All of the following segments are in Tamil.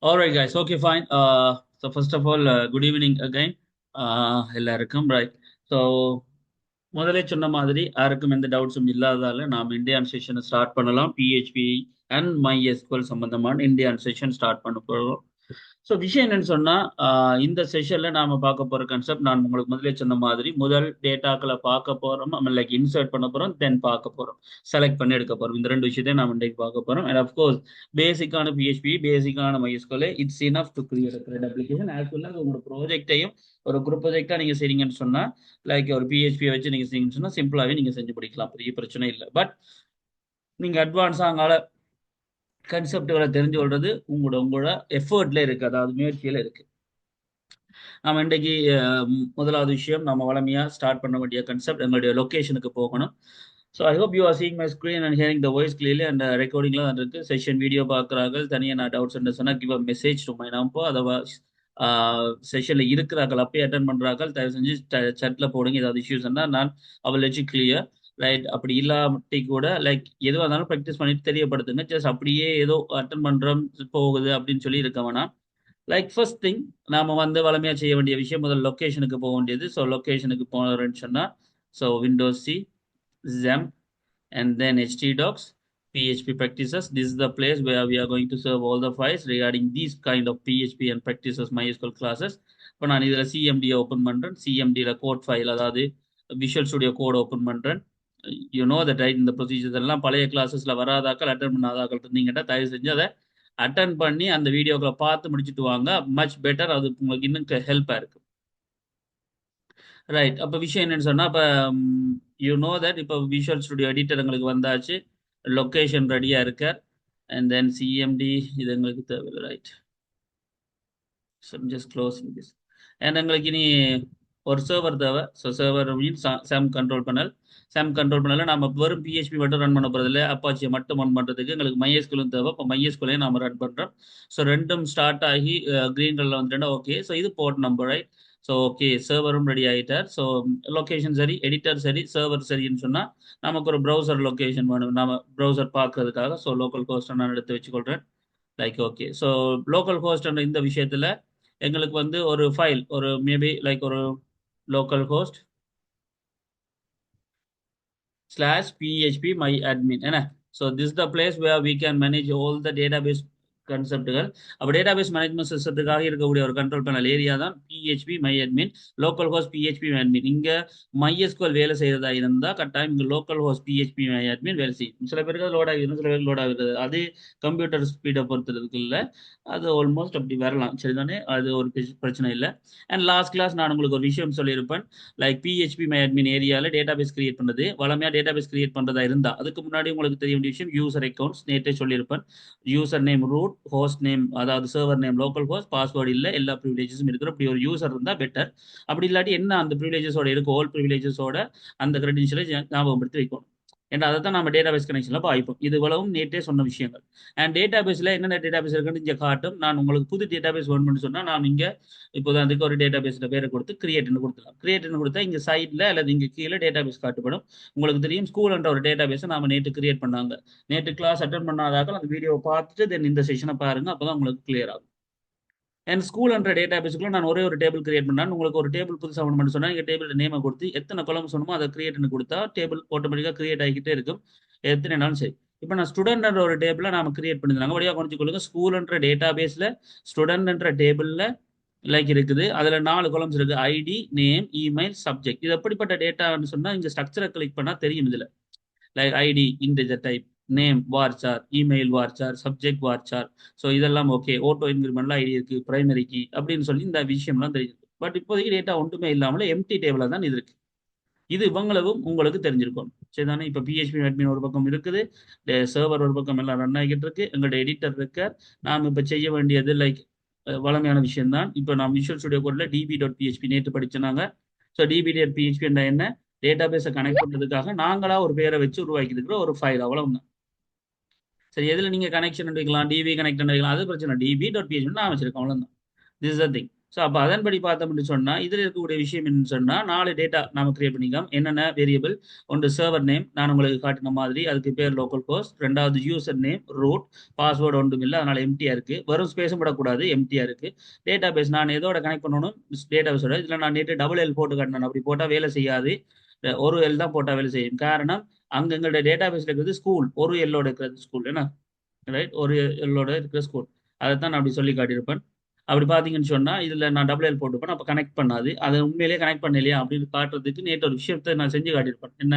All right, guys. Okay, fine. So first of all, good evening again. எல்லாருக்கும் ரைட். ஸோ முதலே சொன்ன மாதிரி யாருக்கும் எந்த டவுட்ஸும் இல்லாததால நாம் இந்தியன் செஷனை ஸ்டார்ட் பண்ணலாம். பிஹெச்பி அண்ட் MySQL சம்பந்தமான இந்தியன் செஷன் ஸ்டார்ட் பண்ண போகிறோம். ஸோ விஷயம் என்னன்னு சொன்னா, இந்த செஷன்ல நாம பார்க்க போற கான்செப்ட் நான் உங்களுக்கு முதலே சொன்ன மாதிரி முதல் டேட்டாக்களை பார்க்க போறோம், லைக் இன்சர்ட் பண்ண போறோம், தென் பார்க்க போறோம், செலக்ட் பண்ணி எடுக்க போறோம். இந்த ரெண்டு விஷயத்தையும் நாம இன்றைக்கு பார்க்க போறோம். அண்ட் அஃப்கோர்ஸ் பேசிக்கான PHP, பேசிக்கான MySQL it's enough to create great application. As well as உங்களோட ப்ராஜெக்டையும் ஒரு குரூப் ப்ராஜெக்டா நீங்க செய்றீங்கன்னு சொன்னா, லைக் ஒரு PHP வச்சு நீங்க செய்யுங்கன்னு சொன்னா சிம்பிளாவே நீங்க செஞ்சு முடிக்கலாம், பெரிய பிரச்சனை இல்லை. பட் நீங்க அட்வான்ஸா அங்கால கன்செப்டுகளை தெரிஞ்சு கொள்றது உங்களோட உங்களோட எஃபர்ட்ல இருக்கு, அதாவது முயற்சியில இருக்கு. நம்ம இன்றைக்கு முதலாவது விஷயம் நம்ம வளமையா ஸ்டார்ட் பண்ண வேண்டிய கன்செப்ட் எங்களுடைய லொகேஷனுக்கு போகணும். So I hope you are seeing my screen and hearing the voice clearly. And ரெக்கார்டிங்லாம் இருக்கு. செஷன் வீடியோ பார்க்குறாங்க, தனியாக நான் டவுட்ஸ் சொன்னால் give a message to my number. Otherwise செஷன்ல இருக்கிறார்கள் அப்பயே அட்டன் பண்றார்கள், தயவு செஞ்சு சட்ல போடுங்க. ஏதாவது இஷ்யூஸ் இருந்தால் நான் அவள் வச்சு கிளியர் ரைட். அப்படி இல்லாட்டி கூட லைக் எதுவாக இருந்தாலும் ப்ராக்டிஸ் பண்ணிட்டு தெரியப்படுத்துங்க. ஜஸ்ட் அப்படியே ஏதோ அட்டன் பண்றோம் போகுது அப்படின்னு சொல்லி இருக்க வேணாம். லைக் ஃபர்ஸ்ட் திங் நாம வந்து வளமையா செய்ய வேண்டிய விஷயம் முதல் லொகேஷனுக்கு போக வேண்டியது. ஸோ லொகேஷனுக்கு போனோம்னு சொன்னா, so Windows C, XAMPP, and then htdocs, PHP practices. This is the place where we are going to serve all the files regarding these kind of PHP and practices MySQL classes. இப்போ நான் இதில் சிஎம்டி ஓப்பன் பண்ணுறேன். சிஎம்டியில் கோட் ஃபைல், அதாவது விஷுவல் ஸ்டுடியோ கோட் ஓப்பன் பண்ணுறேன். You know that right. இந்த ப்ரொசீஜர்ஸ் எல்லாம் பழைய கிளாஸஸில் வராதாக்கள், அட்டன் பண்ணாதாக்கள் இருந்தீங்கன்னா தயவு செஞ்சு அதை அட்டன் பண்ணி அந்த வீடியோக்களை பார்த்து முடிச்சுட்டு வாங்க. Much better. அது உங்களுக்கு இன்னும் ஹெல்ப்பாக இருக்கு. ரைட். அப்போ விஷயம் என்னன்னு சொன்னால், இப்போ யூ நோ தட் இப்போ விஷுவல் ஸ்டுடியோ எடிட்டர் எங்களுக்கு வந்தாச்சு, லொக்கேஷன் ரெடியாக இருக்க, அண்ட் தென் சிஎம்டி இது எங்களுக்கு தேவை. Right. So just closing this. And எங்களுக்கு இனி ஒரு சர்வர் தேவை. ஸோ சர்வர் மீன்ஸ் சாம் கண்ட்ரோல் பண்ணல். சாம் கண்ட்ரோல் பண்ணல நம்ம வெறும் PHP மட்டும் ரன் பண்ண போகிறது இல்லை, அப்பாச்சியை மட்டும் ரன் பண்ணுறதுக்கு எங்களுக்கு MySQL தேவை. இப்போ MySQL நம்ம ரன் பண்ணுறோம். ஸோ ரெண்டும் ஸ்டார்ட் ஆகி க்ரீன் கலரில் வந்துட்டா ஓகே. ஸோ இது port number right. So okay, சர்வரும் ரெடி ஆகிட்டார். ஸோ லொக்கேஷன் சரி, எடிட்டர் சரி, சர்வர் சரின்னு சொன்னால் நமக்கு ஒரு ப்ரௌசர் லொக்கேஷன் வேணும், நம்ம ப்ரௌசர் பார்க்கறதுக்காக. ஸோ லோக்கல் ஹோஸ்ட்டை நான் எடுத்து வச்சுக்கொள்கிறேன். Like okay. So local host இந்த விஷயத்தில் எங்களுக்கு வந்து ஒரு ஃபைல், ஒரு மேபி லைக் ஒரு local host /PHP my admin என்ன. So this the place where we can manage all the database கன்செப்டுகள். அப்போ டேட்டாபேஸ் மேனேஜ்மெண்ட் சிஸ்டத்துக்காக இருக்கக்கூடிய ஒரு கண்ட்ரோல் பேனல் ஏரியா தான் PHP my admin, local host PHP my admin. இங்க MySQL வேலை செய்யறதா இருந்தா கட்டாயம் இங்க local host PHP my admin வேலை செய்யும். சில பேருக்கு லோட் ஆகிருக்கும், சில பேருக்கு லோட் ஆகுறது அது கம்ப்யூட்டர் ஸ்பீடை பொறுத்ததுக்கு இல்லை. அது ஆல்மோஸ்ட் அப்படி வரலாம், சரிதானே? அது ஒரு பிரச்சனை இல்லை. அண்ட் லாஸ்ட் கிளாஸ் நான் உங்களுக்கு ஒரு விஷயம் சொல்லியிருப்பேன். லைக் PHP my admin ஏரியாவில் டேட்டாபேஸ் கிரியேட் பண்ணது, வளமையாக டேட்டாபேஸ் கிரியேட் பண்ணுறதா இருந்தால் அதுக்கு முன்னாடி உங்களுக்கு தெரிய வேண்டிய விஷயம் யூசர் அக்கௌண்ட்ஸ். நேற்றே சொல்லியிருப்பேன். User name root, host name அதாவது server name local host, password இல்லை, எல்லா ப்ரிவிலேஜஸும் இருக்கிற அப்படி ஒரு யூசர் இருந்தால் பெட்டர். அப்படி இல்லாட்டி என்ன அந்த ப்ரிவிலேஜஸோட இருக்கும், ஓல் ப்ரிவிலேஜஸோட அந்த கிரெடென்ஷியலை ஞாபகப்படுத்தி வைக்கணும். ஏன்னா அதை தான் நம்ம டேட்டாபேஸ் கனெக்ஷனில் பாய்ப்போம். இது இவ்வளவும் நேற்றே சொன்ன விஷயங்கள். அண்ட் டேட்டாபேஸில் என்னென்ன டேட்டாபேஸ் இருக்குன்னு இங்கே காட்டும். நான் உங்களுக்கு புது டேட்டாபேஸ் வேணும்னு சொன்னால் நான் இங்கே இப்போதான் அதுக்கு ஒரு டேட்டாபேஸில் பேரை கொடுத்து கிரியேட்னு கொடுத்துலாம். கிரியேட்னு கொடுத்தா இங்கே சைடில் அல்லது இங்கே கீழே டேட்டாபேஸ் காட்டப்படும். உங்களுக்கு தெரியும் ஸ்கூல்ன்ற ஒரு டேட்டாபேஸை நாம நேற்று கிரியேட் பண்ணாங்க. நேற்று கிளாஸ் அட்டன் பண்ணாதாக்கள் அந்த வீடியோவை பார்த்துட்டு தென் இந்த செஷனை பாருங்க, அப்போ தான் உங்களுக்கு கிளியர் ஆகும். அண்ட் ஸ்கூல்ன்ற டேட்டாபேஸுக்குள்ள நான் ஒரே ஒரு டேபிள் கிரியேட் பண்ணால் உங்களுக்கு ஒரு டேபிள் புதுசாக ஒன்று பண்ணி சொன்னால் நீங்கள் டேபிள் நேமை கொடுத்து எத்தனை கொலம்ஸ் சொன்னமோ அதை கிரியேட்னு கொடுத்தா டேபிள் ஆட்டோமேட்டிக்காக கிரியேட் ஆகிக்கிட்டே இருக்கும், எத்தனை நாளும் சரி. இப்போ நான் ஸ்டூடெண்ட்ன்ற ஒரு டேபிளை நாம கிரியேட் பண்ணிருந்தாங்க. வழியாக கொஞ்சம் ஸ்கூல்ன்ற டேட்டாபேஸில் ஸ்டூடெண்ட்ன்ற டேபிளில் லைக் இருக்குது. அதில் 4 கொலம்ஸ் இருக்கு, ஐடி, நேம், இமெயில், சப்ஜெக்ட். இது எப்படிப்பட்ட டேட்டான்னு சொன்னால் இங்கே ஸ்ட்ரக்சரை கிளிக் பண்ணால் தெரியும். இதில் like ID integer type, name varchar, email varchar, subject varchar. So இதெல்லாம் ஓகே. ஓட்டோ இன்க்ரிமெண்ட்ல ஐடி இருக்கு, பிரைமரி கீ அப்படின்னு சொல்லி இந்த விஷயம்லாம் தெரியுது. பட் இப்போதைக்கு டேட்டா ஒன்றுமே இல்லாமல் எம்டி டேபிளாக தான் இது இருக்கு. இது இவங்களும் உங்களுக்கு தெரிஞ்சிருக்கும், சரிதானே? இப்போ PHP admin ஒரு பக்கம் இருக்குது, சர்வர் ஒரு பக்கம் எல்லாம் ரன் ஆகிட்டு இருக்கு, எங்களுடைய எடிட்டர் இருக்க. நாம் இப்போ செய்ய வேண்டியது லைக் வளமையான விஷயம் தான். இப்போ நான் விஷுவல் ஸ்டுடியோ கோட்ல db.php நேற்று படிச்சனாங்க. ஸோ db.php என்ன, டேட்டாபேஸை கனெக்ட் பண்ணுறதுக்காக நாங்களா ஒரு பேரை வச்சு உருவாக்கி இருக்கிற ஒரு ஃபைல், அவ்வளவுதான். சரி, எதில் நீங்கள் கனெக்ஷன் வைக்கலாம், டிவி கனெக்ட் வைக்கலாம், அது பிரச்சனை. db.php நான் வச்சிருக்கேன், அவ்வளோதான். This is the thing. So அப்போ அதன்படி பார்த்தோம்னு சொன்னால் இதில் இருக்கக்கூடிய விஷயம் என்னன்னு சொன்னால் 4 டேட்டா நாம கிரியேட் பண்ணிக்கலாம். என்னென்ன வேரியபிள்? ஒன்று சர்வர் நேம், நான் உங்களுக்கு காட்டின மாதிரி அதுக்கு பேர் லோக்கல் ஹோஸ்ட். ரெண்டாவது யூசர் நேம், ரூட், பாஸ்வேர்டு ஒன்றும் இல்லை, அதனால் எம்டியாக இருக்குது. வெறும் ஸ்பேஸும் விடக்கூடாது, எம்டியாக இருக்குது. டேட்டா பேஸ் நான் எதோட கனெக்ட் பண்ணணும்? டேட்டா பேஸோட. இதில் நான் நேற்று டபுள் எல் போட்டு காட்டினேன். அப்படி போட்டால் வேலை செய்யாது, ஒரு எல் தான் போட்டால் வேலை செய்யும். காரணம் அங்கே எங்களுடைய டேட்டா பேஸில் இருக்கிறது ஸ்கூல், ஒரு எல்லோட இருக்கிறது ஸ்கூல், என்ன ரைட், ஒரு எல்லோட இருக்கிற ஸ்கூல். அதை தான் நான் அப்படி சொல்லி காட்டியிருப்பேன். அப்படி பார்த்தீங்கன்னு சொன்னால் இதில் நான் டபுள் எல் போட்டுப்பேன், அப்போ கனெக்ட் பண்ணாது. அதை உண்மையிலேயே கனெக்ட் பண்ணலையா அப்படின்னு காட்டுறதுக்கு நேற்று ஒரு விஷயத்தை நான் செஞ்சு காட்டியிருப்பேன். என்ன?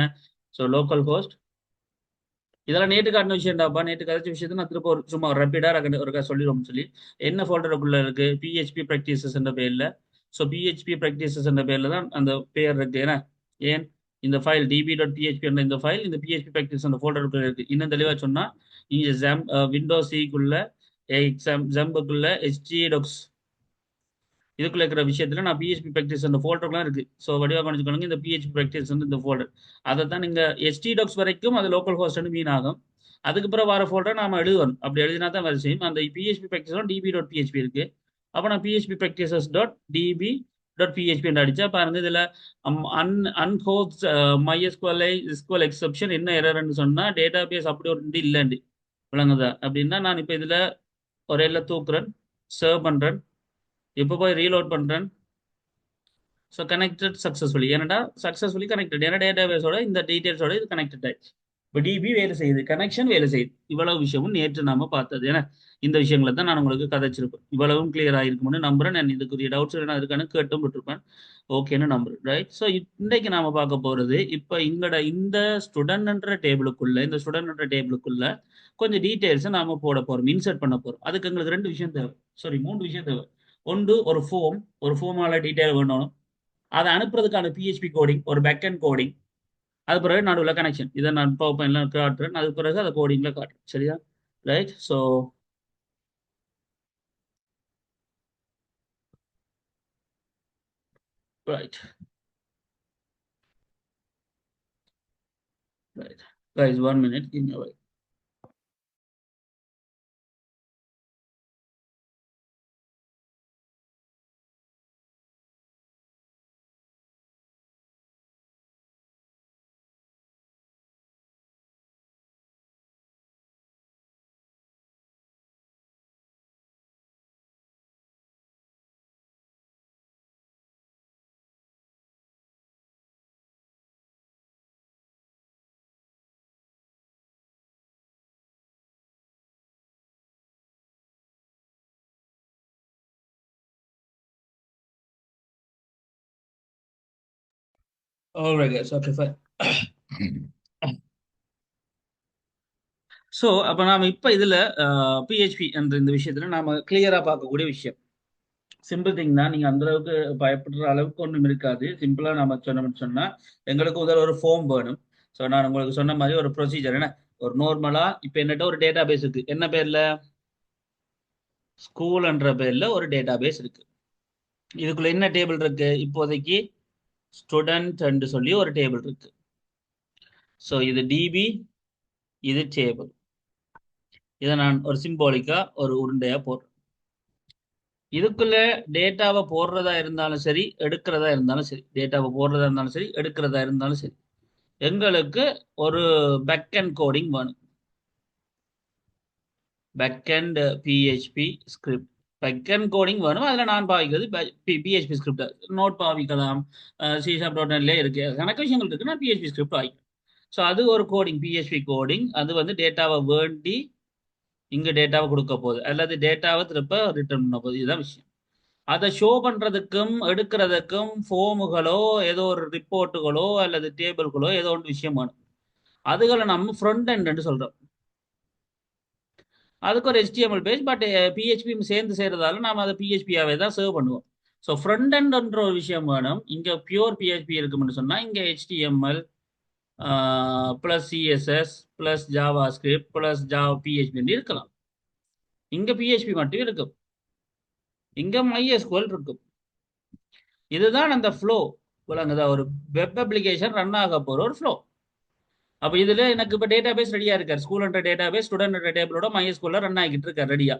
ஸோ லோக்கல் ஹோஸ்ட், இதெல்லாம் நேற்று காட்டின விஷயம்டாப்பா. நேற்று கதைச்ச விஷயத்தை நான் திரும்ப ஒரு சும்மா ரப்பிடாக ஒரு சொல்லிடுவோம்னு சொல்லி என்ன ஃபோல்டருக்குள்ளே இருக்குது? பிஹெச்பி ப்ராக்டிசஸ் என்ற பேரில். ஸோ பிஹெச்பி ப்ராக்டிசஸ் என்ற பேரில் தான் அந்த பேர் இருக்குது. ஏன்னா ஏன் இந்த ஃபைல் db.php என்ற இந்த ஃபைல் இந்த பிஹெச்பி ப்ராக்டிஸ் அந்த ஃபோல்டருக்குள்ள இருக்குது. இன்னும் தெளிவாக சொன்னால் இங்கே விண்டோஸ் சிக்குள்ள ஜம்புக்குள்ள htdocs இதுக்குள்ள இருக்கிற விஷயத்துல நான் பிஹெச்பி ப்ராக்டிஸ் அந்த ஃபோல்டர்லாம் இருக்கு. ஸோ வடிவாக கணிச்சுக்கணுங்க, இந்த பிஹெச்பி ப்ராக்டிஸ் வந்து இந்த ஃபோல்டர். அதை தான் நீங்க htdocs வரைக்கும் அது லோக்கல் ஹோஸ்ட்னு மீன் ஆகும். அதுக்கப்புறம் வர ஃபோல்டர் நாம எழுதணும். அப்படி எழுதினா தான் வேலை செய்யும். அந்த பிஹெச்பி ப்ராக்டிஸ் db.php இருக்கு. அப்போ நான் பிஹெச்பி ப்ராக்டிசஸ் db.php அடிச்சா பாருங்க, இதுல அன்ஹோஸ்ட் MySQL எக்ஸப்ஷன் என்ன எரர்னு சொன்னா டேட்டா பேஸ் அப்படி ஒரு இல்லைண்டு விளங்குதா? அப்படின்னா நான் இப்போ இதுல ஒரு எல்லாம் தூக்குறேன், சர்வ் பண்றேன், இப்போ போய் ரீலோட் பண்றேன். So connected successfully. ஏன்னா சக்ஸஸ்ஃபுல்லி கனெக்டட், ஏன்னா டேட்டா பேஸோட இந்த டீடைல்ஸோட இது கனெக்டட் ஆயிடுச்சு. இப்போ டிபி வேலை செய்யுது, கனெக்ஷன் வேலை செய்யுது. இவ்வளவு விஷயமும் நேற்று நாம பார்த்தது. ஏன்னா இந்த விஷயங்களை தான் நான் உங்களுக்கு கதைச்சிருப்பேன். இவ்வளவும் கிளியர் ஆயிருக்கும்னு நம்புறேன். நான் இதுக்குரிய டவுட்ஸ் நான் அதுக்கான கேட்டும் விட்டுருப்பேன். ஓகேன்னு நம்புறேன், ரைட். ஸோ இன்றைக்கு நாம பார்க்க போறது, இப்போ இந்த ஸ்டூடெண்ட்ன்ற டேபிளுக்குள்ள கொஞ்சம் டீடைல்ஸை நாம போட போறோம், இன்சர்ட் பண்ண போறோம். அதுக்கு எங்களுக்கு 2 விஷயம் தேவை, சாரி 3 விஷயம் தேவை. ஒன்று ஒரு ஃபோமால டீடைல் வேணும். அதை அனுப்புறதுக்கான பிஹெச்பி கோடிங், ஒரு பேக் அண்ட் கோடிங். அது பிறகு நடுவில் கனெக்ஷன். இதை நான் பவர் பாயிண்ட்ல காட்டுறேன், அது பிறகு அதை கோடிங்ல காட்டுறேன். சரியா? Right. So right right guys, 1 minute, give me a wait. All right guys, okay fine. So அப்போ நாம இப்போ இதில் பிஹெச்பி என்ற இந்த விஷயத்தில் நாம கிளியராக பார்க்கக்கூடிய விஷயம் சிம்பிள் திங் தான். நீங்கள் அந்த அளவுக்கு பயப்படுற அளவுக்கு ஒன்றும் இருக்காது. சிம்பிளாக நம்ம சொன்னோம்னு சொன்னால் எங்களுக்கு முதல்ல ஒரு ஃபார்ம் வேணும். ஸோ நான் உங்களுக்கு சொன்ன மாதிரி ஒரு ப்ரொசீஜர், என்ன ஒரு நார்மலாக இப்போ என்னட்ட ஒரு டேட்டா பேஸ் இருக்கு. என்ன பேரில்? ஸ்கூல் என்ற பேரில் ஒரு டேட்டா பேஸ் இருக்கு. இதுக்குள்ள என்ன டேபிள் இருக்கு? இப்போதைக்கு ஸ்டூடெண்ட் சொல்லி ஒரு டேபிள் இருக்கு. ஸோ இது டிபி, இது டேபிள். இதை நான் ஒரு சிம்பாலிக்கா ஒரு உருண்டையா போடுறேன். இதுக்குள்ள டேட்டாவை போடுறதா இருந்தாலும் சரி, எடுக்கிறதா இருந்தாலும் சரி, டேட்டாவை போடுறதா இருந்தாலும் சரி, எடுக்கிறதா இருந்தாலும் சரி, எங்களுக்கு ஒரு பேக் அண்ட் கோடிங் வேணும். Back end PHP script, back end coding வேணும். அதில் நான் பாவிக்கிறது பிஹெச்பி ஸ்கிரிப்ட். நோட் பாவிக்கலாம், C#.netல இருக்கு, கணக்கு விஷயங்கள் இருக்கு. நான் பிஹெச்பி ஸ்கிரிப்ட் வாங்கிக்கிறேன். ஸோ அது ஒரு கோடிங், பிஹெச்பி கோடிங். அது வந்து டேட்டாவை வேண்டி இங்கே டேட்டாவை கொடுக்க போகுது, அல்லது டேட்டாவை திருப்ப ரிட்டர்ன் பண்ண போகுது. இதுதான் விஷயம். அதை ஷோ பண்றதுக்கும் எடுக்கிறதுக்கும் ஃபோமுகளோ ஏதோ ஒரு ரிப்போர்ட்டுகளோ அல்லது டேபிள்களோ ஏதோ ஒன்று விஷயம் வேணும். அதுகளை நம்ம ஃப்ரண்ட் எண்ட் சொல்றோம். அதுக்கு ஒரு HTML பேஜ், பட் பிஹெச்பி சேர்ந்து செய்யறதால நாம அதை பிஹெச்பியாவே தான் சர்வ் பண்ணுவோம். ஸோ ஃப்ரண்ட் எண்ட்ன்ற ஒரு விஷயம் வேணும். இங்க பியூர் பிஹெச்பி இருக்கும்னு சொன்னா இங்க HTML plus CSS plus Java script plus Java PHP இருக்கலாம். இங்க பிஹெச்பி மட்டும் இருக்கும், இங்க MySQL இருக்கும். இதுதான் அந்த ஃப்ளோ. விளங்குதா? ஒரு வெப் அப்ளிகேஷன் ரன் ஆக போற ஒரு ஃப்ளோ. அப்ப இதுல எனக்கு இப்ப டேட்டா பேஸ் ரெடியா இருக்காரு. ஸ்கூல் டேட்டா பேஸ், ஸ்டூடெண்ட் டேபிளோட MySQL ரன் ஆகிட்டு இருக்காரு ரெடியா.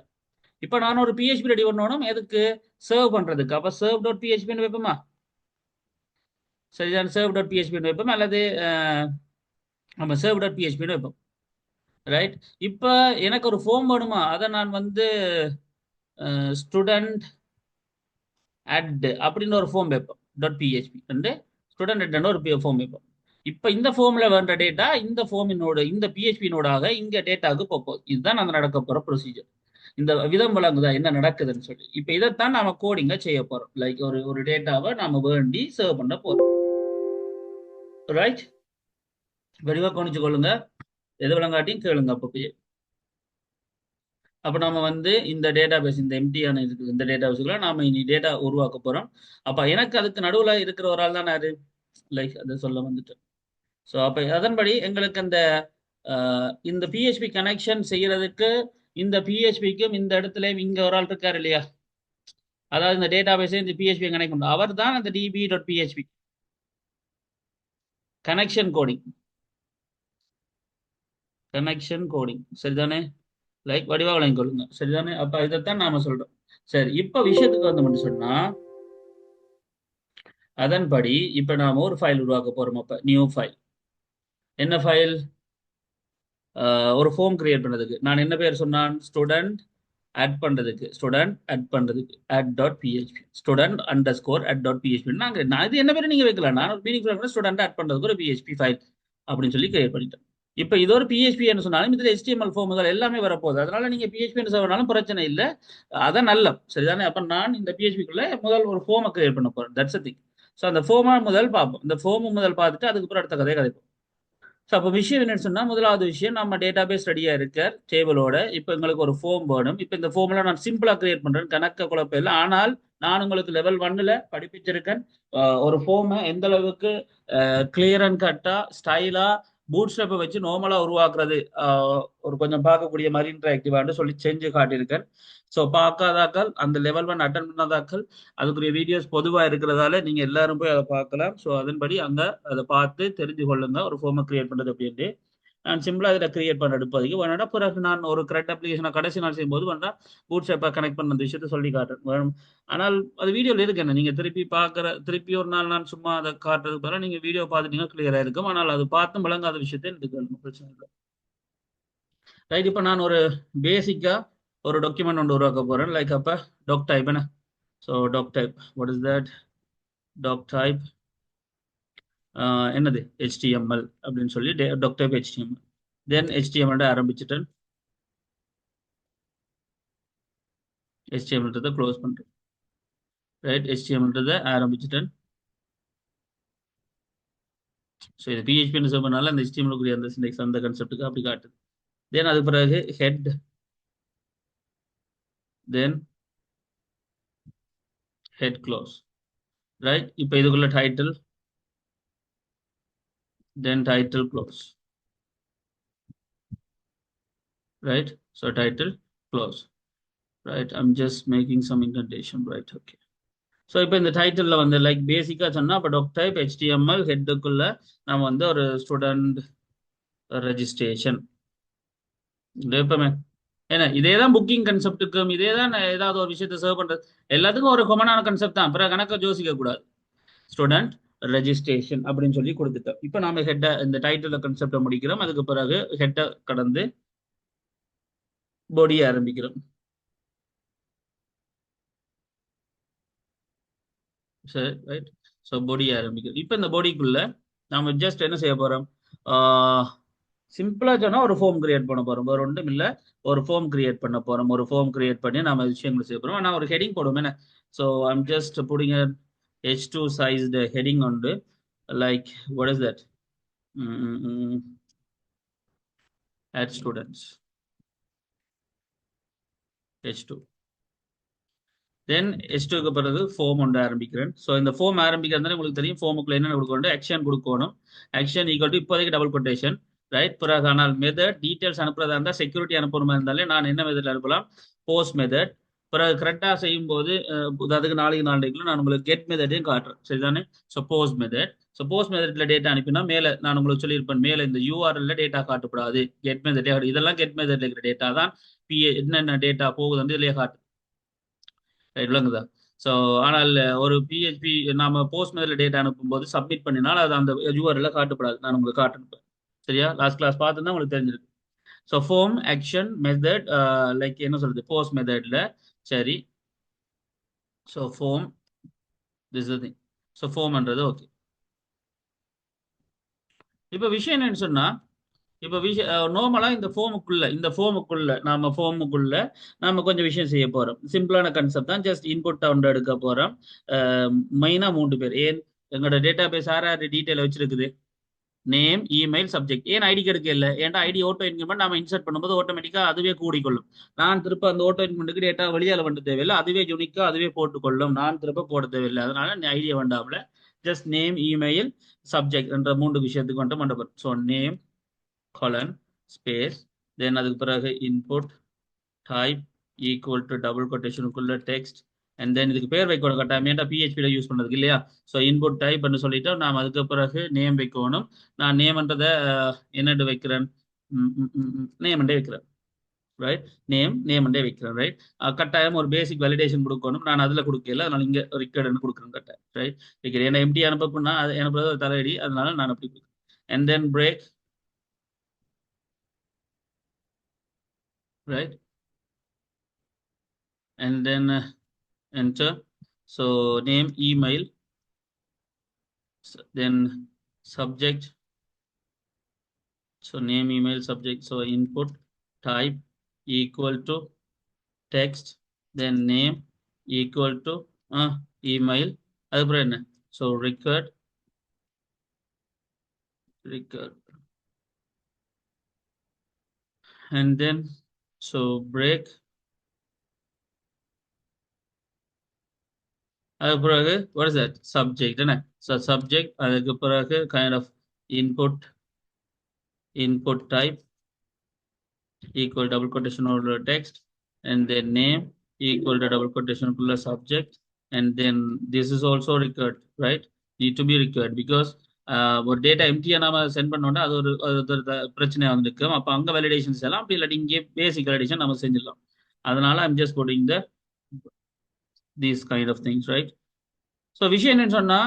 இப்போ நான் ஒரு PHP ரெடி பண்ணணும் எதுக்கு சர்வ் பண்றதுக்கு. அப்போ சர்வ் டாட் பிஹெச்பின்னு வைப்போமா? சரிதான், சர்வ் டாட் பிஹெச்பின்னு வைப்போம் அல்லது நம்ம சர்வ் டாட் பிஹெச்பின்னு வைப்போம். ரைட். இப்போ எனக்கு ஒரு ஃபார்ம் வேணுமா? அதை நான் வந்து ஸ்டூடெண்ட் அட் அப்படின்னு ஒரு ஃபார்ம் வைப்போம். டாட் பிஹெச்பி வந்து ஸ்டூடெண்ட் அட்னு ஒரு ஃபார்ம் வைப்போம். இப்போ இந்த ஃபார்ம்ல வேண்ட டேட்டா இந்த ஃபார்மினோட இந்த பிஹெச்பினோடாக இங்க டேட்டாவுக்கு போகும். இதுதான் நம்ம நடக்க போற ப்ரொசீஜர். இந்த விதம் விளங்குதா என்ன நடக்குதுன்னு சொல்லி. இப்போ இதைத்தான் நாம கோடிங்க செய்ய போறோம். லைக் ஒரு டேட்டாவை நாம வேண்டி சர்வ் பண்ண போறோம். ரைட். வடிவா கவனிச்சு கொள்ளுங்க, எது விளங்காட்டியும் கேளுங்க அப்போ. அப்போ நம்ம வந்து இந்த டேட்டா பேஸ் இந்த எம்டியான இருக்குது இந்த டேட்டா பேஸுக்குள்ள நாம இனி டேட்டா உருவாக்க போறோம். அப்ப எனக்கு அதுக்கு நடுவுல இருக்கிற ஒரு ஆள் தான் யாரு, லைக் அதை சொல்ல வந்துட்டு. ஸோ அப்ப அதன்படி எங்களுக்கு அந்த இந்த பிஹெச்பி கனெக்ஷன் செய்யறதுக்கு இந்த பிஹெச்பிக்கும் இந்த இடத்துல இங்க ஒரு ஆள் இருக்காரு இல்லையா, அதாவது இந்த டேட்டா பேஸை இந்த பிஹெச்பி கனெக்ட் பண்ணும், அவர் தான் அந்த db.php connection coding. Connection coding சரிதானே? லைக் வடிவா விளங்கிக் கொள்ளுங்க சரிதானே? அப்ப இதைத்தான் நாம சொல்றோம். சரி, இப்ப விஷயத்துக்கு வந்தோம்னு சொன்னா அதன்படி இப்ப நாம ஒரு ஃபைல் உருவாக்க போறோம். அப்ப நியூ ஃபைல். என்ன ஃபைல்? ஒரு ஃபார்ம் கிரியேட் பண்ணதுக்கு நான் என்ன பேர் சொன்னான்? ஸ்டூடெண்ட் ஆட் பண்றதுக்கு add dot PHP student under score at dot PHP. நான் இது என்ன பேர் நீங்க வைக்கலாம், நான் ஒரு மீனிங் ஸ்டூடெண்ட் ஆட் பண்றதுக்கு ஒரு பிஹெச்பி ஃபைல் அப்படின்னு சொல்லி கிரியேட் பண்ணிட்டேன். இப்போ இது ஒரு பிஹெச்பி என்ன சொன்னாலும் இதுல HTML ஃபார்முகள் எல்லாமே வரப்போகுது. அதனால நீங்க PHP சொன்னாலும் பிரச்சனை இல்லை, அதான் நல்ல சரிதானே? அப்ப நான் இந்த பிஹெச்பிக்குள்ள முதல் ஒரு ஃபார்மை கிரியேட் பண்ண போறேன். That's thing. ஸோ அந்த ஃபார்மை முதல் பார்ப்போம். இந்த ஃபார்ம் முதல் பார்த்துட்டு அதுக்கப்புறம் அடுத்த கதையை கதைப்போம். ஸோ அப்போ விஷயம் என்னன்னு சொன்னா, முதலாவது விஷயம் நம்ம டேட்டா பேஸ் ரெடியா இருக்க டேபிளோட இப்போ எங்களுக்கு ஒரு ஃபார்ம் வேணும். இப்போ இந்த ஃபார்ம்ல நான் சிம்பிளா கிரியேட் பண்றேன், கணக்க குழப்பம் இல்லை. ஆனால் நான் உங்களுக்கு லெவல் 1ல படிப்பிச்சிருக்கேன் ஒரு ஃபார்மை எந்த அளவுக்கு கிளியர் அண்ட் கட்டா ஸ்டைலா பூட் ஸ்டெப்பை வச்சு நார்மலா உருவாக்குறது ஒரு கொஞ்சம் பார்க்கக்கூடிய மாதிரி இன்டராக்டிவான்னு சொல்லி செஞ்சு காட்டியிருக்கேன். ஸோ பார்க்காதாக்கள் அந்த லெவல் 1 அட்டன் பண்ணாதாக்கள் அதுக்குரிய வீடியோஸ் பொதுவாக இருக்கிறதால நீங்க எல்லாரும் போய் அதை பார்க்கலாம். ஸோ அதன்படி அங்க அதை பார்த்து தெரிஞ்சு கொள்ளுங்க ஒரு ஃபார்மை கிரியேட் பண்றது அப்படின்ட்டு. நான் சிம்பிளா இதில் கிரியேட் பண்ண எடுப்பதுக்கு வேணா பிறகு நான் ஒரு கரெக்ட் அப்ளிகேஷனை கடைசி நாள் செய்யும்போது வேணா பூட் ஸ்டெப்பை கனெக்ட் பண்ண அந்த விஷயத்த சொல்லி காட்டுறேன். ஆனால் அது வீடியோவில் இருக்கு என்ன, நீங்க திருப்பி ஒரு நாள் நான் சும்மா அதை காட்டுறதுக்கு பதிலாக நீங்க வீடியோ பார்த்துட்டீங்கன்னா கிளியரா இருக்கும். ஆனால் அது பார்த்தும் விளங்காத விஷயத்தை எடுத்துக்கணும், பிரச்சனை இல்லை. ரைட். இப்போ நான் ஒரு பேசிக்கா ஒரு டாக்குமெண்ட் ஒன்று உருவாக்க போறேன். லைக் அப்ப டாக் டைப் என்ன. So doc type, what is that? Doc type என்னது HTML அப்படின்னு சொல்லி doc type HTML. Then HTML ஆரம்பிச்சுட்டேன். HTML க்ளோஸ் பண்றேன். ரைட். HTML ஆரம்பிச்சுட்டேன். ஸோ இது PHP ரிசர்வ் பண்ணால அந்த HTML அந்த சிண்டெக்ஸ் அந்த கான்செப்டுக்கு அப்படி காட்டுது. தென் அது பிறகு head, then head close. Right. இப்போ இதுக்குள்ள title, then title close. Right. So title close. Right. I'm just making some indentation. Right. Okay. So இப்போ இந்த டைட்டில்ல வந்து லைக் பேசிக்கா சொன்னா இப்போ டாக் டைப் HTML ஹெட்டுக்குள்ள நம்ம வந்து ஒரு ஸ்டூடெண்ட் ரெஜிஸ்ட்ரேஷன் எப்பவுமே ஏன்னா இதே தான் புக்கிங் கன்செப்டுக்கும் இதே தான் ஏதாவது ஒரு விஷயத்தை சர்வ் பண்றது எல்லாத்துக்கும் ஒரு காமனான கன்செப்ட் தான். அப்புறம் கணக்க யோசிக்க கூடாது. ஸ்டூடெண்ட் ரெஜிஸ்ட்ரேஷன் அப்படின்னு சொல்லி கொடுத்துட்டோம். இப்போ நாம ஹெட்டை இந்த டைட்டில் கன்செப்டை முடிக்கிறோம். அதுக்கு பிறகு ஹெட்டை கடந்து பாடியை ஆரம்பிக்கிறோம். சரி. ரைட். ஸோ பாடி ஆரம்பிக்குது. இப்போ இந்த பாடிக்குள்ள நம்ம ஜஸ்ட் என்ன செய்ய போறோம்? சிம்பிளா சொன்னா ஒரு ஃபார்ம் கிரியேட் பண்ண போறோம். வேற ஒன்றும் இல்லை, ஒரு ஃபார்ம் கிரியேட் பண்ண போறோம். ஒரு ஃபார்ம் கிரியேட் பண்ணி நம்ம விஷயங்கள் செய்ய போறோம். ஆனால் ஒரு ஹெடிங் போடுவோம் என்ன. So I'm just pudding H2 sized heading உண்டு. Like what is that? add students H2. தென் H2க்கு பிறகு ஃபார்ம் ஒன்று ஆரம்பிக்கிறேன். ஸோ இந்த ஃபார்ம் ஆரம்பிக்கிறதுனால உங்களுக்கு தெரியும் ஃபார்முக்குள்ள என்ன கொடுக்கணும், ஆக்ஷன் கொடுக்கணும். ஆக்ஷன் ஈக்குவல் டு இப்போதைக்கு டபுள் கொட்டேஷன். ரைட். பிறகு ஆனால் மெத்தட் டீடைல்ஸ் அனுப்புறதா இருந்தால் செக்யூரிட்டி அனுப்பணுமா இருந்தாலே நான் என்ன மெத்தட் அனுப்பலாம்? Post method. பிறகு கரெக்டாக செய்யும்போது அதுக்கு நாளைக்கு நாளைக்குள்ள நான் உங்களுக்கு கெட் மெத்தடையும் காட்டுறேன் சரிதானே. So post method. So post மெத்தட்ல டேட்டா அனுப்பினா மேலே நான் உங்களுக்கு சொல்லியிருப்பேன், மேலே இந்த யூஆர்எல்ல டேட்டா காட்டப்படாது, கெட் மெத்தடே. இதெல்லாம் கெட் மெத்தட்ல இருக்கிற டேட்டா தான். என்னென்ன டேட்டா போகுதுன்னு இதுலயே காட்டு, விளங்குதா. ஸோ ஆனால் ஒரு பிஹெச்பி நாம போஸ்ட் மெத்தட்ல டேட்டா அனுப்பும்போது சப்மிட் பண்ணினால் அது அந்த யூஆர்எல்ல காட்டப்படாது. நான் உங்களுக்கு காட்டுறேன் சரியா. லாஸ்ட் கிளாஸ் பார்த்துதான் உங்களுக்கு தெரிஞ்சிருக்கு. So form action method like என்ன சொல்றது போஸ்ட் மெத்தட்ல. சரி. So form this thing. So ஃபார்ம்ன்றது ஓகே. இப்போ விஷயம் என்னன்னு சொன்னா, இப்போ விஷயம் நார்மலா இந்த ஃபார்முக்குள்ள நாம கொஞ்சம் விஷயம் செய்ய போறோம். சிம்பிளான கான்செப்ட் தான். ஜஸ்ட் இன்புட் அவுண்ட் எடுக்க போறோம். மெயினா 3 பேர். ஏன் எங்களோட டேட்டா பேஸ் யார் டீட்டெயில் வச்சிருக்குது, நேம், இமெயில், சப்ஜெக்ட். ஏன் ஐடி கிடைக்க இல்லை, ஏன்டா ஐடி ஆட்டோ இன்க்ரிமெண்ட் நாம இன்சர்ட் பண்ணும்போது ஆட்டோமேட்டிக்கா அதுவே கூடிக்கொள்ளும். நான் திருப்ப அந்த ஆட்டோ இன்க்ரிமெண்ட்டுக்கு டேட்டா வெளியால வந்து தேவையில்லை, அதுவே யூனிக்கா அதுவே போட்டுக்கொள்ளும். நான் திருப்ப போட தேவையில்லை. அதனால ஐடியா வேண்டாம்ல. ஜஸ்ட் நேம், இமெயில், சப்ஜெக்ட் என்ற 3 விஷயத்துக்கு மட்டும் மண்டபம். So name colon space, then அதுக்கு பிறகு input type equal to double கொட்டேஷனுக்குள்ள டெக்ஸ்ட். அண்ட் தென் இதுக்கு பேர் வைக்கணும் கட்டாயமேட்டா பிஹெச்பியில யூஸ் பண்ணதுக்கு இல்லையா. ஸோ இன்புட் டைப் பண்ணி சொல்லிட்டு நாம் அதுக்கு பிறகு நேம் வைக்கணும். நான் நேம்ன்றதை என்னென்று வைக்கிறேன், நேம்ண்டே வைக்கிறேன். ரைட். நேம்ண்டே வைக்கிறேன். ரைட். கட்டாயம் ஒரு பேசிக் வேலிடேஷன் கொடுக்கணும். நான் அதில் கொடுக்கல, அதனால இங்கே ரிக்கர்டுன்னு கொடுக்குறேன் கட்டாயம். ரைட். வைக்கிறேன். ஏன்னா எம்டி அனுப்புனா அது அனுப்புறது ஒரு தலையடி, அதனால நான் அப்படி கொடுக்குறேன். And then break. Right. and then enter. So name, email, then subject. So name, email, subject. So input type equal to text, then name equal to email. அதுக்கப்புறம் என்ன, so record. And then so break. அதுக்கு பிறகு what is that, subject என்ன. So subject. அதுக்கு பிறகு kind of input type equal double quotation or text, and then name equal to double quotation plus subject. And then this is also required, right? Need to be required because ஒரு டேட்டா எம்டியா நாம சென்ட் பண்ணோம்னா அது ஒரு பிரச்சனையா வந்துருக்கும். அப்போ அங்கே வேலிடேஷன்ஸ் எல்லாம் அப்படி இல்லாட்டி இங்கே பேசிக் வேலிடேஷன் நம்ம செஞ்சிடலாம். அதனால I'm just putting these kind of things, right. So விஷயம் என்னன்னு சொன்னா,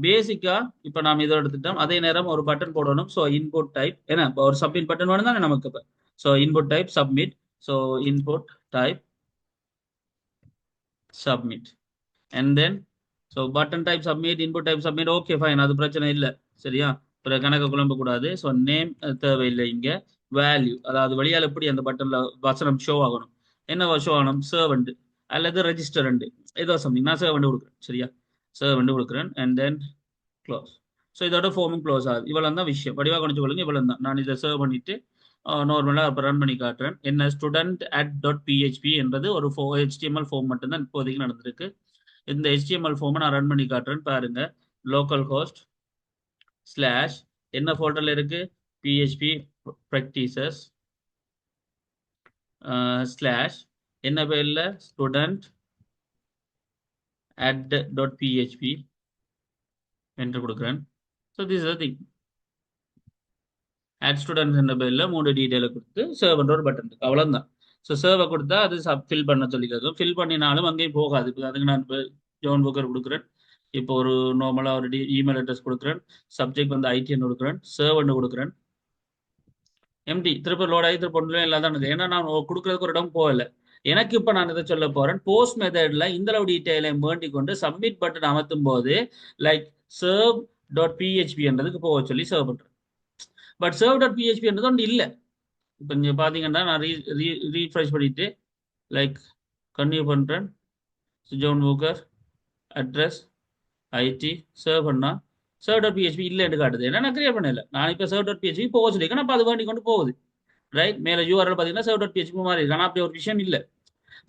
பேசிக்கா இப்போ நாம் இதை எடுத்துட்டோம். அதே நேரம் ஒரு பட்டன் போடணும். ஸோ இன்புட் டைப் என்ன, ஒரு சப்மிட் பட்டன் வேணும் தானே நமக்கு இப்போ. So input type submit. So input type submit. And then so button type submit, input type submit. Okay fine, அது பிரச்சனை இல்லை சரியா. பிறகு கணக்கு குழம்ப கூடாது. ஸோ நேம் தேவையில்லை. இங்கே வேல்யூ, அதாவது வழியால் எப்படி அந்த பட்டன்ல வசனம் ஷோ ஆகணும், என்ன ஷோ ஆகணும், சர்வெண்ட் அல்லது ரெஜிஸ்டரண்ட் ஏதோ சம்திங். நான் சர்வெண்ட் கொடுக்குறேன் சரியா, சர்வெண்ட் கொடுக்குறேன். And then close. ஸோ இதோட ஃபார்மும் க்ளோஸ் ஆகுது. இவ்வளோ தான் விஷயம். வடிவாக கணிச்சு கொள்ளுங்க. இவ்வளோ தான். நான் இதை சர்வ் பண்ணிட்டு நார்மலாக இப்போ ரன் பண்ணி காட்டுறேன். என்ன ஸ்டூடெண்ட் @.php என்றது ஒரு HTML ஃபார்ம் மட்டும்தான் இப்போதைக்கு நடந்திருக்கு. இந்த HTML ஃபார்மை நான் ரன் பண்ணி காட்டுறேன் பாருங்க. லோக்கல் ஹோஸ்ட் ஸ்லாஷ் என்ன ஃபோல்டரில் இருக்கு, PHP ப்ராக்டிசஸ் ஸ்லாஷ் என்ன பேரில், ஸ்டூடெண்ட் @.php என்று கொடுக்குறேன். So this is the thing. Add students என்ற பேரில் 3 டீட்டெயிலை கொடுத்து சர்வ் பண்ணுற ஒரு பட்டன் இருக்கு. அவ்வளோதான். ஸோ சர்வை கொடுத்தா அது ஃபில் பண்ண சொல்லி கேட்கும். ஃபில் பண்ணினாலும் அங்கேயும் போகாது. இப்போ அதுக்கு நான் இப்போ ஜான் புக்கர் கொடுக்குறேன். இப்போ ஒரு நார்மலாக ஒரு இமெயில் அட்ரஸ் கொடுக்குறேன். சப்ஜெக்ட் வந்து ஐடின்னு கொடுக்குறேன். சர்வ் கொடுக்குறேன். எம்டி திருப்பி லோட் ஆகி திருப்பி ஒன்றும் இல்லாதான் இருக்குது. ஏன்னா நான் கொடுக்குறதுக்கு ஒரு இடம் போகல. எனக்கு இப்போ நான் இதை சொல்ல போகிறேன். போஸ்ட் மெத்தடில் இந்த அளவு டீட்டெயிலை வேண்டி கொண்டு சப்மிட் பட்டன் அமர்த்தும் போது லைக் serve.php என்றதுக்கு போக சொல்லி சர்வ் பண்ணுறேன். பட் serve.php என்றது ஒன்று இல்லை. இப்போ நீங்கள் பார்த்தீங்கன்னா நான் ரீஃப்ரெஷ் பண்ணிட்டு லைக் கன்டினியூ பண்ணுறேன். ஜோன் புக்கர் அட்ரஸ் ஐடி சர்வ் பண்ணால் serve.php இல்லைன்னு காட்டுது. ஏன்னா நான் கிரியேட் பண்ணல. நான் இப்போ serve.php போக சொல்லியிருக்கேன். அப்போ அது வேண்டி கொண்டு போகுது. ரைட். மேலே யூஆர்எல் பார்த்தீங்கன்னா serve.php மாதிரி இருக்கு. ஆனால் அப்படி ஒரு விஷயம் இல்லை.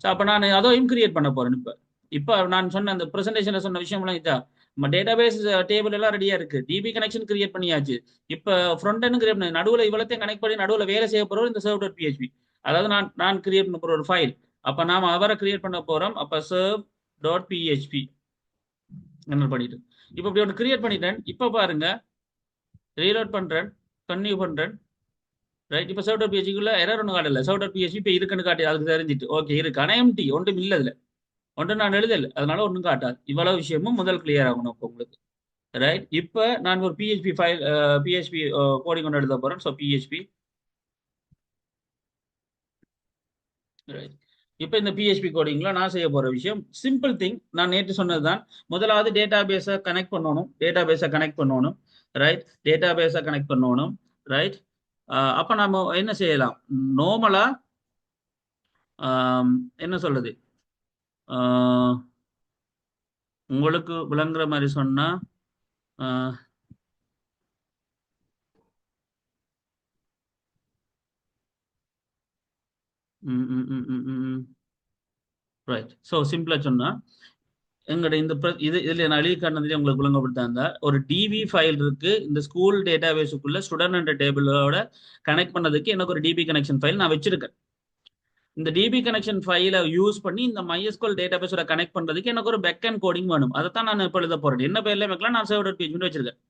ஸோ அப்போ நான் அதையும் கிரியேட் பண்ண போகிறேன். இப்போ நான் சொன்ன அந்த ப்ரெசன்டேஷனில் சொன்ன விஷயம்லாம் இதா. நம்ம டேட்டாபேஸ் டேபிள் எல்லாம் ரெடியா இருக்கு. டிபி கனெக்ஷன் கிரியேட் பண்ணியாச்சு. இப்போ ஃப்ரண்ட் எண்ட் கிரியேட் பண்ணி நடுவில் இவ்வளோத்தையும் கனெக்ட் பண்ணி நடுவில் வேலை செய்ய போகிற இந்த serve.php, அதாவது நான் கிரியேட் பண்ண போகிற ஒரு ஃபைல் அப்ப நாம அவரை கிரியேட் பண்ண போறோம். அப்ப serve டாட் பிஹெச்பி என்ன பண்ணிட்டு இப்போ இப்படி ஒன்று கிரியேட் பண்ணிட்டேன். இப்போ பாருங்க, ரீலோட் பண்றேன், கன்டினியூ பண்றேன். ரைட், இப்போ serve டாட் பிஹெச்பிக்குள்ள எரர் ஒன்றும் காட்டல. serve டாட் பிஹெச்பி இப்போ இருக்குன்னு காட்டி அதுக்கு தெரிஞ்சிட்டு ஓகே இருக்கு. ஆனால் எம்டி ஒன்றும் இல்லை இதுல, ஒன்றும் நான் எழுதல, அதனால ஒன்றும் காட்டாது. இவ்வளவு விஷயமும் முதல் கிளியர் ஆகணும் இப்போ உங்களுக்கு. ரைட், இப்போ நான் ஒரு பிஹெச்பி ஃபைல் பிஹெச்பி கோடிங் கொண்டு எழுத போறேன். So PHP right. இப்போ இந்த பிஹெச்பி கோடிங்ல நான் செய்ய போற விஷயம் சிம்பிள் திங். நான் நேற்று சொன்னதுதான். முதலாவது டேட்டா பேஸை கனெக்ட் பண்ணணும். ரைட், டேட்டா பேஸை கனெக்ட் பண்ணணும். ரைட், அப்ப நம்ம என்ன செய்யலாம்? நார்மலா என்ன சொல்றது, உங்களுக்கு விளங்குற மாதிரி சொன்னா ரைட். ஸோ சிம்பிளா சொன்னா எங்களோட இந்த இது இதுல நான் எழுதி காட்டினதுலேயே உங்களுக்கு விளங்கப்படுத்தாங்க. ஒரு டிபி ஃபைல் இருக்கு இந்த ஸ்கூல் டேட்டா பேஸுக்குள்ள ஸ்டூடெண்ட் என்ற டேபிளோட கனெக்ட் பண்ணதுக்கு எனக்கு ஒரு டிபி கனெக்ஷன் ஃபைல் நான் வச்சிருக்கேன். இந்த டிபி கனெக்ஷன் ஃபைலை யூஸ் பண்ணி இந்த MySQL டேட்டா பேஸோட கனெக்ட் பண்றதுக்கு எனக்கு ஒரு பேக் அண்ட் கோடிங் வேணும். அதை தான் நான் இப்போ எழுத போறேன். என்ன பேர்ல வைக்கலாம், நான் server டாட் பிஹெச்பி வச்சிருக்கேன்.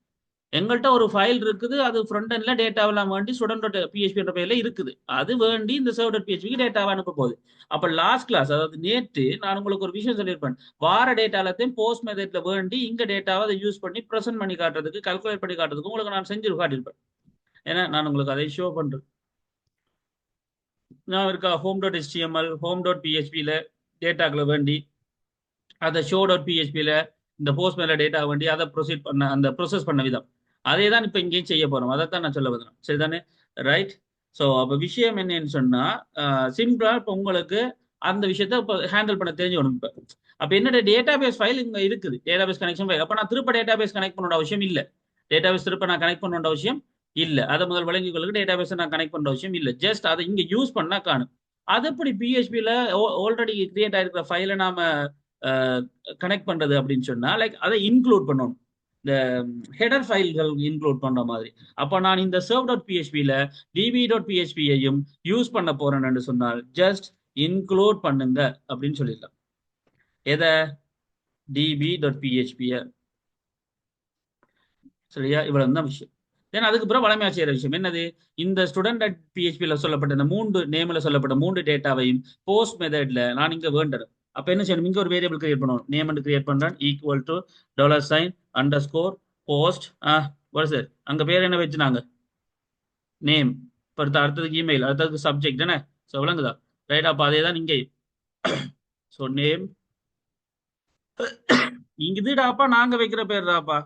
எங்கள்கிட்ட ஒரு ஃபைல் இருக்குது, அது ஃப்ரண்ட் எண்ட்ல டேட்டாவெல்லாம் வேண்டி ஸ்டூடெண்ட் டாட் பிஹெச்பி என்ற பேர்ல இருக்குது. அது வேண்டி இந்த server டாட் பிஹெச்பிக்கு டேட்டாவை அனுப்ப போகுது. அப்ப லாஸ்ட் கிளாஸ், அதாவது நேற்று நான் உங்களுக்கு ஒரு விஷயம் சொல்லியிருப்பேன். வார டேட்டாலத்தையும் போஸ்ட் மெத்தட்ல வேண்டி இங்க டேட்டாவை அதை யூஸ் பண்ணி ப்ரெசென்ட் பண்ணி காட்டுறதுக்கு, கால்குலேட் பண்ணி காட்டுறதுக்கு உங்களுக்கு நான் செஞ்சு காட்டியிருப்பேன். ஏன்னா நான் உங்களுக்கு அதை ஷோ பண்றேன். நான் இருக்கா home dot HTML home dot பிஹெச்பியில் டேட்டாக்களை வேண்டி அதை ஷோ டாட் பிஹெச்பியில் இந்த போஸ்ட் மேல டேட்டா வேண்டி அதை ப்ரொசீட் பண்ண அந்த ப்ரொசஸ் பண்ண விதம் அதே தான் இப்போ இங்கேயும் செய்ய போறோம். அதை தான் நான் சொல்ல வந்தேன். சரிதானே? ரைட். ஸோ அப்போ விஷயம் என்னன்னு சொன்னா சிம்பிளா இப்போ உங்களுக்கு அந்த விஷயத்த இப்போ ஹேண்டில் பண்ண தெரிஞ்சு இப்போ அப்போ என்னோட டேட்டா பேஸ் ஃபைல் இங்கே இருக்குது, டேட்டா பேஸ் கனெக்ஷன் ஃபைல். அப்போ நான் திருப்ப டேட்டா பேஸ் கனெக்ட் பண்ணோட அவசியம் இல்லை. டேட்டா பேஸ் திருப்ப நான் கனெக்ட் பண்ணோட அவசியம் இல்லை. அதை முதல் விளங்கிகளுக்கு டேட்டா பேஸை நான் கனெக்ட் பண்ண அவசியம் இல்லை. ஜஸ்ட் அதை இங்கே யூஸ் பண்ணா காணும். அது எப்படி பிஹெச்பியில் ஆல்ரெடி கிரியேட் ஆயிருக்கிற ஃபைலை நாம கனெக்ட் பண்றது அப்படின்னு சொன்னா லைக் அதை இன்க்ளூட் பண்ணணும். இந்த ஹெடர் ஃபைல்கள் இன்க்ளூட் பண்ற மாதிரி. அப்ப நான் இந்த serve டாட் பிஹெச்பியில் டிபி டாட் பிஹெச்பியையும் யூஸ் பண்ண போறேன்னு சொன்னால் ஜஸ்ட் இன்க்ளூட் பண்ணுங்க அப்படின்னு சொல்லிடலாம். எதை? டிபி டாட் பிஹெச்பிய. சரியா? இவ்வளவு தான் விஷயம். தென் அதுக்கு பிறகு வளமையா செய்யற விஷயம் என்னது? இந்த ஸ்டூடெண்ட் டாட் பிஹெச்பியில் சொல்லப்பட்ட இந்த 3 நேம்ல சொல்லப்பட்ட 3 டேட்டாவையும் போஸ்ட் மெத்தட்ல நான் இங்க வேண்டணும். அப்ப என்ன செய்யணும்? இங்க ஒரு வேரியபிள் கிரியேட் பண்ணணும். நேம் கிரியேட் பண்றேன் ஈக்குவல் டு $_ போஸ்ட் சார் அங்க பேர் என்ன வச்சுனாங்க? நேம். அடுத்ததுக்கு இமெயில், அடுத்ததுக்கு சப்ஜெக்ட் என்ன? ஸோ விளங்குதா? ரைட். அப்ப அதே தான் இங்கே. ஸோ நேம் இதுடாப்பா நாங்க வைக்கிற பேர் தாப்பா.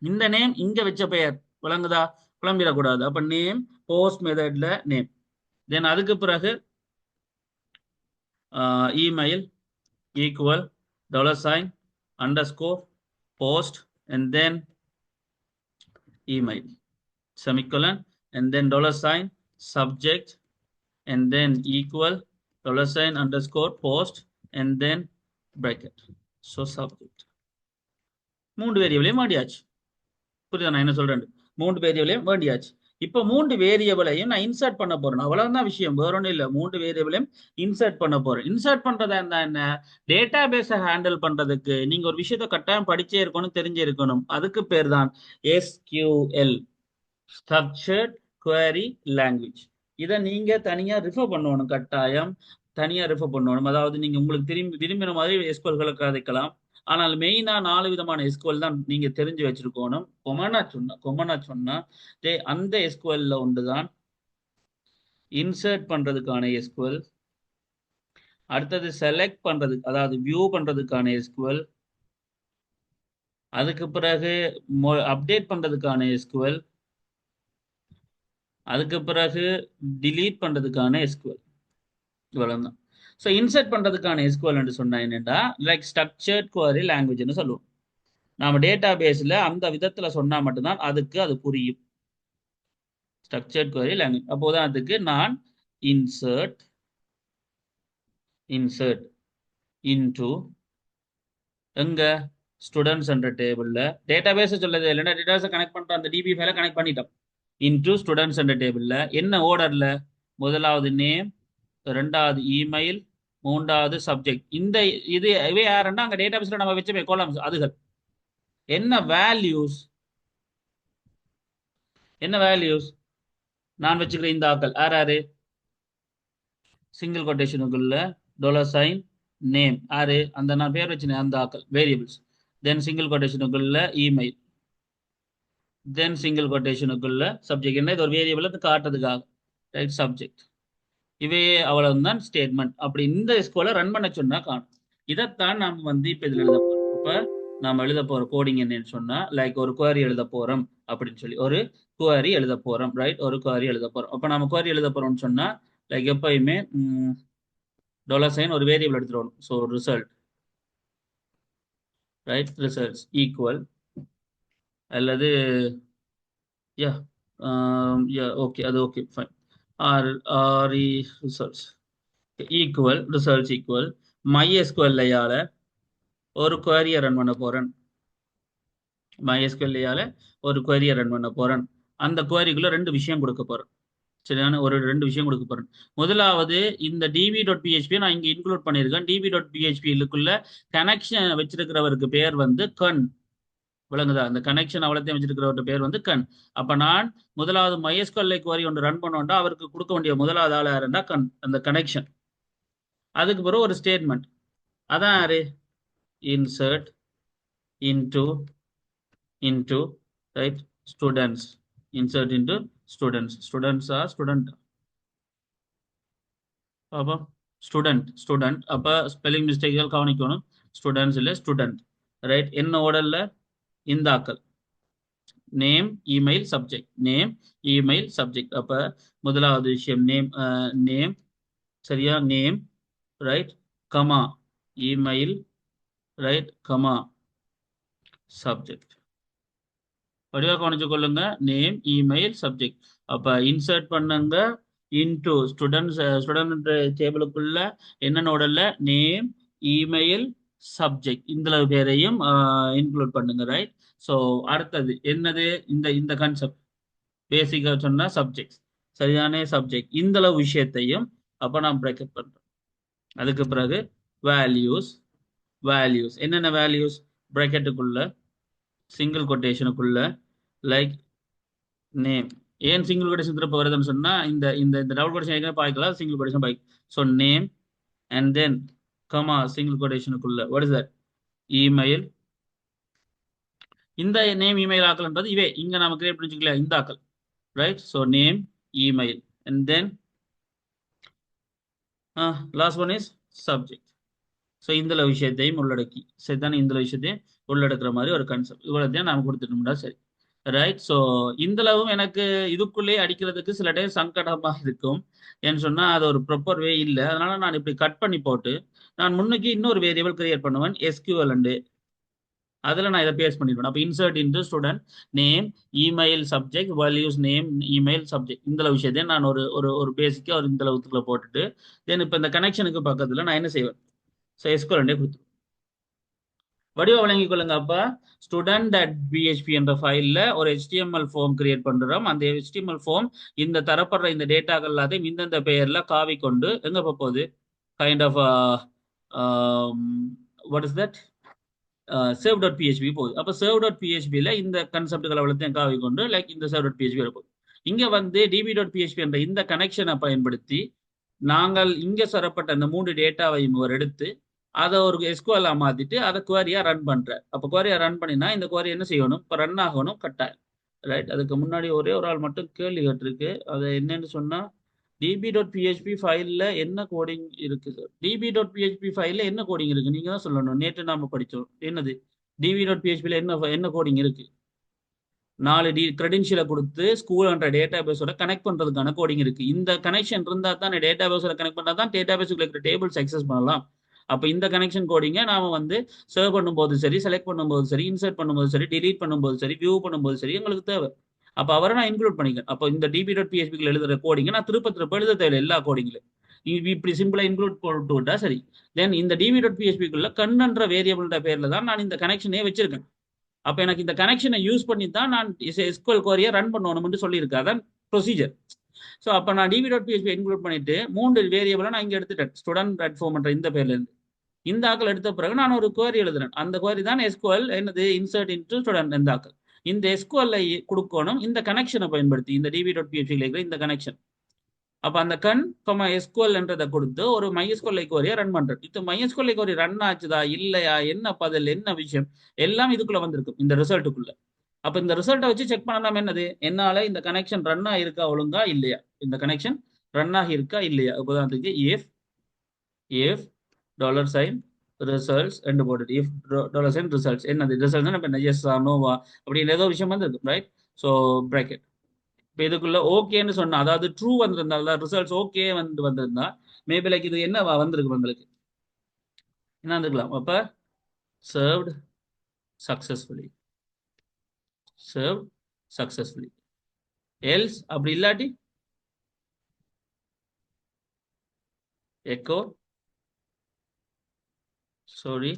இந்த நேம் இங்க வச்ச பெயர். விளங்குதா? குழம்பிடக்கூடாது. அப்ப நேம் போஸ்ட் மெத்தட்ல நேம். தென் அதுக்கு பிறகு email equal $_ post and then email semicolon and then $subject and then equal $_ post and then bracket. So subject. 3 வேரியபிளையும் வேண்டியாச்சு. புரியுதா நான் என்ன சொல்றேன்? 3 வேரியபிளையும் வேண்டியாச்சு. இப்போ 3 வேரியபிளையும் நான் இன்சர்ட் பண்ண போறேன். அவ்வளவுதான் விஷயம், வேற ஒன்றும் இல்லை. 3 வேரியபிளையும் இன்சர்ட் பண்ண போறேன். இன்சர்ட் பண்றதா இருந்தா என்ன? டேட்டா பேஸை ஹேண்டில் பண்றதுக்கு நீங்க ஒரு விஷயத்த கட்டாயம் படிச்சே இருக்கணும், தெரிஞ்சே இருக்கணும். அதுக்கு பேர் தான் SQL, ஸ்ட்ரக்சர்ட் குவரி லாங்குவேஜ். இதை நீங்க தனியா ரிஃபர் பண்ணணும், கட்டாயம் தனியா ரிஃபர் பண்ணணும். அதாவது நீங்க உங்களுக்கு விரும்பின மாதிரி SQL கதைக்கலாம். ஆனால் மெயினா 4 விதமான SQL தான் நீங்க தெரிஞ்சு வச்சிருக்கணும். கொமனா சொன்னா அந்த SQL ஒன்றுதான் இன்சர்ட் பண்றதுக்கான SQL. அடுத்தது செலக்ட் பண்றதுக்கு, அதாவது வியூ பண்றதுக்கான SQL. அதுக்கு பிறகு அப்டேட் பண்றதுக்கான SQL. அதுக்கு பிறகு டிலீட் பண்றதுக்கான SQL. இவ்வளவுதான். ஸோ இன்சர்ட் பண்றதுக்கான SQL என்று சொன்னா என்னன்னா லைக் ஸ்ட்ரக்சர்ட் குவரி லாங்குவேஜ்னு சொல்லுவோம். நாம டேட்டா பேஸ்ல அந்த விதத்துல சொன்னா மட்டும்தான் அதுக்கு அது புரியும். Structured Kuvari language. அப்போதான் அதுக்கு நான் இன்சர்ட் இன்டு எங்க ஸ்டூடெண்ட்ஸ் என்ற டேபிள்ல டேட்டா பேஸ் சொல்லுது இல்லைன்னா டேட்டாஸை கனெக்ட் பண்ற அந்த டிபி ஃபைலை கனெக்ட் பண்ணிட்டோம். இன்டு ஸ்டூடெண்ட்ஸ் என்ற டேபிள்ல என்ன ஆர்டர்ல? முதலாவது நேம், ரெண்டாவது இமெயில், மூன்றாவது சப்ஜெக்ட். இந்த இது இவை யாருன்னா அங்க டேட்டாபேஸ்ல நம்ம வச்ச காலம்ஸ் அதுகள். என்ன வேல்யூஸ் நான் வச்சுக்கிற இந்த ஆக்கள் யாரு சிங்கிள் கொட்டேஷனுக்குள்ள $, நேம் யாரு அந்த நான் பேர் வச்சிருந்தேன் அந்த ஆக்கள் வேரியபிள்ஸ். தென் சிங்கிள் கொட்டேஷனுக்குள்ள இமெயில், தென் சிங்கிள் கொட்டேஷனுக்குள்ள சப்ஜெக்ட். என்ன இது ஒரு வேரியபிள் அது காட்டுறதுக்காக, ரைட்? சப்ஜெக்ட். இவே அவ்வளவுதான் ஸ்டேட்மெண்ட். அப்படி இந்த ஸ்கூலை ரன் பண்ண சொன்னா காணும். இதைத்தான் நாம் வந்து இப்ப இதுல எழுத போறோம். இப்ப நாம் எழுத போற கோடிங் என்னன்னு சொன்னா லைக் ஒரு குவரி எழுத போறோம் அப்படின்னு சொல்லி ஒரு குவரி எழுத போறோம், ரைட்? ஒரு குவரி எழுத போறோம். அப்ப நம்ம குவரி எழுத போறோம்னு சொன்னா லைக் எப்பயுமே $, ஒரு வேரியபிள் எடுத்துருவோம். So result, right? Results equal அல்லது யா ஓகே, அது okay, fine. Or results equal results equal MySQL ஒரு குவரியை ரன் பண்ண போறேன். MySQL ஒரு குவரியை ரன் பண்ண போறேன். அந்த குவரிக்குள்ள 2 விஷயம் கொடுக்க போறேன். சரியான ஒரு 2 விஷயம் கொடுக்க போறேன். முதலாவது இந்த db.php நான் இங்க இன்க்ளூட் பண்ணியிருக்கேன். db.php-க்குள்ள கனெக்ஷன் வச்சிருக்கிறவருக்கு பேர் வந்து கன். விளங்குதா? அந்த கனெக்ஷன் அவ்வளோத்தையும் வச்சிருக்கிறவருக்கு பேர் வந்து கன். அப்ப நான் முதலாவது MySQL குவரி ஒன்று ரன் பண்ணோம்னா அவருக்கு கொடுக்க வேண்டிய முதலாவது ஆள் யாருன்னா கன், அந்த கனெக்ஷன். அதுக்கு பிறகு ஒரு ஸ்டேட்மெண்ட். அதான் யாரு? Insert into right students. Insert into students. Students are student. அப்ப student. அப்ப ஸ்பெல்லிங் மிஸ்டேக்கள் கவனிக்கணும். ஸ்டூடெண்ட்ஸ் இல்ல ஸ்டூடெண்ட், ரைட்? என்ன ஓடல்ல இந்த ஆக்கள் name email subject, name email subject. அப்ப முதலாவது விஷயம் நேம், சரியா? Name, right? Comma email, right? Comma subject. வடிவா கவனிச்சு கொள்ளுங்க. Name email subject. அப்ப இன்சர்ட் பண்ணுங்க இன்டு ஸ்டூடெண்ட் டேபிளுக்குள்ள என்ன நோடல்ல நேம் இமெயில் சப்ஜெக்ட் இந்த பேரையும் இன்க்ளூட் பண்ணுங்க, ரைட்? ஸோ அடுத்தது என்னது? இந்த கான்செப்ட் பேசிக்கா சொன்னா சப்ஜெக்ட், சரியான சப்ஜெக்ட் இந்த விஷயத்தையும் அப்ப நான் பிரேக்கப் பண்றேன். அதுக்கு பிறகு வேல்யூஸ் என்னென்ன வேல்யூஸ்? பிராக்கெட்டுக்குள்ள சிங்கிள் கொட்டேஷனுக்குள்ள லைக் நேம். ஏன் சிங்கிள் கொட்டேஷன் திருப்ப வருதுன்னு சொன்னா இந்த இந்த டபுள் கொட்டேஷன் ஏற்கனவே பார்க்கலாம், சிங்கிள் கொட்டேஷன் பாய். So name and then comma single கொட்டேஷனுக்குள்ள வாட் இஸ் தட்? இமெயில். இந்த நேம் இமெயில் ஆக்கல்ன்றது இவே இங்க நாம கிரியேட் பண்ணிச்சுக்கல இந்த ஆக்கல், right? So name email and then last one is subject. So இந்த விஷயத்தையும் உள்ளடக்கி சரிதானே, இந்த விஷயத்தையும் உள்ளடக்கிற மாதிரி ஒரு கான்செப்ட். இவ்வளோத்தையும் நாம கொடுத்துட்டோம்னா சரி, ரைட்? ஸோ இந்தளவும் எனக்கு இதுக்குள்ளே அடிக்கிறதுக்கு சில டைம் சங்கடமாக இருக்கும். ஏன்னு சொன்னால் அது ஒரு ப்ராப்பர் வே இல்லை. அதனால நான் இப்படி கட் பண்ணி போட்டு நான் முன்னுக்கு இன்னொரு வேரியபிள் கிரியேட் பண்ணுவேன், SQL. அதில் நான் இதை பேஸ்ட் பண்ணிடுவேன். அப்போ insert into student name email subject values name email subject இந்த விஷயத்தையும் நான் ஒரு ஒரு ஒரு பேசிக்காக ஒரு இந்த அளவுக்குள்ள போட்டுட்டு தென் இப்போ இந்த கனெக்ஷனுக்கு பக்கத்தில் நான் என்ன செய்வேன்? ஸோ SQL கொடுத்துருவேன். வடிவ வழங்கிக் கொள்ளுங்க. அப்ப student.php என்ற ஃபைல்ல ஒரு HTML ஃபார்ம் கிரியேட் பண்றோம். அந்த HTML ஃபார்ம் இந்த தரப்படுற இந்த டேட்டாக்கள் எல்லாத்தையும் இந்தந்த பெயர்ல காவி கொண்டு எங்க போகுது? Kind of what is that? serve.php போகுது. அப்ப serve.php-ல இந்த கன்செப்டுகளை வளர்த்தையும் காவி கொண்டு லைக் இந்த serve.php போகுது. இங்க வந்து db.php என்ற இந்த கனெக்ஷனை பயன்படுத்தி நாங்கள் இங்க சரப்பட்ட அந்த 3 டேட்டாவையும் ஒரு எடுத்து அதை ஒரு SQL மாத்திட்டு அதை குவரியா ரன் பண்ற. அப்ப குவரியா ரன் பண்ணினா இந்த குவரி என்ன செய்யணும்? இப்போ ரன் ஆகணும் கட்டாயம், ரைட்? அதுக்கு முன்னாடி ஒரே ஒரு ஆள் மட்டும் கேள்வி கேட்டிருக்கு. அது என்னன்னு சொன்னா db.php ஃபைல்ல என்ன கோடிங் இருக்கு சார்? db.php ஃபைல்ல என்ன கோடிங் இருக்கு நீங்க தான் சொல்லணும். நேற்று நாம படிச்சோம் என்னது db.php-ல என்ன கோடிங் இருக்கு? 4 கிரெடென்ஷியலை கொடுத்து ஸ்கூல்ன்ற டேட்டா பேஸோட கனெக்ட் பண்றதுக்கான கோடிங் இருக்கு. இந்த கனெக்ஷன் இருந்தா தான் டேட்டா பேஸோட கனெக்ட் பண்ணா தான் டேட்டா பேஸுக்குள்ள இருக்கிற டேபிள்ஸ் அக்சஸ் பண்ணலாம். அப்போ இந்த கனெக்ஷன் கோடிங்கை நாம வந்து சர்வ் பண்ணும்போது சரி, செலக்ட் பண்ணும்போது சரி, இன்சர்ட் பண்ணும்போது சரி, டிலீட் பண்ணும்போது சரி, வியூ பண்ணும்போது சரி எங்களுக்கு தேவை. அப்போ அவரை நான் இன்க்ளூட் பண்ணிக்கிறேன். அப்போ இந்த db.php எழுதுற கோடிங்கை நான் திருப்ப எழுத தேவை எல்லா கோடிங்லையும். இப்படி சிம்பிளா இன்க்ளூட் போட்டு விட்டா சரி. தென் இந்த db.php-க்குள்ள கண்ணுன்ற வேரியபிள்ன்ற பேர்ல தான் நான் இந்த கனெக்ஷனே வச்சிருக்கேன். அப்போ எனக்கு இந்த கனெக்ஷனை யூஸ் பண்ணி தான் நான் SQL குவரியை ரன் பண்ணணும்னு சொல்லியிருக்கேன். அதான் ப்ரொசீஜர். ஸோ அப்போ நான் db.php இன்க்ளூட் பண்ணிட்டு 3 வேரியபிளை நான் இங்கே எடுத்துட்டேன் ஸ்டூடெண்ட் அட் ஃபோம் என்ற இந்த பேர்ல இருந்து. இந்த ஆக்கள் எடுத்த பிறகு நான் ஒரு query எழுதுறேன். அந்த query தான் SQL என்னது இன்சர்ட் இன்டு ஸ்டூடெண்ட் இந்த ஆக்கள். இந்த SQL கொடுக்கணும் இந்த கனெக்ஷனை பயன்படுத்தி இந்த db.php இருக்கிற இந்த கனெக்ஷன். அப்ப அந்த SQL என்றதை கொடுத்து ஒரு MySQL query ரன் பண்றது. இது MySQL query ரன் ஆச்சுதா இல்லையா, என்ன பதில், என்ன விஷயம் எல்லாம் இதுக்குள்ள வந்திருக்கும் இந்த ரிசல்ட்டுக்குள்ள. அப்ப இந்த ரிசல்ட்டை வச்சு செக் பண்ணலாம் என்னது, என்னால இந்த கனெக்ஷன் ரன் ஆயிருக்கா ஒழுங்கா இல்லையா, இந்த கனெக்ஷன் ரன் ஆகியிருக்கா இல்லையா. உதாரணத்துக்கு if $sign results என்று போட்டுட்டு if $sign results என்னது ரிசல்ட்ஸ் என்ன எஸ் நோவா அப்படின்னு ஏதோ விஷயம் வந்திருக்கு, ரைட். ஸோ பிராக்கெட் இப்போ இதுக்குள்ள ஓகேன்னு சொன்னா, அதாவது ட்ரூ வந்திருந்தா ரிசல்ட்ஸ் ஓகே வந்திருந்தா மேபி லைக் இது என்ன வந்திருக்கு உங்களுக்கு என்ன வந்துருக்கலாம். அப்ப சர்வ்டு சக்சஸ்ஃபுல்லி எல்ஸ் அப்படி இல்லாட்டி echo sorry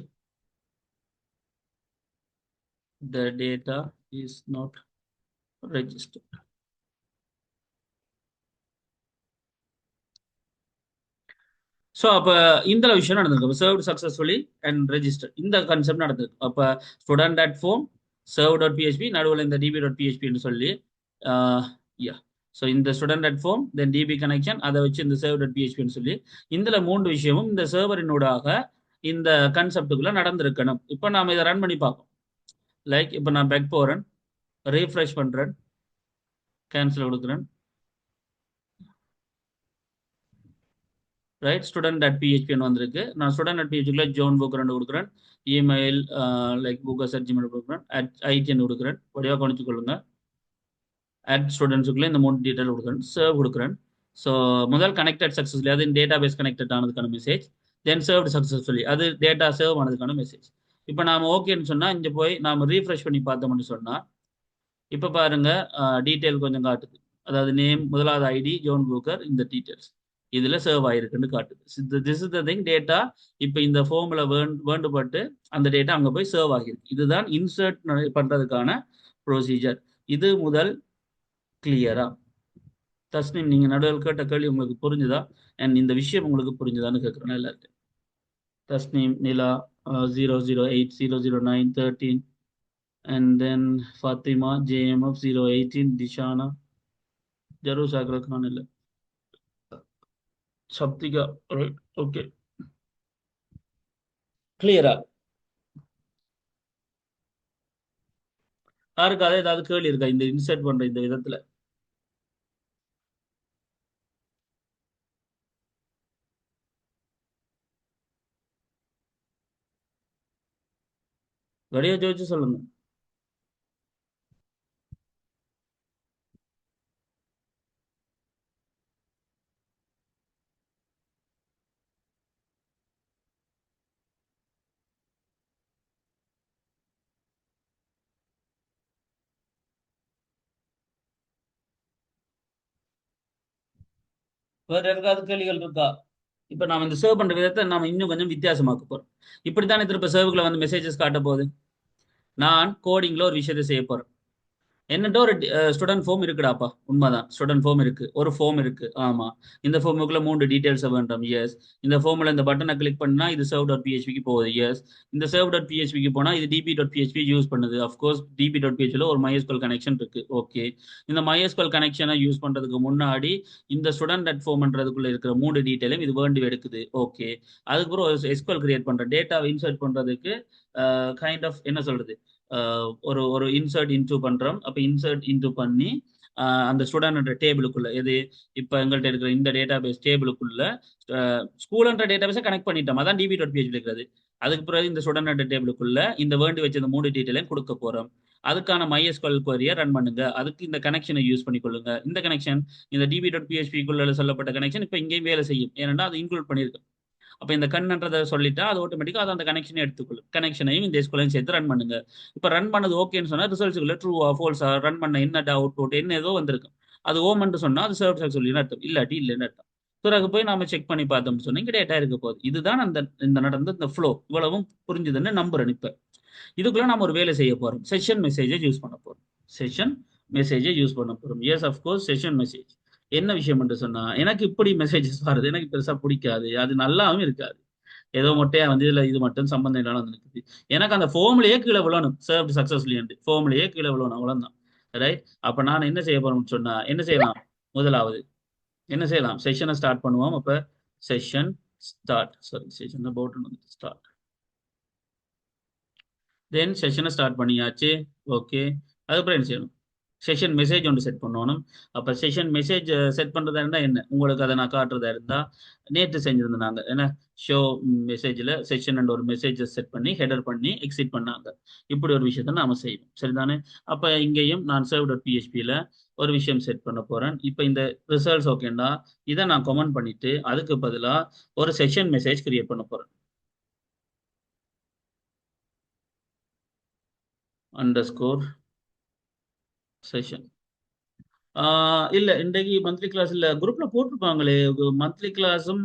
the data is not registered. So அப்போ இந்த விஷயம் நடந்திருக்கு. சர்வ்டு சக்ஸஸ்ஃபுல்லி அண்ட் ரெஜிஸ்டர் இந்த கான்செப்ட் நடந்திருக்கு. அப்போ ஸ்டூடெண்ட் அட் ஃபோம் serve.php நடுவில் இந்த db.phpன்னு சொல்லி யா. ஸோ இந்த student at form then DB connection அதை வச்சு இந்த serve.phpன்னு சொல்லி இந்த 3 விஷயமும் இந்த சர்வரினூடாக இந்த கான்செப்டுக்குள்ள நடந்திருக்கணும். இப்போ நாம இதை ரன் பண்ணி பார்ப்போம். லைக் இப்போ நான் பேக் போறேன், ரீஃப்ரெஷ் பண்றேன், கேன்சல் கொடுக்குறேன், ரைட். student.phpன்னு வந்திருக்கு. நான் student.phpக்குள்ள ஜோன் புக்கர் கொடுக்குறேன், இமெயில் லைக் bukas@gmail கொடுக்குறேன், @it கொடுக்குறேன், வடிவாக கவனிச்சு கொள்ளுங்க. ஸ்டூடெண்ட்ஸுக்குள்ள இந்த 3 டீட்டெயில் கொடுக்குறேன், சர்வ் கொடுக்குறேன். ஸோ முதல் கனெக்டட் சக்ஸஸ்ஃபுல்லி அது டேட்டா பேஸ் கனெக்டட் ஆனதுக்கான மெசேஜ், தென் சர்வ்டு சக்ஸஸ்ஃபுல்லி அது டேட்டா சர்வ் ஆனதுக்கான மெசேஜ். இப்போ நாம ஓகேன்னு சொன்னா இங்க போய் நாம ரீஃப்ரெஷ் பண்ணி பார்த்தோம்னு சொன்னா இப்போ பாருங்க டீட்டெயில் கொஞ்சம் காட்டுது. அதாவது நேம் முதலாவது ஐடி ஜோன் புக்கர், இந்த டீட்டெயில்ஸ் இதுல சர்வ் ஆயிருக்குன்னு காட்டுது. This is the thing data இப்போ இந்த ஃபார்ம்ல வேண்டுபட்டு அந்த டேட்டா அங்க போய் சர்வ் ஆகிருக்கு. இதுதான் இன்சர்ட் பண்றதுக்கான ப்ரொசீஜர். இது முதல் கிளியரா? தஸ்னீம் நீங்க நடுவில் கேட்ட கேள்வி உங்களுக்கு புரிஞ்சுதா அண்ட் இந்த விஷயம் உங்களுக்கு புரிஞ்சுதான்னு கேட்குறேன் எல்லாருக்கும். தஸ்னீம், நிலா 008000913 and then Fatima JMF 018, Dishana Jaru Sakra Khan இல்ல சப்திகா, ரைட். ஓகே கிளியரா? யாருக்காவது ஏதாவது கேள்வி இருக்கா இந்த இன்சர்ட் பண்ற இந்த விதத்துல? வடிவ ஜோதிச்சு சொல்லுங்க. வேற யாருக்காவது கேள்விகள் இருக்கா? இப்ப நாம இந்த சர்வ் பண்ற விதத்தை நாம இன்னும் கொஞ்சம் வித்தியாசமாக்க போறோம். இப்படித்தானே திருப்ப சர்வுக்குள்ள வந்து மெசேஜஸ் காட்ட போகுது. நான் கோடிங்ல ஒரு விஷயத்தை செய்ய போறேன். என்னட்ட ஒரு ஸ்டூடெண்ட் ஃபார்ம் இருக்குடாப்பா, உண்மைதான் ஸ்டூடெண்ட் ஃபார்ம் இருக்கு, ஒரு ஃபார்ம் இருக்கு. ஆமா, இந்த ஃபார்முக்குள்ள 3 டீடைல்ஸ் வேண்டும். எஸ். இந்த ஃபார்ம்ல இந்த பட்டனை கிளிக் பண்ணா இது serve.phpக்கு போகுது. எஸ். இந்த serve.phpக்கு போனா இது db.php யூஸ் பண்ணுது. அஃப்கோர்ஸ் db.phpல ஒரு MySQL கனெக்ஷன் இருக்கு. ஓகே, இந்த MySQL கனெக்ஷனை யூஸ் பண்றதுக்கு முன்னாடி இந்த ஸ்டூடெண்ட் அட் ஃபார்ம்ன்றதுக்குள்ள இருக்கிற 3 டீடைலும் இது வேண்டி எடுக்குது. ஓகே, அதுக்கப்புறம் ஒரு SQL கிரியேட் பண்ற டேட்டாவை இன்சர்ட் பண்றதுக்கு கைண்ட் ஆஃப் என்ன சொல்றது, ஒரு ஒரு இன்சர்ட் இன்டூ பண்றோம். அப்ப இன்சர்ட் இன்டூ பண்ணி அந்த ஸ்டூடெண்ட் டேபிளுக்குள்ள எது இப்ப எங்கள்கிட்ட இருக்கிற இந்த டேட்டா பேஸ் டேபிளுக்குள்ள ஸ்கூல்ன்ற டேட்டா பேஸை கனெக்ட் பண்ணிட்டோம். அதான் db.php இருக்கிறது. அதுக்கு பிறகு இந்த ஸ்டூடெண்ட் டேபிளுக்குள்ள இந்த வேண்டி வச்ச இந்த 3 டீட்டெயிலையும் கொடுக்க போறோம். அதுக்கான MySQL query ரன் பண்ணுங்க. அதுக்கு இந்த கனெக்ஷனை யூஸ் பண்ணிக்கொள்ளுங்க. இந்த கனெக்ஷன் இந்த db.phpக்குள்ள சொல்லப்பட்ட கனெக்ஷன் இப்ப இங்கேயும் வேலை செய்யும். ஏன்னா அது இன்க்ளூட் பண்ணிருக்கு. அப்ப இந்த கண்ன்றதை சொல்லிட்டா அது ஆட்டோமேட்டிக்கா அது அந்த கனெக்ஷனை எடுத்துக்கொள்ளும். கனெக்ஷனையும் இந்த SQL சேர்த்து ரன் பண்ணுங்க. இப்ப ரன் பண்ணது ஓகேன்னு சொன்னா ரிசல்ட்ஸ்க்குள்ள ட்ரூவா ஃபால்ஸா ரன் பண்ண என்ன அவுட்புட் என்ன ஏதோ வந்திருக்கும். அது ஓமன்ட்டு சொன்னா அது சர்வ் சக்சஸ்ஃபுல்லி அர்த்தம், இல்லாட்டி இல்லைன்னு அர்த்தம். பிறகு போய் நாம செக் பண்ணி பார்த்தோம்னு சொன்னா இங்க டேட்டா இருக்க போகுது. இதுதான் அந்த இந்த நடந்த இந்த ஃப்ளோ. இவ்வளவும் புரிஞ்சுதுன்னு நம்புறேன். இப்ப இதுக்குள்ள நம்ம ஒரு வேலை செய்ய போறோம். செஷன் மெசேஜை யூஸ் பண்ண போறோம். செஷன் மெசேஜை யூஸ் பண்ண போறோம். Yes, of course session message. என்ன விஷயம் என்று சொன்னா எனக்கு இப்படி மெசேஜஸ் வருது எனக்கு பெருசா பிடிக்காது, அது நல்லாவும் இருக்காது. ஏதோ மொட்டையா வந்து இதுல இது மட்டும் சம்பந்தம் இல்லாம இருக்குது. எனக்கு அந்த ஃபார்ம்லயே கீழே விழணும், சர்வ்டு சக்சஸ்ஃபுல்லி ஃபார்ம்லயே கீழே விழணும், அவ்வளவுதான். ரைட். அப்ப நான் என்ன செய்ய போறோம்னு சொன்னா என்ன செய்யலாம்? முதலாவது என்ன செய்யலாம்? செஷனை ஸ்டார்ட் பண்ணுவோம். அப்ப செஷன் ஸ்டார்ட், சாரி செஷன் போட்டு ஸ்டார்ட். தென் செஷனை ஸ்டார்ட் பண்ணியாச்சு. ஓகே. அதுக்கப்புறம் என்ன செய்யணும்? செஷன் மெசேஜ் ஒன்று செட் பண்ணணும். அப்போ செஷன் மெசேஜ் செட் பண்ணுறதா இருந்தால் என்ன உங்களுக்கு அதை நான் காட்டுறதா இருந்தால் நேற்று செஞ்சுருந்தோம் நாங்கள் என்ன ஷோ மெசேஜில் செஷன் ஒரு மெசேஜை செட் பண்ணி ஹெடர் பண்ணி எக்ஸிட் பண்ணாங்க. இப்படி ஒரு விஷயத்த நாம செய்வோம், சரிதானே? அப்போ இங்கேயும் நான் serve.phpல ஒரு விஷயம் செட் பண்ண போகிறேன். இப்போ இந்த ரிசல்ட்ஸ் ஓகேண்டா, இதை நான் கமெண்ட் பண்ணிட்டு அதுக்கு பதிலாக ஒரு செஷன் மெசேஜ் கிரியேட் பண்ண போகிறேன். Underscore session. இல்ல இன்றைக்கு மந்த்லி கிளாஸ் இல்ல, குரூப்ல போட்டிருப்பாங்களே. மந்த்லி கிளாஸும்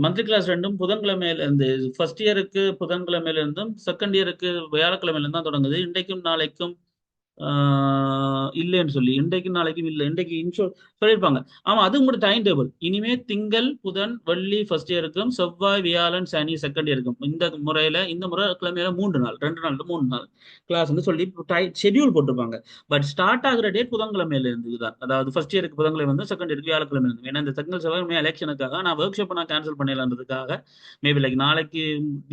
மந்த்லி கிளாஸ் ரெண்டும் புதன்கிழமையில இருந்து, ஃபர்ஸ்ட் இயருக்கு புதன்கிழமையில இருந்தும் செகண்ட் இயருக்கு வியாழக்கிழமையில இருந்து தான் தொடங்குது. இன்றைக்கும் நாளைக்கும் இல்லைன்னு சொல்லி இன்றைக்கும் நாளைக்கும் இல்லை. இன்றைக்கு சொல்லியிருப்பாங்க. ஆமா, அதுவும் கூட டைம் டேபிள். இனிமே திங்கள் புதன் வெள்ளி ஃபர்ஸ்ட் இயருக்கும், செவ்வாய் வியாழன் சனி செகண்ட் இயருக்கும். இந்த முறையில இந்த முறை கிழமையில 3 நாள், 2 நாள் 3 நாள் கிளாஸ் சொல்லி ஷெட்யூல் போட்டிருப்பாங்க. பட் ஸ்டார்ட் ஆகுற டேட் புதன்கிழமையில இருந்து தான். அதாவது ஃபர்ஸ்ட் இயருக்கு புதன்கிழமை வந்து செகண்ட் இயருக்கு வியாழக்கிழமை இருந்து. ஏன்னா இந்த செகண்ட் செவ்வாய் எலெக்ஷனுக்காக நான் ஒர்க் ஷாப் நான் கேன்சல் பண்ணிடலான்றதுக்காக, மேபி லைக் நாளைக்கு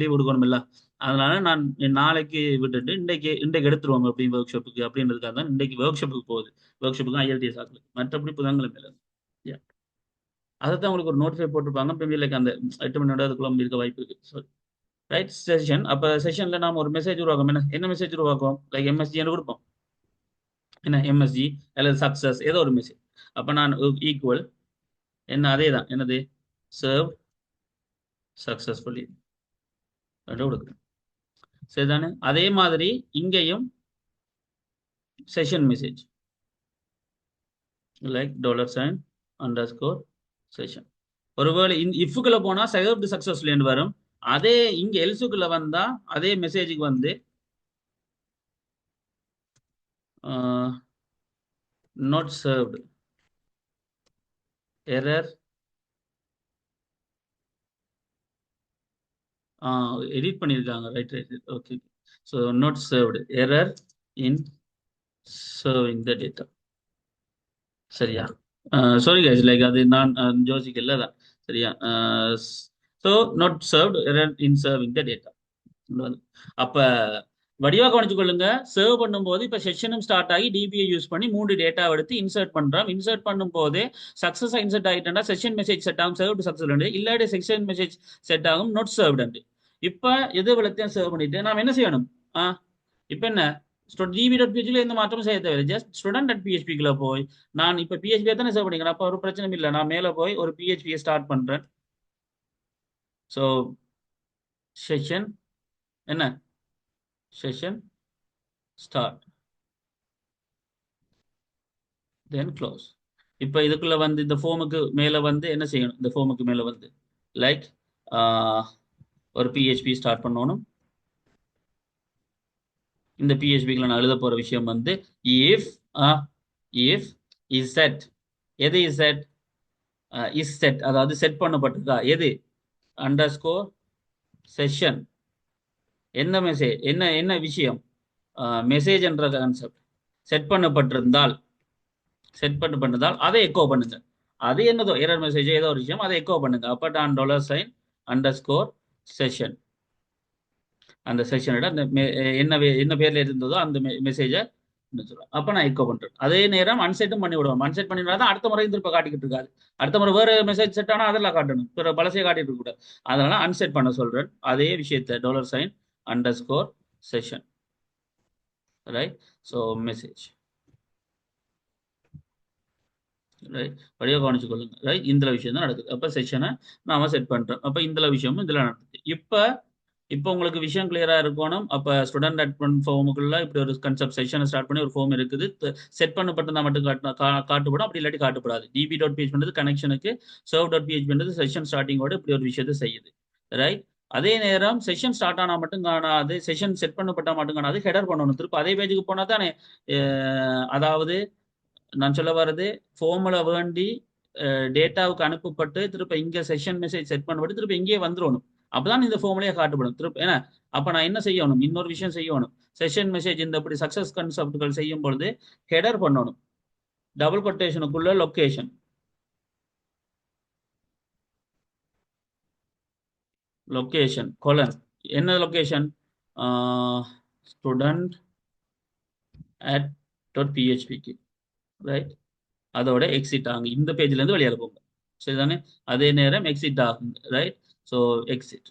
லீவ் கொடுக்கணும் இல்ல, அதனால நான் நாளைக்கு விட்டுட்டு இன்றைக்கு இன்றைக்கு எடுத்துருவாங்க அப்படின்னு ஒர்க் ஷாப்புக்கு அப்படின்றதுக்காக தான் இன்றைக்கு ஒர்க் ஷாப்புக்கு போகுது. ஒர்க் ஷாப்புக்கு IELTS ஆகுது, மற்றபடி புதன்கிழமையில இருந்து. Yeah. அதைத்தான் உங்களுக்கு ஒரு நோட்டிஃபை போட்டிருப்பாங்க. மேபி லைக் அந்த 8 மணி நேரம் அதுக்குள்ள இருக்க வாய்ப்பு இருக்கு. So right session. அப்போ செஷன்ல நாம ஒரு மெசேஜ் உருவாக்கும். என்ன மெசேஜ் உருவாக்குவோம்? லைக் MSG கொடுப்போம். என்ன MSG அல்லது சக்சஸ் ஏதோ ஒரு மெசேஜ். அப்போ நான் ஈக்குவல் என்ன அதே தான், என்னது சர்வ் சக்சஸ்ஃபுல்லி கொடுக்குறேன், சரிதானே? அதே மாதிரி இங்கேயும் செஷன் மெசேஜ் லைக் $_ செஷன். ஒருவேளை இஃப்குள்ள போனா சர்வ்டு சக்சஸ்ஃபுல்லி வரும். அதே இங்க எல்ஸுக்குள்ள வந்தா அதே மெசேஜுக்கு வந்து நாட் சர்வ்டு எரர். எடிட் பண்ணியிருக்காங்க. Right right okay. So not served error in serving the data. சரியா? சாரி கைஸ், லைக் அது நான் யோசிக்கல தான். சரியா? So not served error in serving the data. அப்ப வடிவா கவனிச்சு கொள்ளுங்க. சர்வ் பண்ணும்போது இப்ப செஷனும் ஸ்டார்ட் ஆகி டிபியை யூஸ் பண்ணி 3 டேட்டா எடுத்து இன்சர்ட் பண்றோம். இன்சர்ட் பண்ணும் போது சக்சஸ் இன்சர்ட் ஆகிட்டா செஷன் மெசேஜ் செட் ஆகும், சர்வ்டு சக்சஸ் இல்லாட்டி செஷன் மெசேஜ் செட் ஆகும், நாட் சர்வ்டு. இப்ப எது விளத்தையும் சர்வ் பண்ணிட்டு நாம் என்ன செய்யணும்? இப்ப என்ன db.phpல எந்த மாற்றமும் செய்ய தேவையில்லை. ஜஸ்ட் student.phpக்குள்ள போய் நான் இப்ப PHP தானே சர்வ் பண்ணிக்கிறேன். அப்ப ஒரு பிரச்சனை இல்லை. நான் மேல போய் ஒரு PHP ஸ்டார்ட் பண்றேன். ஸோ செஷன் என்ன செஷன் ஸ்டார்ட் தென் க்ளோஸ். இப்போ இதுக்குள்ள வந்து இந்த ஃபார்முக்கு மேல வந்து என்ன செய்யணும்? இந்த ஃபார்முக்கு மேல வந்து லைக் ஒரு PHP ஸ்டார்ட் பண்ணணும். இந்த PHPக்குள்ள நான் எழுத போற விஷயம் வந்து இஃப் இஸ் செட். எது இஸ் செட்? இஸ் செட், அதாவது செட் பண்ணப்பட்டிருக்கா எது? Underscore session. என்ன மெசேஜ், என்ன என்ன விஷயம்? மெசேஜ் என்ற கான்செப்ட் செட் பண்ணப்பட்டிருந்தால் அதை எக்கோ பண்ணுங்க. அது என்னதோ எரர் மெசேஜ் ஏதோ ஒரு விஷயம், அதை எக்கோ பண்ணுங்க. அப்ப நான் $_ செஷன் அந்த செஷனோட அந்த என்ன பேர்ல இருந்ததோ அந்த மெசேஜை சொல்லுவேன். அப்ப நான் எக்கோ பண்றேன். அதே நேரம் அன்செட்டும் பண்ணி விடுவோம். அன்செட் பண்ணிவிடா தான் அடுத்த முறை திருப்ப காட்டிக்கிட்டு இருக்காது. அடுத்த முறை வேற மெசேஜ் செட் ஆனா அதெல்லாம் காட்டணும், பிற பழசையை காட்டிட்டு இருக்க கூடாது. அதனால அன்செட் பண்ண சொல்றேன். அதே விஷயத்தை $_ session. Right. So message right, வழியாக கவனிச்சு கொள்ளுங்க. ரைட், இந்த விஷயம் தான் நடக்குது. அப்போ செஷனை நாம செட் பண்றோம். அப்போ இந்த விஷயமும் இதுல நடக்குது. இப்போ உங்களுக்கு விஷயம் கிளியரா இருக்கணும். அப்ப ஸ்டூடெண்ட் அட்மின் ஃபார்முக்குள்ள இப்படி ஒரு கன்செப்ட் செஷனை ஸ்டார்ட் பண்ணி ஒரு ஃபார்ம் இருக்குது. செட் பண்ணப்பட்டிருந்தா மட்டும் காட்டுப்படும், அப்படி இல்லாட்டி காட்டுப்படாது. db.php கனெக்ஷனுக்கு, serve.php செஷன் ஸ்டார்டிங்கோட இப்படி ஒரு விஷயத்தை செய்யுது. ரைட். அதே நேரம் செஷன் ஸ்டார்ட் ஆனா மட்டும் காணாது, செஷன் செட் பண்ணப்பட்டா மட்டும் காணாது, ஹெடர் பண்ணணும். திருப்ப அதே பேஜுக்கு போனா தானே, அதாவது நான் சொல்ல வர்றது ஃபார்முலா வேண்டி டேட்டாவுக்கு அனுப்பப்பட்டு திருப்ப இங்க செஷன் மெசேஜ் செட் பண்ணப்பட்டு திருப்ப இங்கேயே வந்துடணும். அப்பதான் இந்த ஃபார்ம்லயே காட்டப்படும் திருப்ப. ஏன்னா அப்ப நான் என்ன செய்யணும், இன்னொரு விஷயம் செய்யணும். செஷன் மெசேஜ் இந்த இப்படி சக்சஸ் கன்செப்ட்கள் செய்யும் பொழுது ஹெடர் பண்ணணும். டபுள் கொட்டேஷனுக்குள்ள லொகேஷன், லொகேஷன் கொலன், என்ன லொகேஷன், ஸ்டூடெண்ட் at .phpக்கு ரைட். அதோட எக்ஸிட் ஆகுங்க, இந்த பேஜ்ல இருந்து வெளியே போங்க. சரிதானே? அதே நேரம் எக்ஸிட் ஆகுங்க, ரைட். So exit.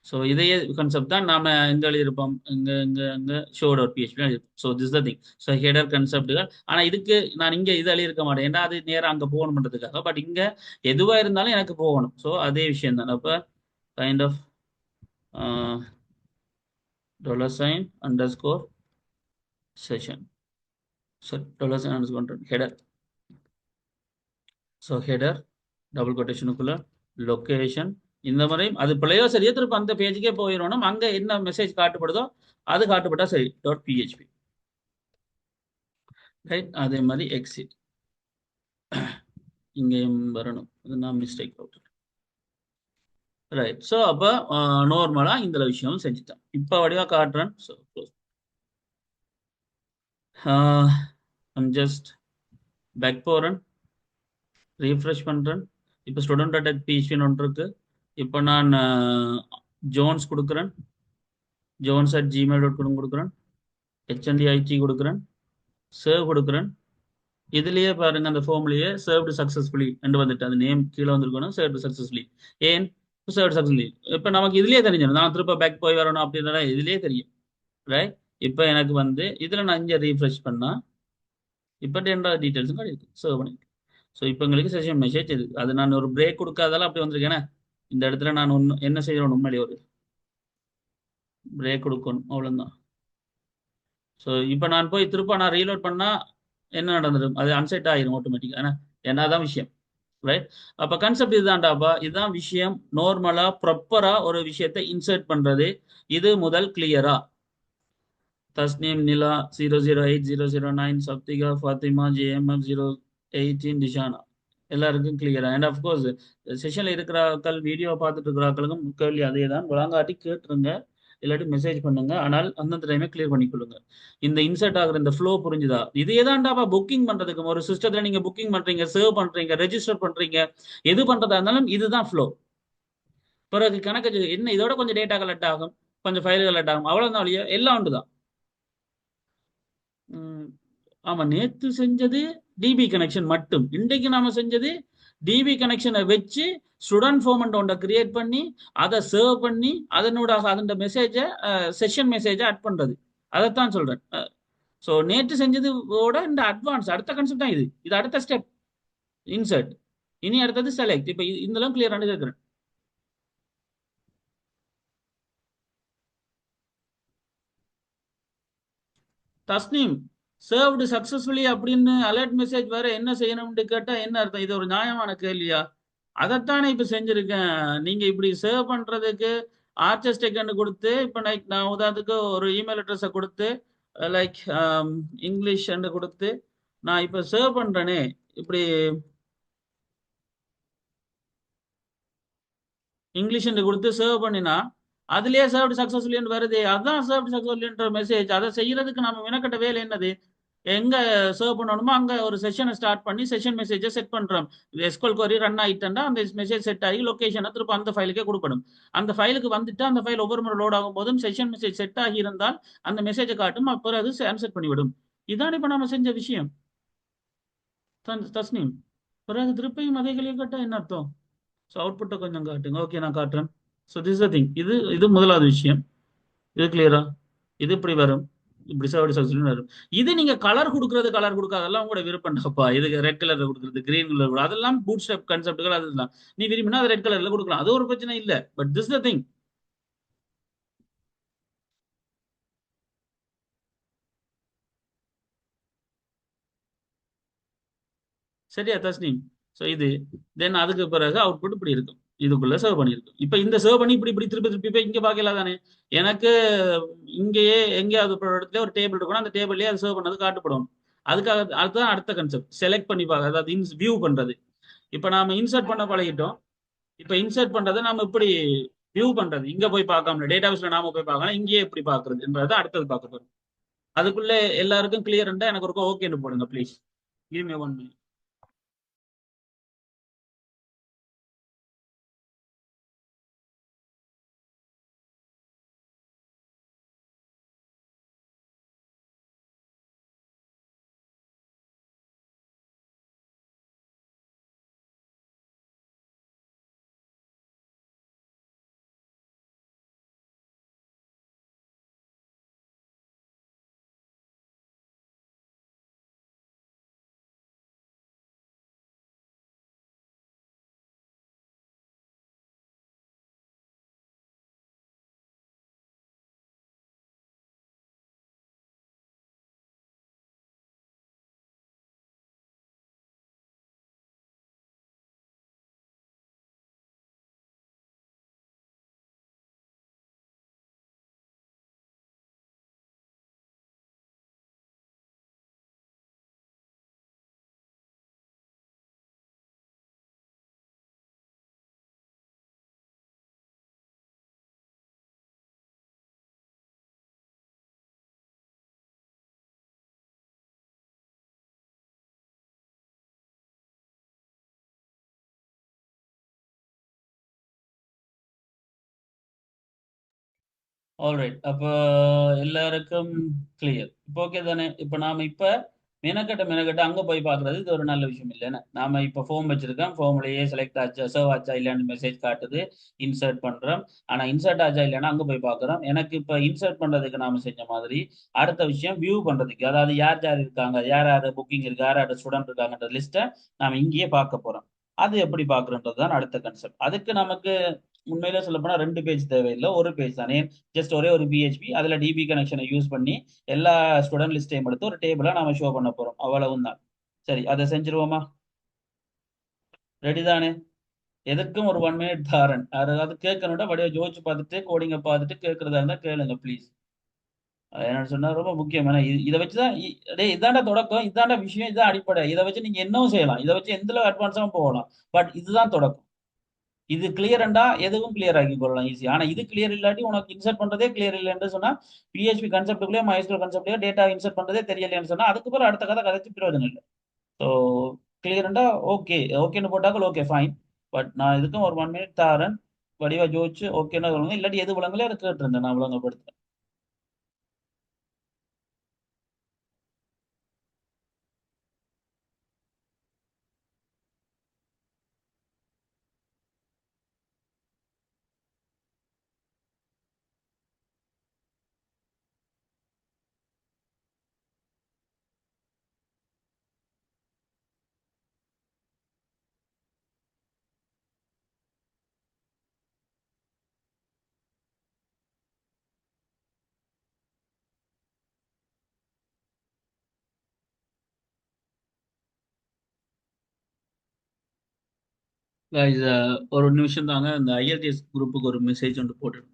ஸோ இதையே கன்செப்ட் தான் நாம எங்க எழுதியிருப்போம், இங்க ஷோ டாட் பிஹெச்பி எழுதியிருப்போம். So this the thing. So header கன்செப்டுகள். ஆனால் இதுக்கு நான் இங்க இதை எழுதியிருக்க மாட்டேன், ஏன்னா அது நேரம் அங்கே போகணும் பண்றதுக்காக. பட் இங்க எதுவா இருந்தாலும் எனக்கு போகணும். ஸோ அதே விஷயம் தான். அப்போ kind of $_ session. So $_ header. So header double கொட்டேஷனுக்குள்ள லொகேஷன். இந்த மாதிரி அது பிள்ளையோ சரியா திரும்ப அந்த பேஜுக்கே போயிடணும். அங்க என்ன மெசேஜ் காட்டுப்படுதோ அது காட்டுப்பட்டா சரி. .php right. அதே மாதிரி எக்ஸிட் இங்கேயும் வரணும். இது நான் மிஸ்டேக் போட்டு ரைட். ஸோ அப்போ நார்மலா இந்த விஷயம் செஞ்சுட்டேன். இப்போ வடிவா காட்டுறேன். ஸோ ஜஸ்ட் பேக் போறேன், ரீஃப்ரெஷ் பண்றேன். இப்போ ஸ்டூடெண்ட் டாட் பிஹெச்பின்னு ஒன்று இருக்கு. இப்போ நான் ஜோன்ஸ் கொடுக்குறேன், jones@gmail.com கொடுக்குறேன், HNDIT கொடுக்குறேன், சேவ் கொடுக்குறேன். இதுலயே பாருங்க அந்த ஃபார்ம்லயே சர்வ்டு சக்சஸ்ஃபுல்லி என்று வந்துட்டு அது நேம் கீழே வந்திருக்கணும். Served successfully. ஏன் சர்வ்டு சக்சஸ்ஃபுல்லி? இப்போ நமக்கு இதுலயே தெரிஞ்சிடும். நான் திருப்ப பேக் போய் வரணும் அப்படின்னா இதுலயே தெரியும், ரைட். இப்போ எனக்கு வந்து இதுல நான் இங்கே ரீஃப்ரெஷ் பண்ணா இப்போ 10 டீட்டெயில்ஸும் கிடைக்கும், சர்வ் பண்ணி. ஸோ இப்போ எங்களுக்கு செஷன் மெசேஜ் இது. அது நான் ஒரு பிரேக் கொடுக்காதால அப்படி வந்திருக்கேன். இந்த இடத்துல நான் ஒன்று என்ன செய்யணும், உண்மையிலே ஒரு பிரேக் கொடுக்கணும், அவ்வளோதான். ஸோ இப்போ நான் போய் திருப்ப நான் ரீலோட் பண்ணா என்ன நடந்துடும், அது அன்செட் ஆகிரும் ஆட்டோமேட்டிக்காக. என்னதான் விஷயம், ரைட். அப்போ கன்செப்ட் இதுதான்டாப்பா, இதுதான் விஷயம். நார்மலா ப்ராப்பரா ஒரு விஷயத்தை இன்சர்ட் பண்றது. இது முதல் கிளியரா? தஸ்னீம், நிலா 008009, சப்திகா, ஃபாத்திமா, JMF 018, டிஷானா, எல்லாருக்கும் கிளியரா? அண்ட் அஃப்கோர்ஸ் செஷன்ல இருக்கிற ஆட்கள், வீடியோ பார்த்துட்டு இருக்கிற ஆட்களுக்கும் கேள்வி அதே தான். விளங்காட்டி கேட்டுருங்க, இல்லாட்டி மெசேஜ் பண்ணுங்க. ஆனால் அந்தந்த டைமே கிளியர் பண்ணிக்கொள்ளுங்க. இந்த இன்சர்ட் ஆகுற இந்த ஃப்ளோ புரிஞ்சுதா? இது ஏதாண்டாப்பா புக்கிங் பண்றதுக்கு. ஒரு சிஸ்டத்துல நீங்க புக்கிங் பண்றீங்க, சேவ் பண்றீங்க, ரெஜிஸ்டர் பண்றீங்க, எது பண்றதா இருந்தாலும் இதுதான் ஃப்ளோ. பிறகு கணக்கு என்ன, இதோட கொஞ்சம் டேட்டா கலெக்ட் ஆகும், கொஞ்சம் ஃபைல் கலெக்ட் ஆகும், அவ்வளவுதான். வழியா எல்லாம் ஒன்று தான். ஆமா, நேத்து செஞ்சது டிபி கனெக்ஷன் மட்டும். இன்றைக்கு நாம செஞ்சது டிபி கனெக்ஷனை வச்சு ஸ்டூடெண்ட் ஃபார்மெண்ட் ஒன்றை கிரியேட் பண்ணி அதை சர்வ் பண்ணி அதனோட அதோட மெசேஜை செஷன் மெசேஜை ஆட் பண்றது. அதைத்தான் சொல்றேன். ஸோ நேற்று செஞ்சதோட இந்த அட்வான்ஸ் அடுத்த கன்செப்ட் தான் இது. இது அடுத்த ஸ்டெப், இன்சர்ட். இனி அடுத்தது செலக்ட். இப்போ இதெல்லாம் கிளியரானு கேட்குறேன். தஸ்னீம், சர்வ்டு சக்சஸ்ஃபுல்லி அப்படின்னு அலர்ட் மெசேஜ் வேற என்ன செய்யணும்னு கேட்டா என்ன அர்த்தம்? இது ஒரு நியாயமான கேள்வியா? அதைத்தானே இப்ப செஞ்சிருக்கேன். நீங்க இப்படி சேவ் பண்றதுக்கு ஆர்ச்சஸ் டெக்னு கொடுத்து, இப்ப நான் உதாரணத்துக்கு ஒரு இமெயில் அட்ரஸை கொடுத்து லைக் இங்கிலீஷ் கொடுத்து நான் இப்ப சேவ் பண்றேனே, இப்படி இங்கிலீஷ் கொடுத்து சேவ் பண்ணினா அதுலயே சர்வ்டு சக்சஸ்ஃபுல்லி வருது. அதுதான் சர்வ்டு சக்சஸ்ஃபுல்லின்ற மெசேஜ். அதை செய்யறதுக்கு நம்ம வினக்கட்ட வேலை என்னது? எங்க சர்வ் பண்ணணுமோ அங்க ஒரு செஷனை ஸ்டார்ட் பண்ணி செஷன் மெசேஜை செட் பண்றோம். எஸ்கோல் கொரி ரன் ஆயிட்டா அந்த மெசேஜ் செட் ஆகி லொகேஷனை திரும்ப அந்த ஃபைலுக்கே கொடுக்கணும். அந்த ஃபைலுக்கு வந்துட்டு அந்த ஃபைல் ஒவ்வொரு முறை லோட் ஆகும் போதும் செஷன் மெசேஜ் செட் ஆகி இருந்தால் அந்த மெசேஜை காட்டும், அப்புறம் அது ஆன்சர் பண்ணிவிடும். இதான் இப்ப நம்ம செஞ்ச விஷயம் தஸ்னீம். பிறகு திருப்பியும் அதே கேள்வி கேட்டா என்ன அர்த்தம்? ஸோ அவுட்புட்டை கொஞ்சம் காட்டுங்க. ஓகே, நான் காட்டுறேன். So this the thing. இது இது முதலாவது விஷயம். இது கிளியரா? இது இப்படி வரும், இப்படி சர்வ்டு சக்சஸ்ஃபுல்லி வரும். இது நீங்க கலர் கொடுக்கறது, கலர் கொடுக்காதெல்லாம் உங்களோட விருப்பம்டாப்பா. இதுக்கு ரெட் கலர்ல கொடுக்குறது, கிரீன் கலர் கூட, அதெல்லாம் பூட் ஸ்டெப் கன்செப்ட்கள். அதெல்லாம் நீ விரும்பினா அது ரெட் கலர்ல கொடுக்கலாம், அது ஒரு பிரச்சனை இல்லை. But this the thing. சரியா தஸ்னீம்? ஸோ இது தென் அதுக்கு பிறகு அவுட்புட் இப்படி இருக்கும். இதுக்குள்ள சர்வ் பண்ணியிருக்கும். இப்போ இந்த சர்வ் பண்ணி இப்படி இப்படி திருப்பி திருப்பி போய் இங்க பார்க்கல தானே. எனக்கு இங்கேயே எங்கேயாவது ஒரு இடத்துல ஒரு டேபிள் இருக்கணும், அந்த டேபிள்லயே அது சர்வ் பண்ணது காட்டுப்படும். அதுக்காக அதுதான் அடுத்த கன்செப்ட் செலக்ட் பண்ணி பார்க்க, அதாவது வியூ பண்றது. இப்ப நாம இன்சர்ட் பண்ண பழகிட்டோம். இப்ப இன்சர்ட் பண்றதை நாம எப்படி வியூ பண்றது, இங்க போய் பார்க்காம டேட்டாபேஸ்ல நாம போய் பார்க்கலாம், இங்கேயே எப்படி பாக்குறதுன்றத அடுத்தது பார்க்க போறோம். அதுக்குள்ள எல்லாருக்கும் கிளியர்ண்டா எனக்கு ஒரு ஓகேன்னு போடுங்க please. Give me 1 minute. Alright. அப்ப எல்லாருக்கும் கிளியர் இப்போ ஓகே தானே? இப்ப நாம இப்ப மெனக்கட்ட அங்க போய் பாக்குறது இது ஒரு நல்ல விஷயம் இல்லைன்னா. நாம இப்ப ஃபார்ம் வச்சிருக்கோம், ஃபார்ம்லயே செலக்ட் ஆச்சா சர்வ் ஆச்சா இல்லையான்னு மெசேஜ் காட்டுது. இன்சர்ட் பண்றோம். ஆனா இன்சர்ட் ஆச்சா இல்லைன்னா அங்க போய் பாக்குறோம். எனக்கு இப்ப இன்சர்ட் பண்றதுக்கு நாம செஞ்ச மாதிரி அடுத்த விஷயம் வியூ பண்றதுக்கு, அதாவது யார் யார் இருக்காங்க, யார் யார் புக்கிங் இருக்கு, யார் யார் ஸ்டூடெண்ட் இருக்காங்கன்ற லிஸ்ட்டை நாம இங்கேயே பார்க்க போறோம். அது எப்படி பாக்குறோன்றது தான் அடுத்த கன்செப்ட். அதுக்கு நமக்கு உண்மையிலே சொல்ல போனா 2 பேஜ் தேவையில்லை, ஒரு பேஜ் தானே. ஜஸ்ட் ஒரே ஒரு பிஹெச்பி, அதுல டிபி கனெக்ஷனை யூஸ் பண்ணி எல்லா ஸ்டூடெண்ட் லிஸ்ட்டையும் எடுத்து ஒரு டேபிளா நாம ஷோ பண்ண போறோம், அவ்வளவும் தான். சரி, அதை செஞ்சிருவோமா? ரெடி தானே? எதுக்கும் ஒரு 1 minute தாரன், அதாவது கேட்கணும்னா வடிவ ஜோதிச்சு பார்த்துட்டு கோடிங்க பார்த்துட்டு கேட்கறதா இருந்தா கேளுங்க ப்ளீஸ். என்ன சொன்னா ரொம்ப முக்கியம். ஏன்னா இதை வச்சுதான் டேய் இதாண்டா தொடக்கம், இதாண்டா விஷயம், இதான் அடிப்படை. இதை வச்சு நீங்க என்னவும் செய்யலாம், இதை வச்சு எந்த அட்வான்ஸாவும் போகலாம். பட் இதுதான் தொடக்கம். இது கிளியர்ண்டா எதுவும் கிளியர் ஆக்கி கொள்ளலாம் ஈஸி. ஆனா இது கிளியர் இல்லாட்டி உனக்கு இன்சர்ட் பண்றதே கிளியர் இல்லைன்னு சொன்னா, பிஹெச்பி கன்செப்டுக்குள்ளே MySQL கன்செப்ட்லயோ டேட்டா இன்சர்ட் பண்றதே தெரியலைன்னு சொன்னா அதுக்கு பிறகு அடுத்த கதை கதைச்சு பிரயோஜனம் இல்லை. ஸோ கிளியர்ண்டா ஓகே ஓகேன்னு போட்டாக்கள் ஓகே ஃபைன். பட் நான் இதுக்கும் ஒரு 1 minute தாரேன். வடிவா ஜோதிச்சு ஓகேன்னு சொல்லுங்க, இல்லாட்டி எது விளங்கலையோ அதை கேட்டுருங்க, நான் விளங்கப்படுத்துறேன். Guys, ஒரு நிமிஷம் தாங்க, இந்த ஐஎல்டிஎஸ் குரூப்புக்கு ஒரு மெசேஜ் ஒன்று போட்டுருங்க.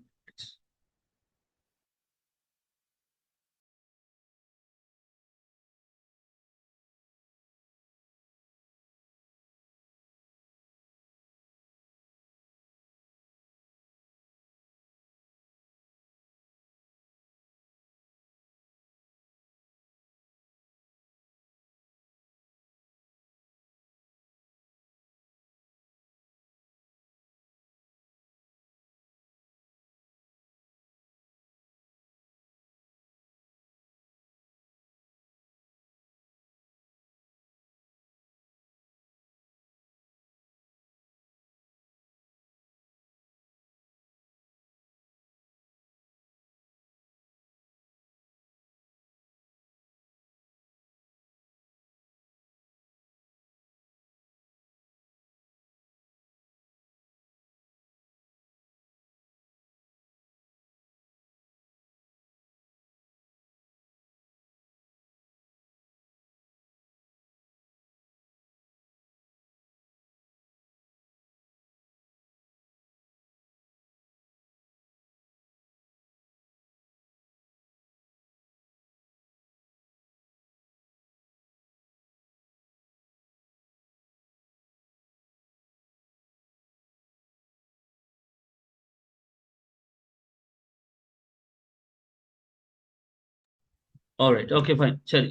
ஆல்ரைட், ஓகே, ஃபைன், சரி.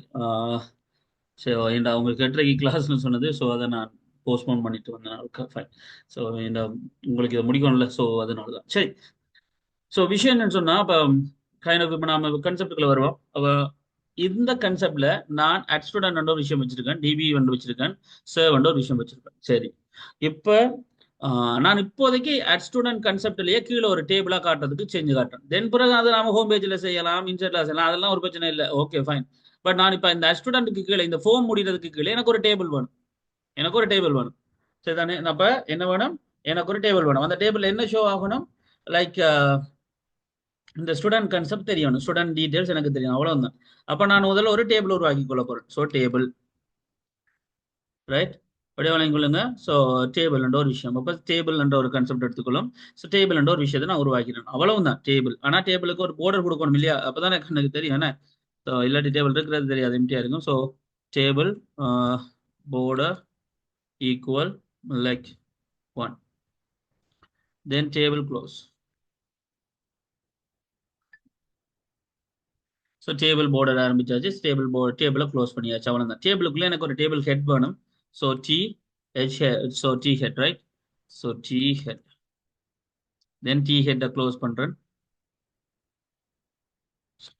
ஸோ இந்த உங்களுக்கு எட்டரைக்கு கிளாஸ்னு சொன்னது, ஸோ அதை நான் போஸ்ட்போன் பண்ணிட்டு வந்தேன். ஃபைன். ஸோ இந்த உங்களுக்கு இதை முடிக்கணும்ல, ஸோ அதனால தான். சரி. ஸோ விஷயம் என்னன்னு சொன்னா, இப்போ கைண்ட் ஆஃப் இப்போ நாம கன்செப்டுக்குள்ள வருவோம். அப்போ இந்த கன்செப்ட்ல நான் அட் ஸ்டூடெண்ட் ஒரு விஷயம் வச்சிருக்கேன், டிபி வந்து வச்சிருக்கேன், சர்வ் ஒரு விஷயம் வச்சிருக்கேன். சரி. இப்போ நான் இப்போதைக்கு அட் ஸ்டூடெண்ட் கன்செப்ட்லயே கீழே ஒரு டேபிளா காட்டுறதுக்கு செஞ்சு காட்டுறேன். தென் பிறகு அது நாம ஹோம் பேஜ்ல செய்யலாம், இன்சர்ட்ல செய்யலாம், அதெல்லாம் ஒரு பிரச்சனை இல்லை. Okay, fine. பட் நான் இப்போ இந்த அட் ஸ்டூடெண்ட்டுக்கு கீழே இந்த ஃபோம் முடிகிறதுக்கு கீழே எனக்கு ஒரு டேபிள் வேணும். எனக்கு ஒரு டேபிள் வேணும். சரிதானே? அப்ப என்ன வேணும்? எனக்கு ஒரு டேபிள் வேணும். அந்த டேபிள் என்ன ஷோ ஆகணும்? லைக் இந்த ஸ்டூடெண்ட் கான்செப்ட் தெரியணும், ஸ்டூடெண்ட் டீடைல்ஸ் எனக்கு தெரியும், அவ்வளவுதான். அப்ப நான் முதல்ல ஒரு டேபிள் உருவாக்கி கொள்ள போறேன். So table, right? அப்படியே வழங்கிக்கொள்ளுங்க. ஸோ டேபிள் என்ற ஒரு விஷயம், அப்போ டேபிள் என்ற ஒரு கான்செப்ட் எடுத்துக்கொள்ளும். ஸோ டேபிள் என்ற ஒரு விஷயத்தை நான் உருவாக்கிறேன், அவ்வளவுதான் டேபிள். ஆனா டேபிளுக்கு ஒரு border கொடுக்கணும் இல்லையா? அப்பதான் எனக்கு தெரியும் என்ன. ஸோ இல்லாட்டி டேபிள் இருக்கிறது தெரியாது, எம்டியா இருக்கும். So table border equal like 1, then table close. So table border ஆரம்பிச்சாச்சு, டேபிளை க்ளோஸ் பண்ணியாச்சு, அவ்வளோதான். டேபிளுக்குள்ள எனக்கு ஒரு டேபிள் ஹெட் வேணும். So T head, right? So T head, then T ஹெட்டை க்ளோஸ் பண்றேன்.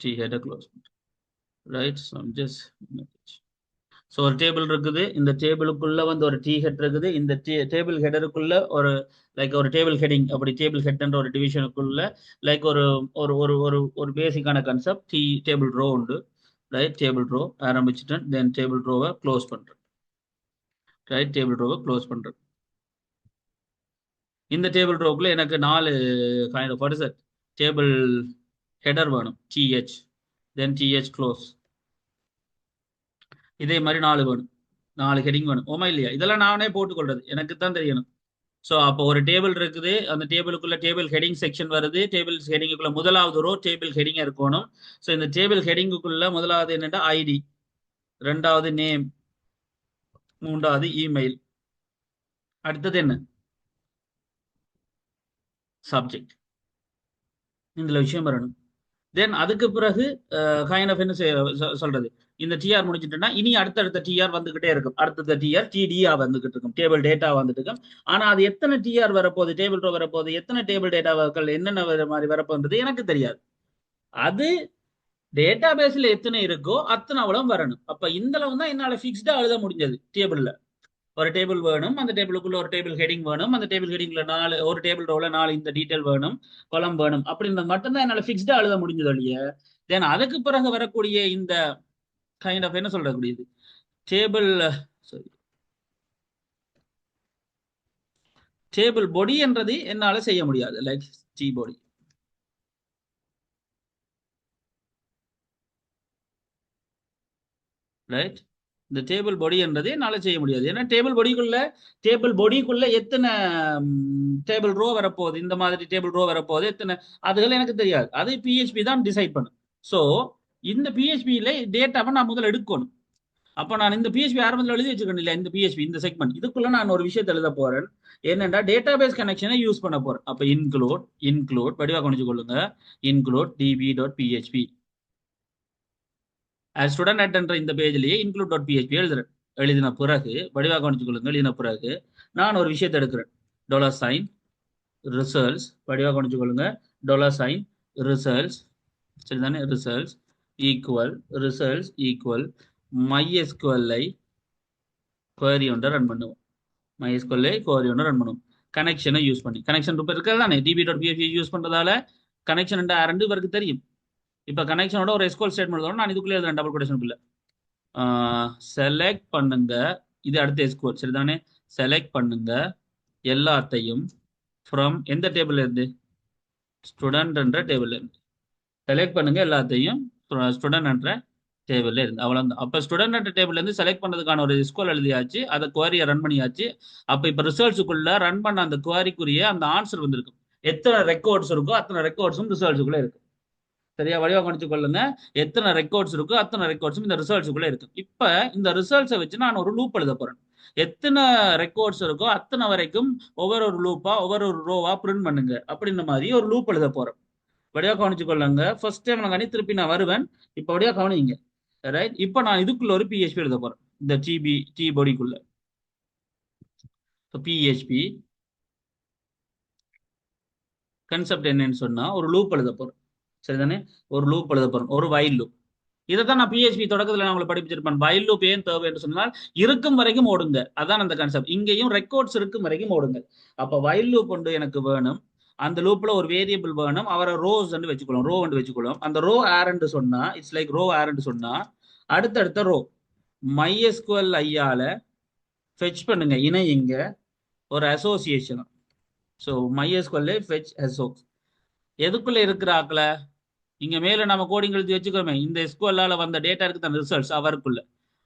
டி ஹெட்டை க்ளோஸ் பண்றேன், ரைட்? ஸோ ஸோ ஒரு டேபிள் இருக்குது, இந்த டேபிளுக்குள்ள வந்து ஒரு டி ஹெட் இருக்குது, இந்த டேபிள் ஹெடருக்குள்ள ஒரு லைக் ஒரு டேபிள் ஹெடிங், அப்படி டேபிள் ஹெட்ன்ற ஒரு டிவிஷனுக்குள்ள லைக் ஒரு ஒரு ஒரு ஒரு ஒரு பேசிக்கான கான்செப்ட் டேபிள் ரோ உண்டு, ரைட்? டேபிள் ரோ ஆரம்பிச்சுட்டேன், தென் டேபிள் ரோவை க்ளோஸ் பண்றேன், ரைட்? டேபிள் ரோவை க்ளோஸ் பண்றேன். இந்த டேபிள் ரோக்குள்ள எனக்கு 4 kind of what is it, table header வேணும், டிஹெச், தென் டிஹெச் க்ளோஸ். இதே மாதிரி 4 வேணும், 4 ஹெடிங் வேணும். ஓமா இல்லையா? இதெல்லாம் நானே போட்டுக்கொள்றது, எனக்கு தான் தெரியணும். ஸோ அப்போ ஒரு டேபிள் இருக்குது, அந்த டேபிளுக்குள்ள டேபிள் ஹெடிங் செக்ஷன் வருது, டேபிள் ஹெடிங்குக்குள்ள முதலாவது ரோ டேபிள் ஹெடிங் இருக்கணும். ஸோ இந்த டேபிள் ஹெடிங்குக்குள்ள முதலாவது என்னன்னா ஐடி, ரெண்டாவது நேம், மூன்றாவது இமெயில், அடுத்தது என்ன? சப்ஜெக்ட். இந்த விஷயம் வரணும். தென் அதுக்கு பிறகு கைண்ட் ஆஃப் என்ன சொல்றது, இந்த டிஆர் முடிச்சுட்டுனா இனி அடுத்தடுத்த டிஆர் வந்துகிட்டே இருக்கும், அடுத்த டிஆர் டிடிஆ வந்துகிட்டு இருக்கும், டேபிள் டேட்டா வந்துட்டு இருக்கும். ஆனா அது எத்தனை டிஆர் வரப்போகுது, டேபிள் ரோ வரப்போகுது, எத்தனை டேபிள் டேட்டாக்கள் என்னென்ன மாதிரி வரப்போன்றது எனக்கு தெரியாது. அது டேட்டா பேஸ்ல எத்தனை இருக்கோ அத்தனை அவ்வளவு வரணும். அப்ப இந்த அளவு தான் என்னால பிக்ஸ்டா எழுத முடிஞ்சது. டேபிள்ல ஒரு டேபிள் வேணும், அந்த டேபிளுக்குள்ள ஒரு டேபிள் ஹெடிங் வேணும், அந்த டேபிள் ஹெடிங்ல 4, ஒரு டேபிள் ரோல 4 இந்த டீடைல் வேணும், கொலம் வேணும், அப்படின்றது மட்டும்தான் என்னால பிக்ஸ்டா எழுத முடிஞ்சது இல்லையா. தென் அதுக்கு பிறகு வரக்கூடிய இந்த கைண்ட் ஆஃப் என்ன சொல்றக்கூடியது டேபிள், சாரி, டேபிள் பொடி என்றது என்னால செய்ய முடியாது, லைக் டி பொடி, ரைட்? இந்த டேபிள் பொடி என்றது என்னால செய்ய முடியாது. ஏன்னா டேபிள் பொடிக்குள்ள எத்தனை டேபிள் ரோ வரப்போகுது, இந்த மாதிரி டேபிள் ரோ வரப்போகுது எத்தனை, அதுகள் எனக்கு தெரியாது. அது பிஹெச்பி தான் டிசைட் பண்ணும். ஸோ இந்த பிஹெச்பியில டேட்டாவை நான் முதல்ல எடுக்கணும். அப்போ நான் இந்த பிஹெச்பி ஆரம்பத்தில் எழுதி வச்சுக்கணும் இல்லையா, இந்த பிஹெச்பி இந்த செக்மெண்ட் இதுக்குள்ள நான் ஒரு விஷயத்தை எழுத போறேன். என்னென்னா டேட்டாபேஸ் கனெக்ஷனை யூஸ் பண்ண போறேன். அப்போ இன்க்ளூட் வடிவா கணிச்சு கொள்ளுங்க, இன்க்ளூட் db.php. ஸ்டூடெண்ட் அட்ன்ற இந்த பேஜ்லயே இன்க்ளூட் டாட் பிஹெச்பி எழுதுறேன். எழுதின பிறகு வடிவாக கவனிச்சு கொள்ளுங்க, எழுதின பிறகு நான் ஒரு விஷயத்தை எடுக்கிறேன், $, ரிசல்ட்ஸ், வடிவாக கவனிச்சு கொள்ளுங்க, $, ரிசல்ட்ஸ், சரிதானே? ரிசல்ட்ஸ் ஈக்குவல் MySQL-ஐ query ஒன்றை ரன் பண்ணுவோம், MySQL-ஐ query ஒன்றை ரன் பண்ணுவோம், கனெக்ஷனை யூஸ் பண்ணி. கனெக்ஷன் ரூபம் இருக்கிறது தானே, db.php யூஸ் பண்றதால கனெக்ஷன் ரெண்டு பேருக்கு தெரியும். இப்போ கனெக்ஷனோட ஒரு எஸ்கோல் ஸ்டேட்மெண்ட் நான் இதுக்குள்ளே எழுதுறேன், டபுள் கொட்டேஷனுக்குள்ள செலக்ட் பண்ணுங்க, இது அடுத்த எஸ்கோல், சரிதானே? செலக்ட் பண்ணுங்க எல்லாத்தையும் ஃப்ரம் எந்த டேபிள்ல இருந்து, ஸ்டூடெண்ட் என்ற டேபிள்ல இருந்து செலக்ட் பண்ணுங்க எல்லாத்தையும் ஸ்டூடெண்ட் என்ற டேபிள்ல இருந்து, அவ்வளவுதான். அப்ப ஸ்டூடெண்ட் என்ற டேபிள்ல இருந்து செலக்ட் பண்ணதுக்கான ஒரு எஸ்கோல் எழுதியாச்சு, அதை குவாரியை ரன் பண்ணியாச்சு. அப்ப இப்ப ரிசல்ட்ஸுக்குள்ள ரன் பண்ண அந்த குவாரிக்குரிய அந்த ஆன்சர் வந்திருக்கும். எத்தனை ரெக்கார்ட்ஸ் இருக்கோ அத்தனை ரெக்கார்ட்ஸும் ரிசல்ட்ஸுக்குள்ள இருக்கு. சரியா? வடிவா கணிச்சு கொள்ளுங்க, எத்தனை ரெக்கார்ட்ஸ் இருக்கோ அத்தனை ரெக்கார்ட்ஸும் இந்த ரிசல்ட்ஸுக்குள்ள இருக்கு. இப்ப இந்த ரிசல்ட்ஸை வச்சு நான் ஒரு லூப் எழுத போறேன். எத்தனை ரெக்கார்ட்ஸ் இருக்கோ அத்தனை வரைக்கும் ஒவ்வொரு லூப்பா ஒவ்வொரு ரோவா பிரிண்ட் பண்ணுங்க அப்படின்ற மாதிரி ஒரு லூப் எழுத போறேன். வடிவா கவனிச்சுக்கொள்ளுங்க. ஃபர்ஸ்ட் டைம் நான் கணி திருப்பி நான் வருவேன். இப்போ வடிவா கவனிங்க. ரைட், இப்போ நான் இதுக்குள்ள ஒரு பிஹெச்பி எழுத போறேன், இந்த டி பாடிக்குள்ள. பிஹெச்பி கன்செப்ட் என்னன்னு சொன்னா ஒரு லூப் எழுத போறேன். சரிதானே? ஒரு லூப் எழுத போறேன், ஒரு வைல் லூப். இதை தான் நான் பிஹெச்பி தொடக்கத்தில் நான் உங்களை படிப்பிச்சிருப்பேன். வைல் லூப் ஏன் தேவை என்று சொன்னால், இருக்கும் வரைக்கும் ஓடுங்க. அதான் அந்த கான்செப்ட். இங்கேயும் ரெக்கார்ட்ஸ் இருக்கும் வரைக்கும் ஓடுங்க. அப்ப வைல் லூப் ஒன்று எனக்கு வேணும். அந்த லூப்ல ஒரு வேரியபிள் வேணும். அவரை ரோஸ் வச்சுக்கணும், ரோ வச்சுக்கணும். அந்த ரோ ஆரண்டு சொன்னா, இட்ஸ் லைக் ரோ ஆரண்டு சொன்னா, அடுத்தடுத்த ரோ MySQL ஐயால ஃபெச் பண்ணுங்க, இணையுங்க ஒரு அசோசியேஷன். ஸோ MySQL ஃபெச் அசோ எதுக்குள்ள இருக்கிற ஆக்கல, இங்க மேல நம்ம கோடிங் எழுதி வச்சுக்கோமே, இந்த SQL வந்த டேட்டா இருக்கு தான் ரிசல்ட்ஸ் அவருக்குள்ள.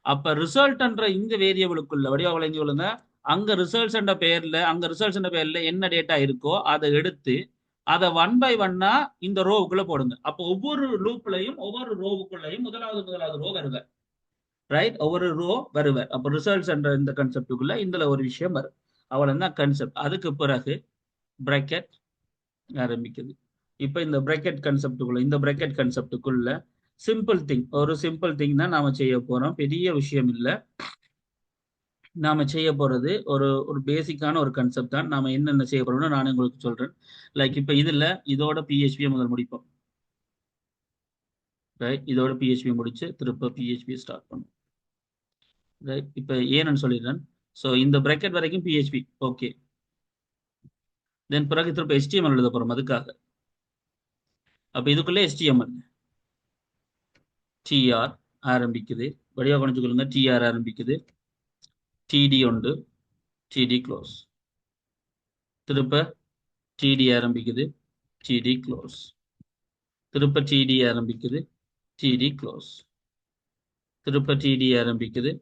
அப்ப ரிசல்ட்ன்ற இந்த வேரியபிளுக்குள்ள வடிவா வளைஞ்சு கொள்ளுங்க. அங்க ரிசல்ட்ஸ் என்ற பெயர்ல, என்ன டேட்டா இருக்கோ அதை எடுத்து அதை 1 by 1 இந்த ரோவுக்குள்ள போடுங்க. அப்போ ஒவ்வொரு லூப்லையும் ஒவ்வொரு ரோவுக்குள்ளையும் முதலாவது ரோ வருவார். ரைட், ஒவ்வொரு ரோ வருவார். அப்போ ரிசல்ட்ஸ் என்ற இந்த கன்செப்டுக்குள்ள இதுல ஒரு விஷயம் வரும். அவ்வளவுதான் கன்செப்ட். அதுக்கு பிறகு பிராக்கெட் ஆரம்பிக்குது. இப்போ இந்த பிரக்கெட் கன்செப்டுக்குள்ள சிம்பிள் திங் தான் நாம செய்ய போறோம். பெரிய விஷயம் இல்லை. நாம செய்ய போறது ஒரு ஒரு பேசிக்கான ஒரு கன்செப்ட் தான். நாம என்னென்ன செய்ய போறோம்னு நானே உங்களுக்கு சொல்றேன். லைக் இப்போ இதோட பிஹெச்பியை முதல் முடிப்போம். ரைட், இதோட பிஹெச்பி முடிச்சு திரும்ப பிஹெச்பி ஸ்டார்ட் பண்ணும். ரைட், இப்போ ஏன்னு சொல்லிடுறேன். ஸோ இந்த பிரக்கெட் வரைக்கும் பிஹெச்பி ஓகே. தென் பிறகு திரும்ப HTML எழுத போறோம் அதுக்காக. அப்ப இதுக்குள்ளே HTML டிஆர் ஆரம்பிக்குது. வடிவா கவனிச்சுக்கொள்ளுங்க. டிஆர் ஆரம்பிக்குது, டிடி உண்டு, டிடி க்ளோஸ். திருப்ப டிடி ஆரம்பிக்குது, டிடி க்ளோஸ். திருப்ப டிடி ஆரம்பிக்குது, டிடி க்ளோஸ். திருப்ப டிடி ஆரம்பிக்குது,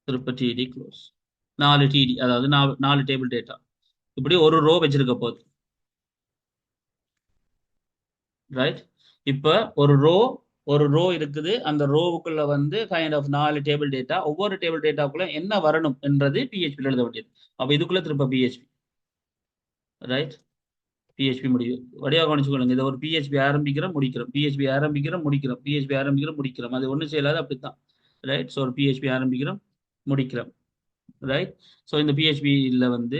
திருப்ப டிடி க்ளோஸ். 4 டிடி, அதாவது 4 டேபிள் டேட்டா. இப்படி ஒரு ரோ வச்சிருக்க போகுது. ரைட், இப்ப ஒரு ரோ இருக்குது. அந்த ரோவுக்குள்ள வந்து கைண்ட் ஆஃப் 4 டேபிள் டேட்டா. ஒவ்வொரு டேபிள் டேட்டாவுக்குள்ள என்ன வரணும் என்றது பிஹெச்பி எழுத வேண்டியது. அப்ப இதுக்குள்ள திருப்ப பிஹெச்பி. ரைட், பிஹெச்பி முடிவு. வடிவா கவனிச்சுக்கொள்ளுங்க. இதை ஒரு பிஹெச்பி ஆரம்பிக்கிறோம் முடிக்கிறோம், பிஹெச்பி ஆரம்பிக்கிறோம் முடிக்கிறோம், பிஹெச்பி ஆரம்பிக்கிறோம் முடிக்கிறோம். அது ஒன்றும் செய்யலாது, அப்படித்தான். ரைட், ஸோ ஒரு பிஹெச்பி ஆரம்பிக்கிறோம் முடிக்கிறோம். ரைட், ஸோ இந்த பிஹெச்பியில் வந்து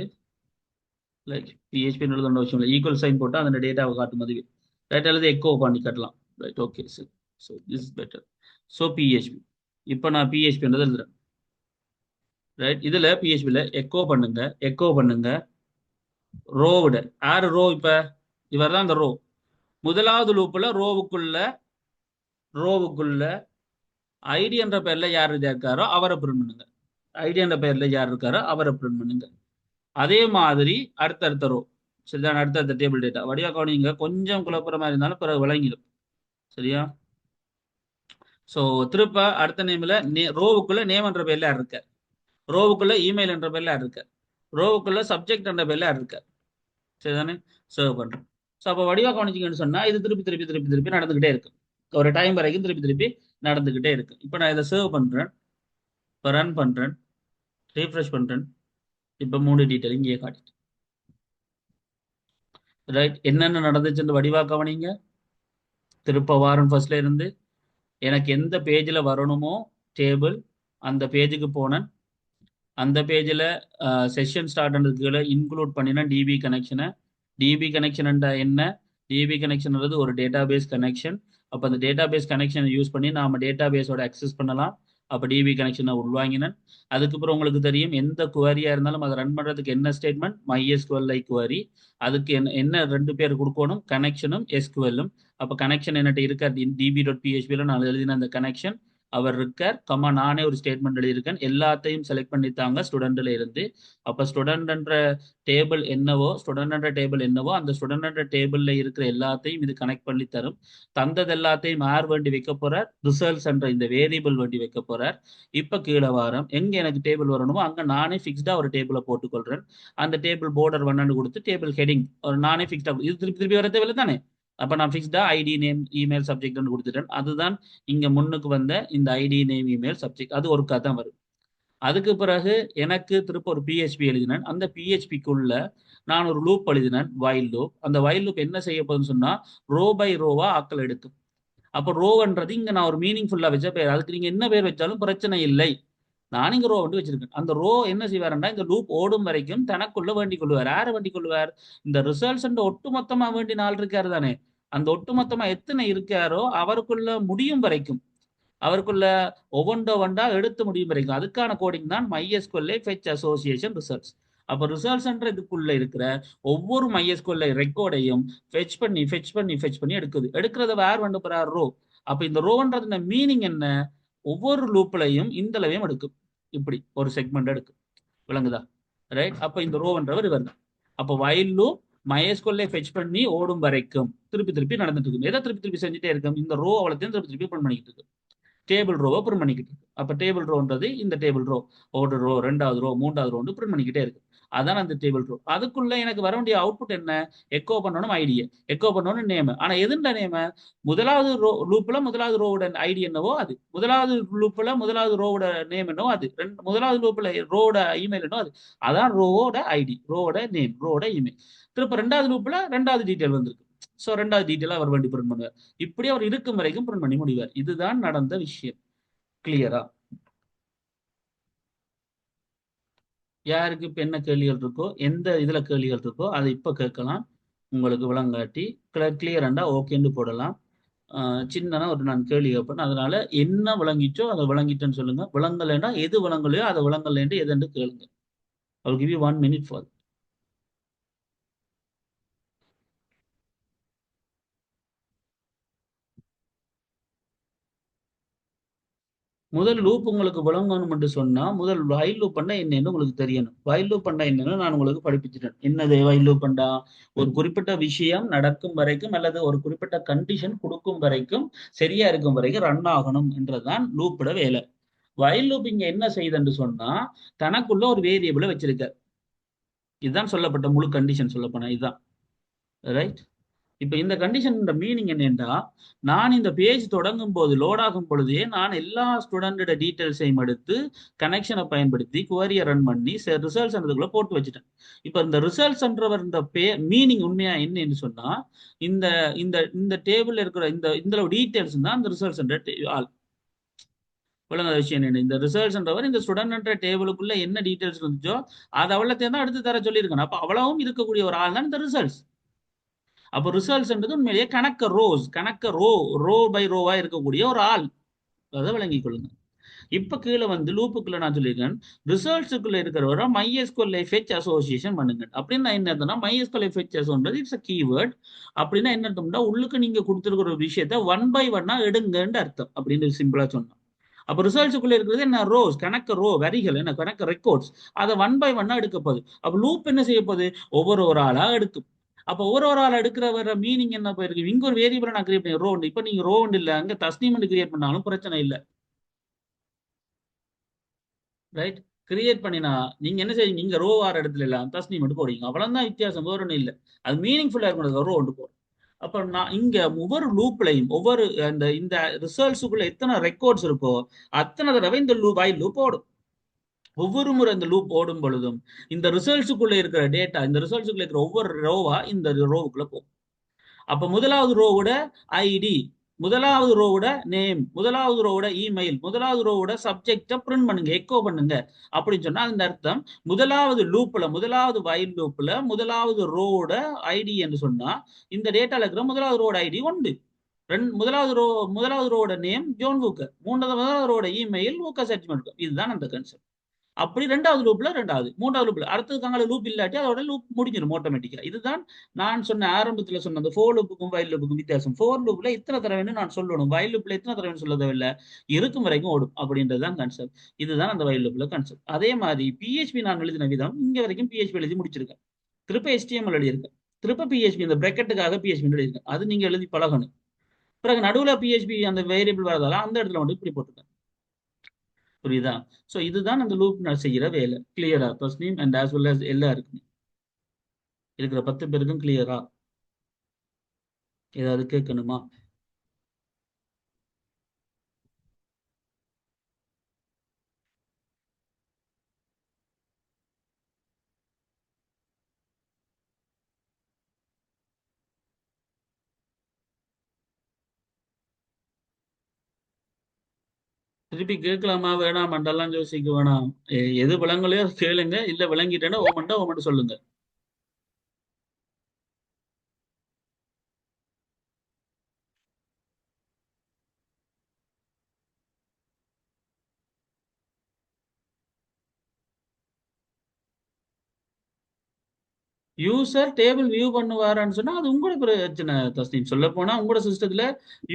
லைக் பிஹெச்பி எழுத விஷயம் இல்லை. ஈக்குவல் சைன் போட்டால் அந்த டேட்டாவை காட்டும் அதுவே. ரைட், அல்லது எக்கோ பண்ணி காட்டலாம். Right, okay sir. So this is better. So PHP இப்போ நான் பிஹெச்பின்றது எழுதுறேன். ரைட், இதுல பிஹெச்பியில் எக்கோ பண்ணுங்க ரோவுட. யாரு ரோ? இப்ப இவர் தான் அந்த ரோ. முதலாவது லூப்ல ரோவுக்குள்ள ஐடி என்ற பேர்ல யார் இருக்காரோ அவரை பிரிண்ட் பண்ணுங்க. ஐடி என்ற பேர்ல யார் இருக்காரோ அவரை பிரிண்ட் பண்ணுங்க. அதே மாதிரி அடுத்தடுத்த ரோ. சரிதான், அடுத்தடுத்த டேபிள் டேட்டா. வடிவா கவனிங்க. கொஞ்சம் குழப்பற மாதிரி இருந்தாலும் பிறகு விளங்கிடும். சரியா? ஸோ திருப்ப அடுத்த நேம்ல ரோவுக்குள்ள நேம் என்ற பேர்ல யார் இருக்க, ரோவுக்குள்ள இமெயில் என்ற பேர்ல யார் இருக்க, ரோவுக்குள்ள சப்ஜெக்ட் என்ற பேர்ல யார் இருக்க. சரிதானே? சர்வ் பண்றோம். ஸோ அப்போ வடிவா கவனிச்சிங்கன்னு சொன்னா இது திருப்பி நடந்துகிட்டே இருக்கு. ஒரு டைம் வரைக்கும் திருப்பி நடந்துகிட்டே இருக்கு. இப்போ நான் இதை சர்வ் பண்றேன், இப்போ ரன் பண்றேன், ரீஃப்ரெஷ் பண்றேன். இப்போ 3 டீட்டெயில் இங்கேயே காட்டிட்டு. ரைட், என்னென்ன நடந்துச்சுன்னு வடிவா கவனிங்க. திருப்ப வாரம் ஃபர்ஸ்ட்ல இருந்து எனக்கு எந்த பேஜில் வரணுமோ டேபிள், அந்த பேஜுக்கு போனேன். அந்த பேஜில் செஷன் ஸ்டார்ட்ன்றதுக்குள்ள இன்க்ளூட் பண்ணினா டிபி கனெக்ஷனை. டிபி கனெக்ஷன் என்ன? டிபி கனெக்ஷன்றது ஒரு டேட்டா பேஸ் கனெக்ஷன். அப்போ அந்த டேட்டா பேஸ் கனெக்ஷனை யூஸ் பண்ணி நாம டேட்டா பேஸோட அக்சஸ் பண்ணலாம். அப்போ டிபி கனெக்ஷனை உள்வாங்கினேன். அதுக்கப்புறம் உங்களுக்கு தெரியும், எந்த குவரியா இருந்தாலும் அதை ரன் பண்றதுக்கு என்ன ஸ்டேட்மெண்ட்? MySQL குவரி. அதுக்கு என்ன 2 பேர் கொடுக்கணும்? கனெக்ஷனும் SQL-ம். அப்போ கனெக்ஷன் என்னட்ட இருக்கார் db.php நான் எழுதின அந்த கனெக்ஷன் அவர் இருக்கார். நானே ஒரு ஸ்டேட்மெண்ட் எழுதியிருக்கேன். எல்லாத்தையும் செலக்ட் பண்ணித்தாங்க ஸ்டூடெண்ட்ல இருந்து. அப்போ ஸ்டூடெண்ட் என்ற டேபிள் என்னவோ அந்த ஸ்டூடெண்ட் என்ற டேபிள்ல இருக்கிற எல்லாத்தையும் இது கனெக்ட் பண்ணி தரும். தந்தது எல்லாத்தையும் யார் வேண்டி வைக்க போறார்? ரிசல்ட்ஸ் என்ற இந்த வேரியபிள் வேண்டி வைக்க போறார். இப்ப கீழே வாரம் எங்க எனக்கு டேபிள் வரணுமோ அங்க நானே ஃபிக்ஸ்டா ஒரு டேபிளை போட்டுக்கொள்றேன். அந்த டேபிள் போர்டர் 1 கொடுத்து டேபிள் ஹெடிங் ஒரு நானே ஃபிக்ஸ்டா, இது திருப்பி வர தேவையில்லை தானே. அப்ப நான் ஃபிக்ஸ்டா ஐடி நேம் இமெயில் சப்ஜெக்ட் கொடுத்துட்டேன். அதுதான் இங்க முன்னுக்கு வந்த இந்த ஐடி நேம் இமெயில் சப்ஜெக்ட். அது ஒரு கதை வரும். அதுக்கு பிறகு எனக்கு திருப்ப ஒரு பிஹெச்பி எழுதினேன். அந்த பிஹெச்பிக்குள்ள நான் ஒரு லூப் எழுதினேன், வைல் லூப். அந்த வைல் லூப் என்ன செய்ய போகுதுன்னு சொன்னா, ரோ பை ரோவா ஆக்கள் எடுக்கும். அப்போ ரோவன்றது இங்க நான் ஒரு மீனிங்ஃபுல்லா வச்ச பேர். அதுக்கு நீங்க என்ன பேர் வச்சாலும் பிரச்சனை இல்லை. நான் இங்க ரோ வந்து வச்சிருக்கேன். அந்த ரோ என்ன செய்வாருன்னா, இந்த லூப் ஓடும் வரைக்கும் தனக்குள்ள வேண்டிக் கொள்வார். யார வேண்டிக் கொள்வார்? இந்த ரிசல்ட்ஸ் ஒட்டுமொத்தமா வேண்டின ஆள் இருக்காரு தானே, அந்த ஒட்டுமொத்தமா எத்தனை இருக்காரோ அவருக்குள்ள முடியும் வரைக்கும், அவருக்குள்ள ஒவ்வொண்டா எடுத்து முடியும் வரைக்கும் அதுக்கான கோடிங் தான் MySQL ஃபெச் அசோசியேஷன் ரிசல்ட்ஸ். அப்ப ரிசல்ட்ஸ்ன்ற இதுக்குள்ள இருக்கிற ஒவ்வொரு MySQL ரெக்கார்டையும் ஃபெச் பண்ணி எடுக்கிறத யார் வந்து போறார்? ரோ. அப்ப இந்த ரோன்றது மீனிங் என்ன? ஒவ்வொரு லூப்லையும் இந்தளவையும் எடுக்கும். இப்படி ஒரு செக்மெண்ட் எடுக்கும். விளங்குதா? ரைட். அப்ப இந்த ரோன்றவர் இவர் தான். அப்ப வைல் லூப் MySQL ஃபெச் பண்ணி ஓடும் வரைக்கும் திருப்பி திருப்பி நடந்துட்டு இருக்கும். எதை திருப்பி திருப்பி செஞ்சுட்டே இருக்கும்? இந்த ரோ அவ்வளோத்தையும் திருப்பி திருப்பி ஓப்பன் பண்ணிக்கிட்டு இருக்கு. டேபிள் ரோவை பிரிண்ட் பண்ணிக்கிட்டு இருக்கு. அப்ப டேபிள் ரோன்றது இந்த டேபிள் ரோ, ஒரு ரோ, ரெண்டாவது ரோ, மூன்றாவது ரோ பிரிண்ட் பண்ணிக்கிட்டே இருக்கு. அதான் அந்த டேபிள் ரோ. அதுக்குள்ள எனக்கு வர வேண்டிய அவுட்புட் என்ன? எக்கோ பண்ணணும் ஐடியை, எக்கோ பண்ணணும் நேம். ஆனா எதுண்ட நேம்? முதலாவது ரோ லூப்ல முதலாவது ரோவோட ஐடி என்னவோ அது, முதலாவது லூப்ல முதலாவது ரோவோட நேம் என்னவோ அது, முதலாவது லூப்ல ரோவோட இமெயில் என்னவோ அது. அதான் ரோவோட ஐடி, ரோவோட நேம், ரோவோட இமெயில். திருப்ப ரெண்டாவது லூப்ல ரெண்டாவது டீட்டெயில் வந்திருக்கு. ஸோ ரெண்டாவது டீட்டெயிலாக அவர் வண்டி பிரிண்ட் பண்ணுவார். இப்படி அவர் இருக்கும் வரைக்கும் பிரிண்ட் பண்ணி முடிவார். இதுதான் நடந்த விஷயம். கிளியரா? யாருக்கு இப்ப என்ன கேள்விகள் இருக்கோ, எந்த இதுல கேள்விகள் இருக்கோ அதை இப்ப கேட்கலாம். உங்களுக்கு விளங்காட்டி கிளியராண்டா ஓகேன்னு போடலாம். சின்னனா ஒரு நான் கேள்வி கேட்பேன். அதனால என்ன விளங்கிச்சோ அதை விளங்கிட்டேன்னு சொல்லுங்க. விளங்கலைன்னா எது விளங்கலையோ அதை விளங்கலைன்ட்டு எதுன்னு கேளுங்க. I'll give you 1 minute for that. முதல் லூப் உங்களுக்கு விளங்கணும் என்று சொன்னா, முதல் வைல் லூப் பண்ணா என்னன்னு உங்களுக்கு தெரியணும். வைல் லூப் பண்ணா என்னன்னு நான் உங்களுக்கு படிப்பிச்சிட்டேன். என்னது வைல் லூப் பண்ணா? ஒரு குறிப்பிட்ட விஷயம் நடக்கும் வரைக்கும் அல்லது ஒரு குறிப்பிட்ட கண்டிஷன் கொடுக்கும் வரைக்கும், சரியா இருக்கும் வரைக்கும் ரன் ஆகணும் என்றதுதான் லூப்போட வேலை. வைல் லூப் இங்க என்ன செய்யுதுன்னு சொன்னா, தனக்குள்ள ஒரு வேரியபிளை வச்சிருக்க. இதுதான் சொல்லப்பட்ட முழு கண்டிஷன். சொல்லப்போனா இதுதான். ரைட். இப்ப இந்த கண்டிஷன் மீனிங் என்னன்னா, நான் இந்த பேஜ் தொடங்கும் போது லோட் ஆகும் பொழுதே நான் எல்லா ஸ்டூடெண்டோட டீட்டெயில்ஸையும் எடுத்து கனெக்ஷனை பயன்படுத்தி குவரியை ரன் பண்ணி ரிசல்ட்ஸ் அதுக்குள்ள போட்டு வச்சுட்டேன். இப்ப இந்த ரிசல்ட்ஸ் இந்த மீனிங் உண்மையா என்னன்னு சொன்னா, இந்த இந்த இந்த டேபிள் இருக்கிற இந்த இந்த டீட்டெயில்ஸ் தான் இந்த ரிசல்ட்ஸ் ஆள். விளங்காத விஷயம் என்ன? இந்த ரிசல்ட்ஸ்ன்றவர் இந்த ஸ்டூடெண்ட் டேபிளுக்குள்ள என்ன டீட்டெயில்ஸ் இருந்துச்சோ அதை அவ்வளோத்தையும் தான் எடுத்து தர சொல்லியிருக்கணும். அப்ப அவ்வளவும் இருக்கக்கூடிய ஒரு ஆள் தான் இந்த ரிசல்ட்ஸ். அப்போ ரிசல்ட்ஸ்ன்றது உண்மையிலேயே கணக்க ரோ பை ரோவா இருக்கக்கூடிய ஒரு ஆள். அதை விளங்கிக் கொள்ளுங்க. இப்ப கீழே வந்து லூப்புக்குள்ள நான் சொல்லியிருக்கேன், ரிசல்ட்ஸுக்குள்ள இருக்கிறவரை MySQL ஃபெச் அசோசியேஷன் பண்ணுங்க. அப்படின்னா என்ன அர்த்தம்னா, MySQL ஃபெச் அசோன்றது இட்ஸ் அ கீவேர்ட். அப்படின்னா என்ன அர்த்தம்னா, உள்ளுக்கு நீங்க கொடுத்துருக்கிற ஒரு விஷயத்த 1 by 1 எடுங்கன்னு அர்த்தம். அப்படின்னு சிம்பிளா சொன்னா, அப்ப ரிசல்ட்ஸுக்குள்ள இருக்கிறது என்ன? ரோஸ், கணக்க ரோ வரிகள், என்ன கணக்க ரெக்கார்ட்ஸ். அதை 1 by 1 எடுக்க போகுது. அப்ப லூப் என்ன செய்ய போகுது? ஒவ்வொரு ஒரு ஆளா எடுக்கும். அப்ப ஒரு ஆள் எடுக்கிற வர மீனிங் என்ன போயிருக்கு? இங்க ஒரு வேரியபிள் நான் கிரியேட் பண்ணி ரோ. இப்ப நீங்க ரோ இல்ல, அங்க தஸ்னீம் கிரியேட் பண்ணாலும் பிரச்சனை இல்லை. ரைட். கிரியேட் பண்ணினா நீங்க என்ன செய்வீங்க? இங்க ரோ ஆர் இடத்துல இல்ல தஸ்னீம் மட்டும் போடுவீங்க. அவ்வளவுதான் வித்தியாசம், வேற ஒன்றும் இல்லை. அது மீனிங்ஃபுல்லா இருக்கணும். ரோ ஒன்று போடும். அப்ப நான் இங்க ஒவ்வொரு லூப்லையும் ஒவ்வொரு இந்த இந்த ரிசல்ட்ஸுக்குள்ள எத்தனை ரெக்கார்ட்ஸ் இருக்கோ அத்தனை தடவை இந்த வைல் லூப் ஓடும். ஒவ்வொரு முறை இந்த லூப் ஓடும் பொழுதும் இந்த ரிசல்ட்ஸுக்குள்ள இருக்கிற டேட்டா, இந்த ரிசல்ட்ஸுக்குள்ள இருக்கிற ஒவ்வொரு ரோவா இந்த ரோவுக்குள்ள போகும். அப்ப முதலாவது ரோவோட ஐடி, முதலாவது ரோவோட நேம், முதலாவது ரோவோட இமெயில், முதலாவது ரோவோட சப்ஜெக்ட பிரிண்ட் பண்ணுங்க, எக்கோ பண்ணுங்க. அப்படின்னு சொன்னா அந்த அர்த்தம், முதலாவது லூப்ல, முதலாவது வைல் லூப்ல முதலாவது ரோவோட ஐடி என்று சொன்னா, இந்த டேட்டால இருக்கிற முதலாவது ரோட ஐடி உண்டு. முதலாவது ரோட நேம் ஜோன் வூக்கர், முதலாவது ரோட இமெயில் வூக்கர் சர்ச் பண்ணுங்க. இதுதான் அந்த கன்செப்ட். அப்படி ரெண்டாவது லூப்ல ரெண்டாவது, மூன்றாவது லூப்ல அடுத்ததுக்கான லூப் இல்லாட்டி அதோட லூப் முடிஞ்சிடும் ஆட்டோமேட்டிக்கா. இதுதான் நான் சொன்ன ஆரம்பத்துல சொன்ன அந்த ஃபோர் லூப்புக்கும் வைல் லூப்புக்கும் வித்தியாசம். ஃபோர் லூப்ல இத்தனை தடவைன்னு நான் சொல்லணும், வைல் லூப்ல இத்தனை தடவைன்னு சொல்ல தேவையில்ல, இருக்கும் வரைக்கும் ஓடும். அப்படின்றதுதான் கான்செப்ட். இதுதான் அந்த வைல் லூப்ல கான்செப்ட். அதே மாதிரி பிஹெச்பி நான் எழுதின விதம் இங்க வரைக்கும் பிஹெச்பி எழுதி முடிச்சிருக்கேன். திருப்ப HTML எழுதியிருக்கேன். திருப்ப பிஹெச்பி இந்த பிரக்கெட்டுக்காக பிஹெச்பி எழுதியிருக்கேன். அது நீங்க எழுதி பழகணும். பிறகு நடுவுல பிஹெச்பி அந்த வேரியபிள் வரதால அந்த இடத்துல வந்து இப்படி போட்டுருக்கேன். புரியுதா? சோ இதுதான் அந்த லூப் நான் செய்யற வேலை. கிளியரா Thasneem and as well as எல்லாருக்குமே இருக்கிற 10 பேருக்கும் கிளியரா? ஏதாவது கேட்கணுமா? திருப்பி கேட்கலாமா வேணாமாண்டெல்லாம் யோசிக்க வேணாம். எது விளங்கலையோ கேளுங்க. இல்ல விளங்கிட்டேன்னா ஓமன்ட்ட சொல்லுங்க. யூசர் டேபிள் வியூ பண்ணுவாரான்னு சொன்னா அது உங்களோட பிரச்சனை தஸ்னீம். சொல்ல போனா உங்களோட சிஸ்டத்துல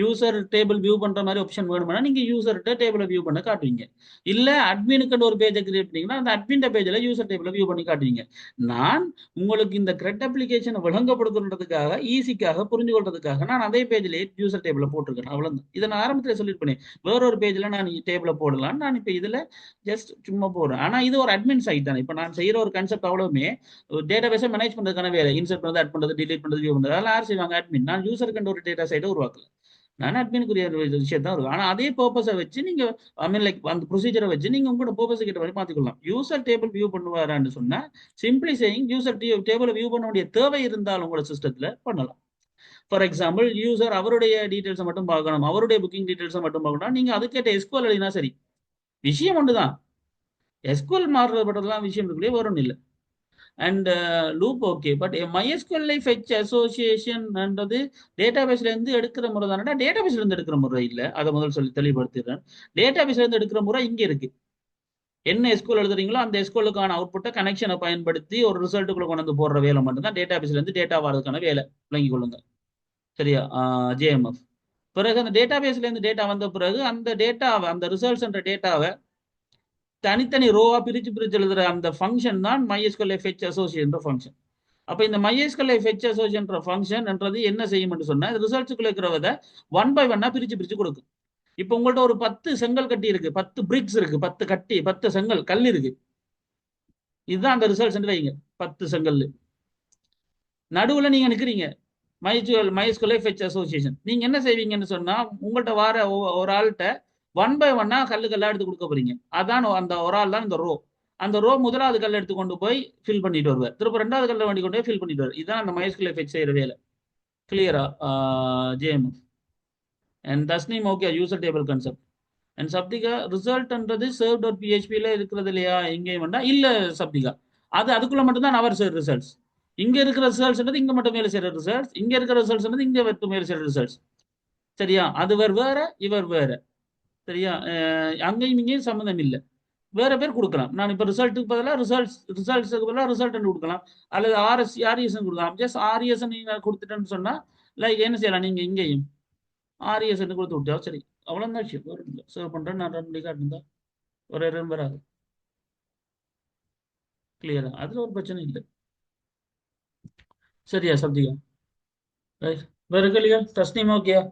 யூசர் டேபிள் வியூ பண்ற மாதிரி ஆப்ஷன் வேணும்னா நீங்க யூசர்கிட்ட டேபிளை வியூ பண்ண காட்டுவீங்க. இல்ல அட்மினுக்கு ஒரு பேஜை கிரியேட் பண்ணீங்கன்னா அந்த அட்மின் பேஜ்ல யூசர் டேபிளை வியூ பண்ணி காட்டுவீங்க. நான் உங்களுக்கு இந்த கிரெட் அப்ளிகேஷனை விளங்கப்படுத்துறதுக்காக ஈஸிக்காக புரிஞ்சு கொள்றதுக்காக நான் அதே பேஜ்லயே யூசர் டேபிளை போட்டிருக்கேன். அவ்வளவுதான். இதை நான் ஆரம்பத்தில் சொல்லியிருப்பேன். வேறொரு பேஜ்ல நான் டேபிளை போடலாம். நான் இப்ப இதுல ஜஸ்ட் சும்மா போடுறேன். ஆனா இது ஒரு அட்மின் சைட் தானே. இப்ப நான் செய்யற ஒரு கான்செப்ட் அவ்வளவுமே டேட்டா பேஸை மேனேஜ் பண்றதுக்கான வேலை. இன்சர்ட் பண்ணுறது, ஆட் பண்றது, டிலீட் பண்றது, வியூ பண்றது அதெல்லாம் யார் செய்வாங்க? அட்மின். நான் யூசருக்கு ஒரு டேட்டா சைட்டை உருவாக்கல. நான் அட்மினுக்குரிய விஷயம் தான் இருக்கும். ஆனா அதே பர்பஸை வச்சு நீங்க ஐ மீன் லைக் அந்த ப்ரொசீஜரை வச்சு நீங்க உங்களோட பர்பஸ் கிட்ட வரை மாத்திக்கலாம். யூசர் டேபிள் வியூ பண்ணுவாரான்னு சொன்னா simply saying user table view பண்ண வேண்டிய தேவை இருந்தால் உங்களோட சிஸ்டத்துல பண்ணலாம். ஃபார் எக்ஸாம்பிள் யூசர் அவருடைய டீடைல்ஸை மட்டும் பார்க்கணும், அவருடைய புக்கிங் டீடைல்ஸை மட்டும் பார்க்கணும். நீங்க அதுக்கேட்ட எஸ்குவல் எழுதினா சரி. விஷயம் ஒன்றுதான். எஸ்குவல் மாறுறதுலாம் விஷயம் இருக்குள்ளே வரும் இல்லை. And loop okay. But MySQL fetch அசோசியேஷன்ன்றது டேட்டாபேஸ்ல இருந்து எடுக்கிற முறை தானடா. டேட்டாபேஸ்ல இருந்து எடுக்கிற முறை இல்ல. அதை முதல் சொல்லி தெளிவுபடுத்திடுறேன். டேட்டாபேஸ்ல இருந்து எடுக்கிற முறை இங்க இருக்கு. என்ன எஸ்கூல் எழுதுறீங்களோ அந்த எஸ்கூலுக்கான அவுட்புட்டை கனெக்ஷனை பயன்படுத்தி ஒரு ரிசல்ட்டுக்குள்ள கொண்டு வந்து போடுற வேலை மட்டும்தான் டேட்டாபேஸ்ல இருந்து டேட்டா வரதுக்கான வேலை. விளங்கிக் கொள்ளுங்க. சரியா? JMF. பிறகு அந்த டேட்டாபேஸ்ல இருந்து டேட்டா வந்த பிறகு அந்த டேட்டாவை அந்த ரிசல்ட்ஸ்ன்ற டேட்டாவை தனித்தனி ரோவா பிரிச்சு பிரிச்சு எழுதுற அந்த ஃபங்க்ஷன் தான் MySQL ஃபெச் அசோசியேஷன் ஃபங்க்ஷன். அப்ப இந்த MySQL ஃபெச் அசோசியேஷன் ஃபங்க்ஷன்ன்றது என்ன செய்யும் சொன்னா ரிசல்ட்ஸ்க்குள்ள இருக்கிறத ஒன் பை ஒன்னா பிரிச்சு பிரிச்சு கொடுக்கும். இப்ப உங்கள்ட்ட ஒரு 10 செங்கல் கட்டி இருக்கு, 10 பிரிக்ஸ் இருக்கு, 10 கட்டி, 10 செங்கல் கல் இருக்கு. இதுதான் அந்த ரிசல்ட்ஸ் வைங்க. 10 செங்கல் நடுவுல நீங்க நிக்கிறீங்க. MySQL ஃபெச் அசோசியேஷன் நீங்க என்ன செய்வீங்கன்னு சொன்னா உங்கள்ட்ட வர ஒரு ஆள்கிட்ட ஒன் பை ஒன்னா கல்லு கல்லா எடுத்து கொடுக்க போறீங்க. அதான் அந்த ஒரு ஆள் தான் இந்த ரோ. அந்த ரோ முதலாவது கல் எடுத்து கொண்டு போய் ஃபில் பண்ணிட்டு வருவார். திரும்ப ரெண்டாவது கல்ல வண்டி கொண்டு போய் ஃபில் பண்ணிட்டு வருவார். இதுதான் அந்த MySQL ஃபெச் செய்யற வேலை. கிளியரா? JMF and Tasneem okay. User table concept and Sabthika ரிசல்ட்ன்றது சர்வ் டாட் பிஹெச்பியில் இருக்கிறது இல்லையா எங்கேயும் வேண்டாம் இல்லை சப்திகா. அது அதுக்குள்ள மட்டும்தான் அவர் செய்யற ரிசல்ட்ஸ். இங்க இருக்கிற ரிசல்ட்ஸ்ன்றது இங்க மட்டும் வேலை செய்யற ரிசல்ட்ஸ். இங்க இருக்கிற ரிசல்ட்ஸ்ன்றது இங்க மட்டும் வேலை செய்யற ரிசல்ட்ஸ். சரியா? அது வேற இவர் வேற. சரியா? அங்கேயும் இங்கேயும் சம்மந்தம் இல்லை. வேற பேர் கொடுக்கலாம். நான் இப்ப ரிசல்ட்டுக்கு பதிலாக ரிசல்ட்ஸுக்கு பதிலாக ரிசல்ட் கொடுக்கலாம். அல்லது ஆர்எஸ் கொடுக்கலாம். ஜஸ்ட் ஆர்எஸ் நீங்க கொடுத்துட்டேன்னு சொன்னா லைக் என்ன செய்யலாம் நீங்க இங்கேயும் ஆர்எஸ் கொடுத்து விட்டா சரி. அவ்வளவுதான் விஷயம். ஒரு சேவ் பண்றேன் நான் ரன் பண்ணி காட்டுந்தா ஒரு எரரும் வராது. கிளியரா? அதுல ஒரு பிரச்சனை இல்லை. சரியா சப்திகா? ரைட். வேற கேள்வியா தஸ்னீம் ஓகேயா?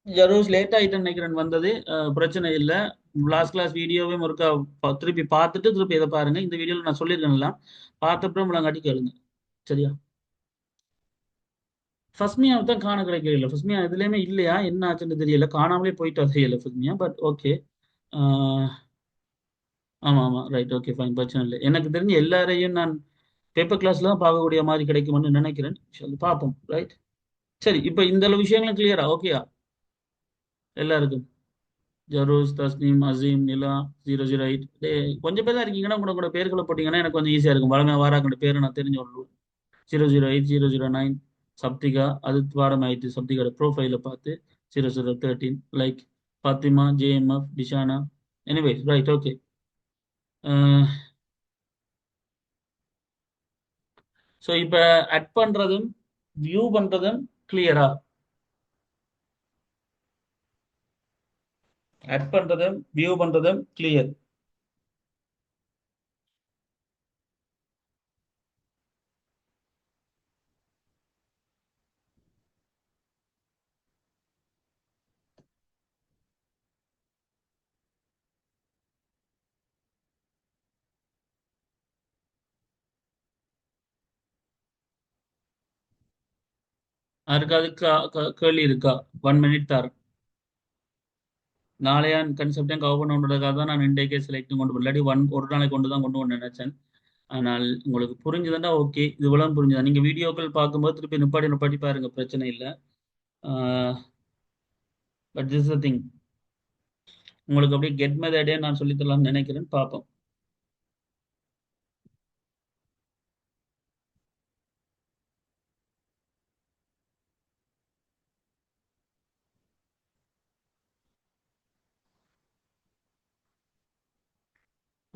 ஜரூஸ் லேட் ஆயிட்டு நினைக்கிறேன் வந்தது. பிரச்சனை இல்லை. லாஸ்ட் கிளாஸ் வீடியோவே ஒருக்கா திருப்பி பார்த்துட்டு திருப்பி இதை பாருங்க. இந்த வீடியோல நான் சொல்லியிருக்கேன்லாம் பார்த்துட்டு முழங்காட்டி கேளுங்க. சரியா? ஃபஸ்மியா தான் காண கிடைக்கல. ஃபஸ்மியா இதுலயுமே இல்லையா என்ன ஆச்சுன்னு தெரியல. காணாமலே போயிட்டு தெரியல ஃபஸ்மியா. But okay. ஆமா ஆமா ரைட் ஓகே ஃபைன் பிரச்சனை இல்லை. எனக்கு தெரிஞ்சு எல்லாரையும் நான் பேப்பர் கிளாஸ்ல தான் பார்க்கக்கூடிய மாதிரி கிடைக்கும்னு நினைக்கிறேன். சரி, பார்ப்போம். ரைட். சரி இப்போ இந்த விஷயங்களும் கிளியரா? ஓகேயா எல்லாருக்கும்? ஜரூஸ், தஸ்னீம், அசீம், நிலா, 008. கொஞ்சம் பேர் தான் இருக்கீங்கன்னா கூட கூட பேர்களை போட்டீங்கன்னா எனக்கு கொஞ்சம் ஈஸியா இருக்கும். வளமையா வாராக்கோட பேரை நான் தெரிஞ்சு கொள்ளுவேன். 008, 009, சப்திகா. அது வாரம் ஆயிடுச்சு. சப்திகாவோட ப்ரோஃபைல பார்த்து 0013 like Fathima, JMF, Dishana. Anyway right okay. So இப்போ அட் பண்றதும் வியூ பண்றதும் கிளியரா? அட் பண்றதும் வியூ பண்றதும் கிளியர். அதுக்கு கேள்வி இருக்கா? 1 மினிட் தார். நாளையா கன்செப்டையும் கவர் பண்ணணுன்றதுக்காக தான் நான் இன்டேக்கே செலக்ட் கொண்டு இல்லாட்டி ஒரு நாளைக்கு கொண்டு தான் கொண்டு வந்து நினைச்சேன். ஆனால் உங்களுக்கு புரிஞ்சுதுன்னா ஓகே. இது இவ்வளவு புரிஞ்சுதா? நீங்க வீடியோக்கள் பார்க்கும்போது திருப்பி நிப்பாட்டி நிப்பாட்டி பாருங்க. பிரச்சனை இல்லை. But this the thing. உங்களுக்கு அப்படியே கெட் மெத்தடே நான் சொல்லித்தரலாம்னு நினைக்கிறேன், பார்ப்போம்.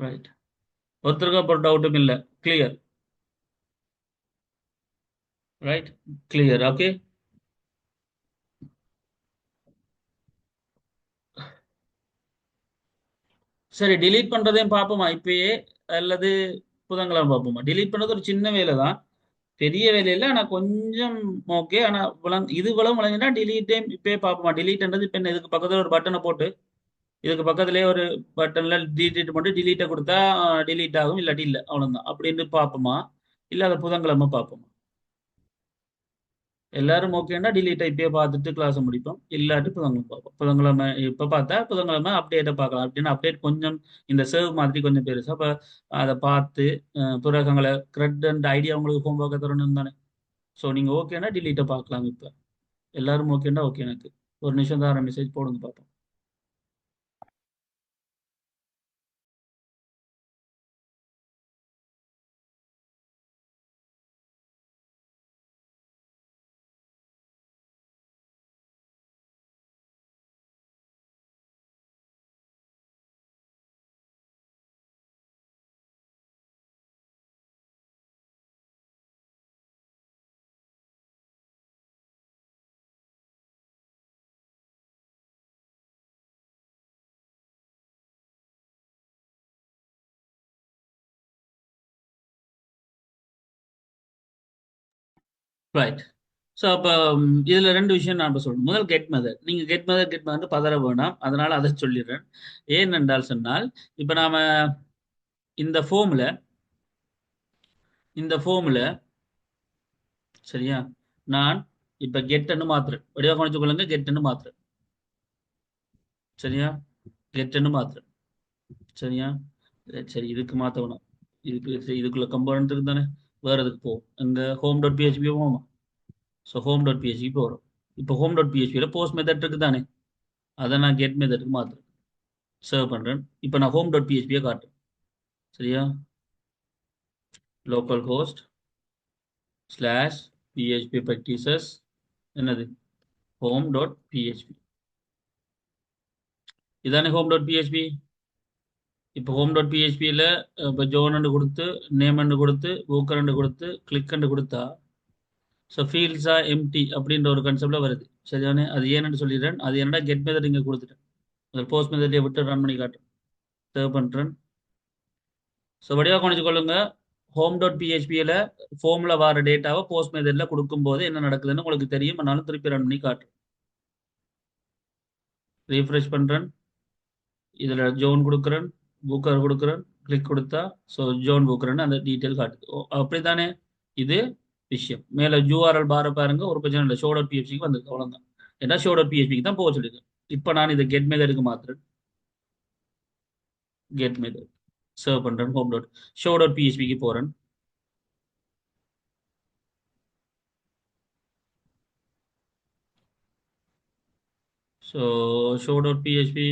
ரைட். ஒருத்தருக்கா ஒரு டவுட்டும் இல்லை. கிளியர். ரைட். கிளியர். ஓகே. சரி, delete பண்றதையும் பார்ப்போமா இப்பயே, அல்லது புதன்கிழமை பார்ப்போமா? delete பண்ணது ஒரு சின்ன வேலை தான், பெரிய வேலை இல்லை. ஆனா கொஞ்சம் ஓகே. ஆனா இது விளம் விளங்கினா delete இப்பயே பார்ப்போமா? delete இப்ப என்ன, இதுக்கு பக்கத்துல ஒரு பட்டனை போட்டு, இதுக்கு பக்கத்துலயே ஒரு பட்டன்ல delete மட்டும் delete கொடுத்தா delete ஆகும், இல்லாட்டி இல்லை, அவ்வளவுதான். அப்படின்னு பார்ப்போமா? இல்ல அதை புதன்கிழமை பார்ப்போமா? எல்லாரும் ஓகேன்னா டிலீட்டை இப்பயே பார்த்துட்டு கிளாஸை முடிப்போம், இல்லாட்டி புதன்கிழமை பார்ப்போம். புதன்கிழமை இப்போ பார்த்தா புதன்கிழமை அப்டேட்டை பார்க்கலாம். அப்படின்னு அப்டேட் கொஞ்சம் இந்த சர்வ் மாதிரி கொஞ்சம் பெருசு. அப்போ அதை பார்த்து பிறகுங்களை க்ரெட் அண்ட் ஐடியா உங்களுக்கு ஹோம் ஒர்க்கை தரணும் தானே. ஸோ நீங்கள் ஓகேன்னா டிலீட்டை பார்க்கலாம். இப்போ எல்லாரும் ஓகேன்னா ஓகே. எனக்கு ஒரு நிமிஷம் தான் மெசேஜ் போடுங்க பார்ப்போம். ரைட். ஸோ அப்போ இதில் ரெண்டு விஷயம் நான் இப்போ சொல்லணும். முதல் கெட் மெத்தட். நீங்கள் கெட் மெத்தட் பதற வேண்டாம், அதனால் அதை சொல்லிடுறேன். ஏனென்றால் சொன்னால், இப்போ நாம் இந்த ஃபோமில் இந்த ஃபோமில் சரியா, நான் இப்போ கெட்டுன்னு மாத்துறேன். வடிவா கவனிச்சு கொள்ளுங்க, கெட்டுன்னு மாத்துறேன். சரியா, கெட்டுன்னு மாத்துறேன். சரியா. சரி, இதுக்கு மாற்றணும். இதுக்குள்ள கம்போனன்ட் இருக்கு தானே, வேற எதுக்கு போகும்? அங்கே ஹோம் டாட் பிஹெச்பி போகுமா? ஸோ ஹோம் டாட் பிஹெச்பி வரும். இப்போ ஹோம் டாட் பிஹெச்பியில் போஸ்ட் மெத்தட் இருக்கு தானே, அதை நான் கெட் மெத்தடுக்கு மாத்துறேன், சர்வ் பண்ணுறேன். இப்போ நான் ஹோம் டாட் பிஹெச்பியை காட்டுறேன். சரியா, local host slash PHP practices என்னது, ஹோம் டாட் பிஹெச்பி. இதானே ஹோம் டாட் பிஹெச்பி. இப்போ ஹோம் டாட் பிஹெச்பியில் இப்போ ஜோன் கொடுத்து, நேம் கொடுத்து, ஊக்கர் கொடுத்து, கிளிக் கொடுத்தா, ஸோ ஃபீல்ட்ஸா எம்டி அப்படின்ற ஒரு கன்செப்ட்ல வருது. சரிதானே. அது ஏன்னு சொல்லிடுறேன். அது என்னடா கெட் மெத்தட் இங்கே கொடுத்துட்டேன், அதில் போஸ்ட் மெத்தடை விட்டு ரன் பண்ணி காட்டுறேன், சேவ் பண்ணுறேன். ஸோ வடிவாக கவனிச்சு கொள்ளுங்க. ஹோம் டாட் பிஹெச்பியில் ஃபோமில் வர டேட்டாவை போஸ்ட் மெத்தடில் கொடுக்கும்போது என்ன நடக்குதுன்னு உங்களுக்கு தெரியும். அதனால திருப்பி ரன் பண்ணி காட்டுறேன். ரீஃப்ரெஷ் பண்ணுறேன். இதில் ஜோன் கொடுக்குறேன், புக்கர் கொடுக்குறேன், கிளிக் கொடுத்தா ஸோ ஜோன் புக்கர்னு அந்த டீட்டெயில் காட்டுது. அப்படி தானே இது விஷயம். மேலே யூஆர்எல் பாரை பாருங்க, ஒரு பிரச்சனை இல்லை, ஷோ டாட் பிஹெச்பிக்கு வந்திருக்கு, அவ்வளோதான். ஏன்னா ஷோ டாட் பிஹெச்பிக்கு தான் போக சொல்லியிருக்கு. இப்போ நான் இதை கெட் மெத்தடுக்கு மாத்துறேன். கெட் மெத்தட் சர்வ் பண்ணுறேன். ஹோம் டாட் ஷோ டாட் பிஹெச்பிக்கு போகிறேன். ஸோ ஷோ டாட் பிஹெச்பி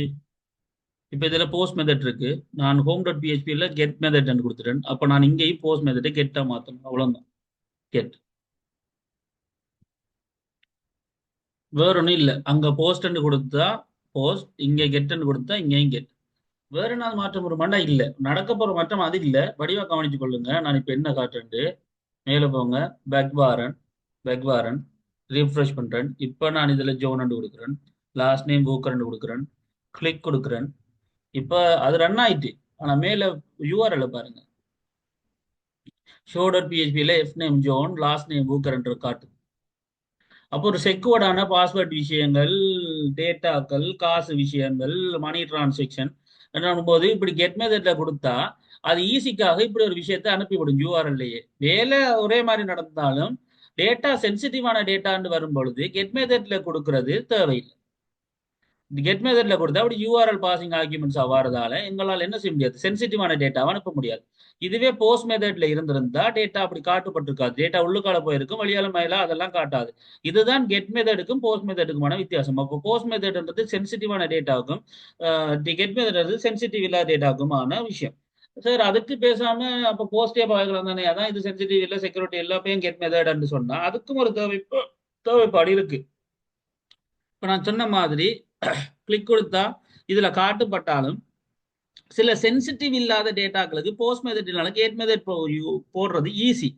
இப்போ இதில் போஸ்ட் மெத்தட் இருக்கு. நான் ஹோம் டாட் பிஹெச்பியில் கெட் மெத்தட் கொடுத்துட்டேன். அப்போ நான் இங்கேயும் போஸ்ட் மெத்தட்டை கெட்டாக மாற்றணும், அவ்வளோதான். கெட் வேற ஒன்றும் இல்லை. அங்கே போஸ்ட்ன்னு கொடுத்தா போஸ்ட், இங்கே கெட்டுன்னு கொடுத்தா இங்கேயும் கெட். வேற என்ன மாற்றம் வருமாண்டா? இல்லை, நடக்க போகிற மாற்றம் அது இல்லை. வடிவாக கவனிச்சு கொள்ளுங்க. நான் இப்போ என்ன காட்டுறேன், மேலே போங்க, பேக் வாரன், பேக் வாரன், ரீஃப்ரெஷ் பண்ணுறேன். இப்போ நான் இதில் ஜோன் கொடுக்குறேன், லாஸ்ட் நேம் ஊக்கரண்ட் கொடுக்குறேன், கிளிக் கொடுக்குறேன். இப்போ அது ரன் ஆயிட்டு. ஆனால் மேலே யூஆர்எல் பாருங்க, ஷோ டாட் பிஹெச்பியில் F name John, last name ஊக்கரண்ட் காட்டு. அப்போ ஒரு செக்யூர்டான பாஸ்வேர்ட் விஷயங்கள், டேட்டாக்கள், காசு விஷயங்கள், மணி டிரான்சாக்ஷன் போது இப்படி கெட் மெத்தட்ல கொடுத்தா அது ஈஸிக்காக இப்படி ஒரு விஷயத்தை அனுப்பிவிடும் யூஆர்எல்லையே. வேலை ஒரே மாதிரி நடந்தாலும் டேட்டா சென்சிட்டிவான டேட்டான்னு வரும் பொழுது கெட் மெத்தட்ல கொடுக்கறது தேவையில்லை. கெட் மெத்தட்ல கொடுத்தா அப்படி யூஆர்எல் பாசிங் ஆர்குமெண்ட்ஸா வரதால எங்களால் என்ன செய்ய முடியாது, சென்சிட்டிவான டேட்டாவை அனுப்ப முடியாது. இதுவே போஸ்ட் மெத்தட்ல இருந்திருந்தா டேட்டா அப்படி காட்டப்பட்டிருக்காது, டேட்டா உள்ளுக்கால போயிருக்கும், வெளியால மேல அதெல்லாம் காட்டாது. இதுதான் கெட் மெத்தடுக்கும் போஸ்ட் மெத்தடுக்குமான வித்தியாசம். அப்போ போஸ்ட் மெத்தட்ன்றது சென்சிட்டிவான டேட்டாவுக்கும், கெட் மெத்தட் சென்சிட்டிவ் இல்லாத டேட்டாவுக்குமான விஷயம். சார் அதுக்கு பேசாம அப்ப போஸ்டே பார்க்கலாம் தானே, அதான் இது சென்சிட்டிவ் இல்ல செக்யூரிட்டி எல்லாத்தையும் கெட் மெத்தட்னு சொன்னா அதுக்கும் ஒரு தேவைப்பாடு இருக்கு. இப்ப நான் சொன்ன மாதிரி கிளிக் கொடுத்தா இதுல காட்டுப்பட்டாலும் சில சென்சிட்டிவ் இல்லாத டேட்டாக்களுக்கு போஸ்ட் மெத்தட்னால கேட் மெத்தட் போடுறது ஈஸி,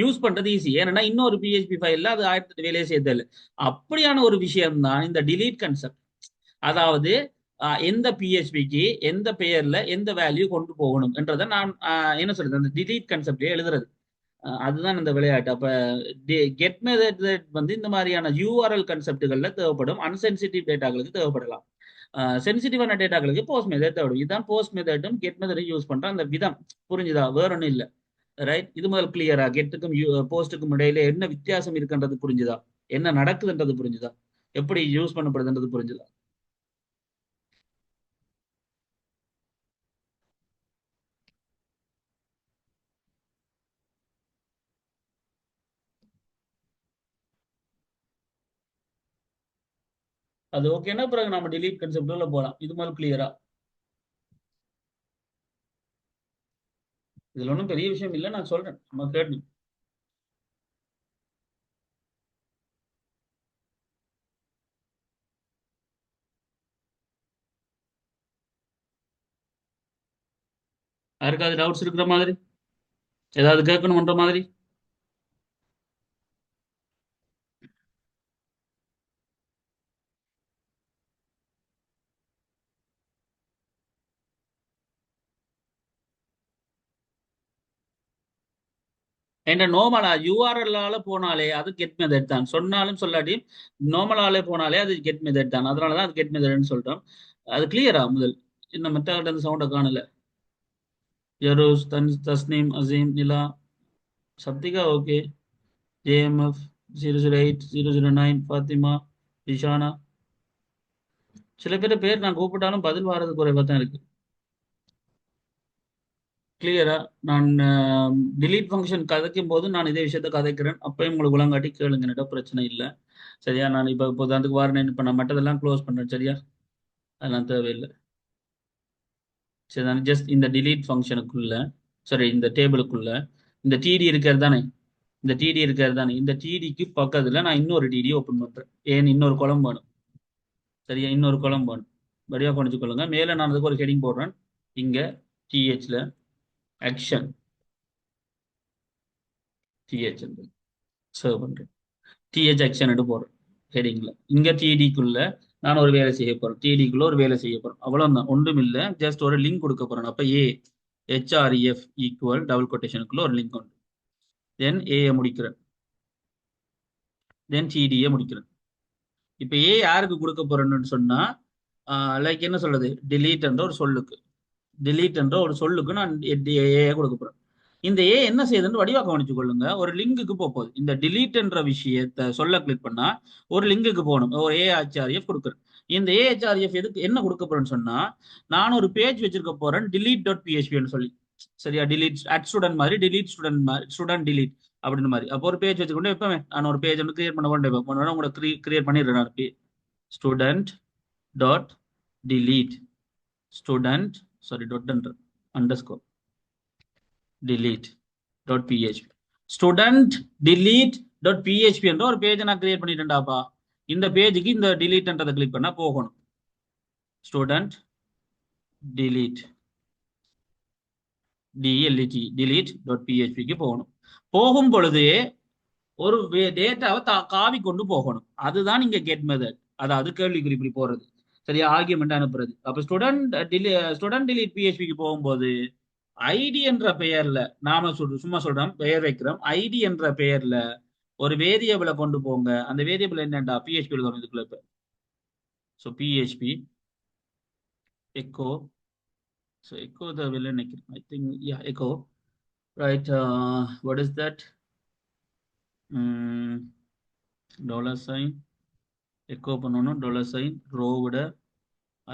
யூஸ் பண்றது ஈஸி. ஏன்னா இன்னொரு பிஹெச்பி ஃபைல்ல அது 1008 வேலையை சேர்த்தல. அப்படியான ஒரு விஷயம் தான் இந்த டிலீட் கன்செப்ட். அதாவது எந்த பிஹெச்பிக்கு எந்த பெயர்ல எந்த வேல்யூ கொண்டு போகணும் என்றதை நான் என்ன சொல்றது அந்த டிலீட் கன்செப்ட்லயே எழுதுறது. அதுதான் இந்த விளையாட்டு. அப்ப கெட் மெத்தட் வந்து இந்த மாதிரியான யூஆர்எல் கன்செப்டுகள்ல தேவைப்படும், அன்சென்சிட்டிவ் டேட்டாக்களுக்கு தேவைப்படலாம். சென்சிட்டிவான டேட்டாக்களுக்கு போஸ்ட் மெத்தட் தேவைப்படும். இதுதான் போஸ்ட் மெத்தடும் கெட் மெத்தடும் யூஸ் பண்ற அந்த விதம். புரிஞ்சுதா? வேற ஒன்றும் இல்லை. ரைட், இது முதல் கிளியரா? கெட்டுக்கும் போஸ்ட்டுக்கும் இடையில என்ன வித்தியாசம் இருக்குன்றது புரிஞ்சுதா? என்ன நடக்குதுன்றது புரிஞ்சுதா? எப்படி யூஸ் பண்ணப்படுதுன்றது புரிஞ்சுதா? அது ஓகேன்னா பிறகு நம்ம டிலீட் கன்செப்ட்ல போகலாம். இது முதல் கிளியரா? இதுல ஒன்றும் பெரிய விஷயம் இல்லை, நான் சொல்றேன், நம்ம கேட்டு. யாருக்காவது டவுட்ஸ் இருக்கிற மாதிரி, ஏதாவது கேட்கணும்ன்ற மாதிரி? என்ற நோமலா யூஆர்எல்லால போனாலே அது கெட் மெத்தட் தான், சொன்னாலும் சொல்லாட்டி நோமலாலே போனாலே அது கெட் மெத்தட் தான். அதனாலதான் அது கெட் மெத்தட்னு சொல்றோம். அது கிளியரா முதல்? இந்த மெத்தட் அந்த சவுண்டை காணல. யரோஸ், தஸ்னீம், அசீம், நிலா, சப்திகா, ஓகே. ஜேஎம்எஃப் 008 009, ஃபாத்திமா, ரிஷானா. சில பேர் நான் கூப்பிட்டாலும் பதில் வர்றது குறைவா தான் இருக்கு. கிளியரா? நான் டிலீட் ஃபங்க்ஷன் கதைக்கும் போது நான் இதே விஷயத்த கதைக்கிறேன், அப்பயும் உங்களுக்கு உலங்காட்டி கேளுங்க, என்னடா பிரச்சனை இல்லை. சரியா? நான் இப்போ அதுக்கு வரேன், இப்போ நான் மற்றதெல்லாம் க்ளோஸ் பண்றேன். சரியா? அதெல்லாம் தேவையில்லை. சரி, நான் ஜஸ்ட் இந்த டிலீட் ஃபங்க்ஷனுக்குள்ள, சரி இந்த டேபிளுக்குள்ள இந்த டிடி இருக்கிறது தானே, இந்த டிடி இருக்கிறது தானே, இந்த டிடிக்கு பக்கத்துல நான் இன்னொரு டிடி ஓப்பன் பண்றேன். ஏன் இன்னொரு குழம்பு வேணும். சரியா? இன்னொரு குழம்பு வேணும். வடிவா குறைச்சு கொள்ளுங்க. மேல நான் அதுக்கு ஒரு ஹெடிங் போடுறேன். இங்க டிஹெச்ல ஆக்ஷன், டிஹெச் சர்வ் பண்றேன். டிஹெச் ஆக்ஷன் போடுறேன் ஹெடிங்ல. இங்க டிடிக்குள்ள நான் ஒரு வேலை செய்ய போறேன், டிடிக்குள்ள ஒரு வேலை செய்ய போறேன். அவ்வளவுதான், ஒன்றும் இல்லை. ஜஸ்ட் ஒரு லிங்க் கொடுக்க போறேன். அப்ப ஏ ஹெச்ஆர்இஎஃப் ஈக்குவல் டபுள் கொட்டேஷனுக்குள்ள ஒரு லிங்க் உண்டு. தென் ஏ முடிக்கிறேன், தென் டிடியை முடிக்கிறேன். இப்ப ஏ யாருக்கு கொடுக்க போறேன்னு சொன்னா, லைக் என்ன சொல்றது, delete என்ற ஒரு சொல்லுக்கு, delete என்ற ஒரு சொல்லுக்கு நான் ஏ கொடுக்க போறேன். இந்த ஏ என்ன செய்யுதுன்னு வடிவா கவனிச்சு கொள்ளுங்க. ஒரு லிங்குக்கு போகுது. இந்த delete என்ற விஷயத்தை சொல்ல கிளிக் பண்ணா ஒரு லிங்குக்கு போகணும். ஒரு ஏஹெச்ஆர்எஃப் கொடுக்குறேன். இந்த ஏஹெச்ஆர்எஃப் எதுக்கு என்ன கொடுக்க போறேன்னு சொன்னா, நான் ஒரு பேஜ் வச்சிருக்க போறேன் delete டாட் பிஹெச்பின்னு சொல்லி. சரியா? delete அட் ஸ்டூடெண்ட் மாதிரி, delete ஸ்டூடெண்ட் மாதிரி, ஸ்டூடெண்ட் delete அப்படின்னு மாதிரி. அப்போ ஒரு பேஜ் வச்சுக்கொண்டு எப்பவுமே நான் ஒரு பேஜ் வந்து கிரியேட் பண்ண கொண்டு உங்களை கிரியேட் பண்ணிடுறேன். நான் student dot delete student, sorry dot underscore delete dot PHP, student delete dot PHP என்ற ஒரு பேஜை நான் கிரியேட் பண்ணிட்டேன்டாப்பா. இந்த பேஜுக்கு இந்த delete கிளிக் பண்ணா போகணும். ஸ்டூடெண்ட் delete டிஎல்இடி delete டாட் பிஹெச்பிக்கு போகணும். போகும் பொழுது ஒரு டேட்டாவை காவி கொண்டு போகணும். அதுதான் இங்க கெட் மெத்தட், அதாவது கேள்விக்குறி இப்படி போறது. சரியா? ஆர்கியூமெண்ட் அனுப்புறது. அப்ப ஸ்டூடெண்ட் delete பிஹெச்பிக்கு போகும்போது ஐடி என்ற பெயர்ல நாம சும்மா சொல்றோம், பெயர் வைக்கிறோம். ஐடி என்ற பெயர்ல ஒரு வேரியபிளை கொண்டு போங்க. அந்த வேரியபிள் என்னண்டா பிஹெச்பி எழுதணும் இதுக்குள்ள. இப்ப so PHP echo, so echo தேவையில்லை நினைக்கிறேன். I think yeah echo, right. What is that? $, Echo பண்ணணும் $, ரோவிட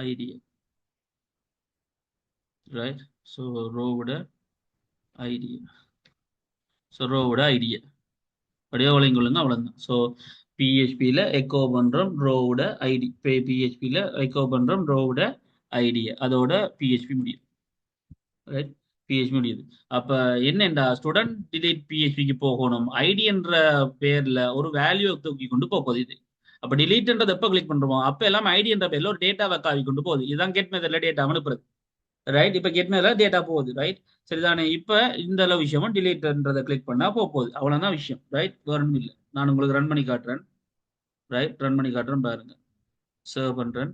ஐடியை, ரைட். ஸோ ரோவோட ஐடியை, ஸோ ரோவோட ஐடியை அப்படியே ஒழுங்குள்ளுங்க, அவ்வளோதான். ஸோ பிஹெச்பியில் எக்கோ பண்ணுறோம் ரோவோட ஐடி, பிஹெச்பியில் எக்கோ பண்ணுறோம் ரோவோட ஐடியை, அதோட பிஹெச்பி முடியுது, ரைட். பிஹெச்பி முடியுது. அப்போ என்னண்டா ஸ்டூடெண்ட் டிலீட் பிஹெச்பிக்கு போகணும், ஐடி என்ற பேரில் ஒரு வேல்யூ தூக்கி கொண்டு போகுது இது. அப்போ டிலீட்ன்றது எப்போ கிளிக் பண்ணுறோமோ அப்போ எல்லாம் ஐடி என்ற பேரில் ஒரு டேட்டாவை காவி கொண்டு போகுது. இதுதான் கெட் மெத்தடில் டேட்டா அனுப்புறது, ரைட். இப்போ கெட் மெத்தடில் டேட்டா போகுது, ரைட். சரிதானே. இப்போ இந்த அளவு விஷயமும் டிலீட்ன்றதை கிளிக் பண்ணால் போகுது, அவ்வளோதான் விஷயம், ரைட். வேறொன்றும் இல்லை. நான் உங்களுக்கு ரன் பண்ணி காட்டுறேன், ரைட். ரன் பண்ணி காட்டுறேன் பாருங்க. சர்வ் பண்ணுறேன்,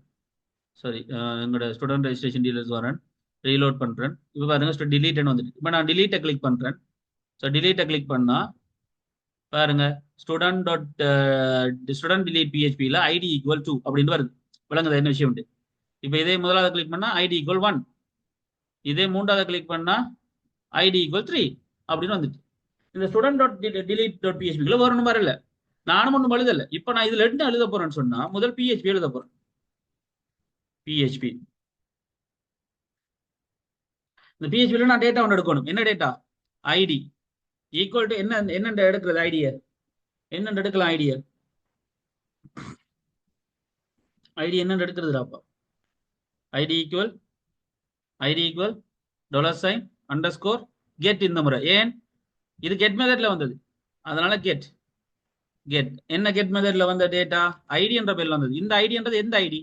சாரி, எங்களோட ஸ்டூடெண்ட் ரெஜிஸ்ட்ரேஷன் டீலர்ஸ் வரேன், ரீலோட் பண்ணுறேன். இப்போ பாருங்க டிலீட்னு வந்துட்டு. இப்போ நான் டிலீட்டை கிளிக் பண்ணுறேன். ஸோ டிலீட்டை கிளிக் பண்ணால் பாருங்க ஸ்டூடெண்ட் டிலீட் பிஹெச்பியில் ஐடி ஈக்குவல் 2 அப்படின்னு வருது. விளங்குது என்ன விஷயம் உண்டு. இப்போ இதே முதலாவது கிளிக் பண்ணால் ஐடி ஈக்குவல் 1, இதே மூன்றாவது கிளிக் பண்ணால் ஐடி ஈக்குவல் 3 அப்படின்னு வந்துட்டு. இந்த ஸ்டூடெண்ட் டாட் டிலீட் டாட் பிஹெச்பிக்குள்ள வேற ஒன்றும் வரல, நானும் ஒன்றும் எழுதல. இப்போ நான் இதுல என்ன எழுத போறேன்னு சொன்னா முதல் பிஹெச்பி எழுத போறேன். பிஹெச்பி, இந்த பிஹெச்பியில் நான் டேட்டா ஒன்று எடுக்கணும். என்ன டேட்டா? ஐடி ஈக்குவல் டு என்ன எடுக்கிறது ஐடியை, என்ன எடுக்கலாம் ஐடியை, ஐடி என்ன எடுக்கிறதுடாப்பா, ஐடி ஈக்குவல் $_ கெட். இந்த முறை ஏன் இது கெட் மெத்தட்ல வந்தது, அதனால கெட் என்ன கெட் மெத்தட்ல வந்த டேட்டா ஐடி என்ற பேர்ல வந்தது. இந்த ஐடின்றது எந்த ஐடி,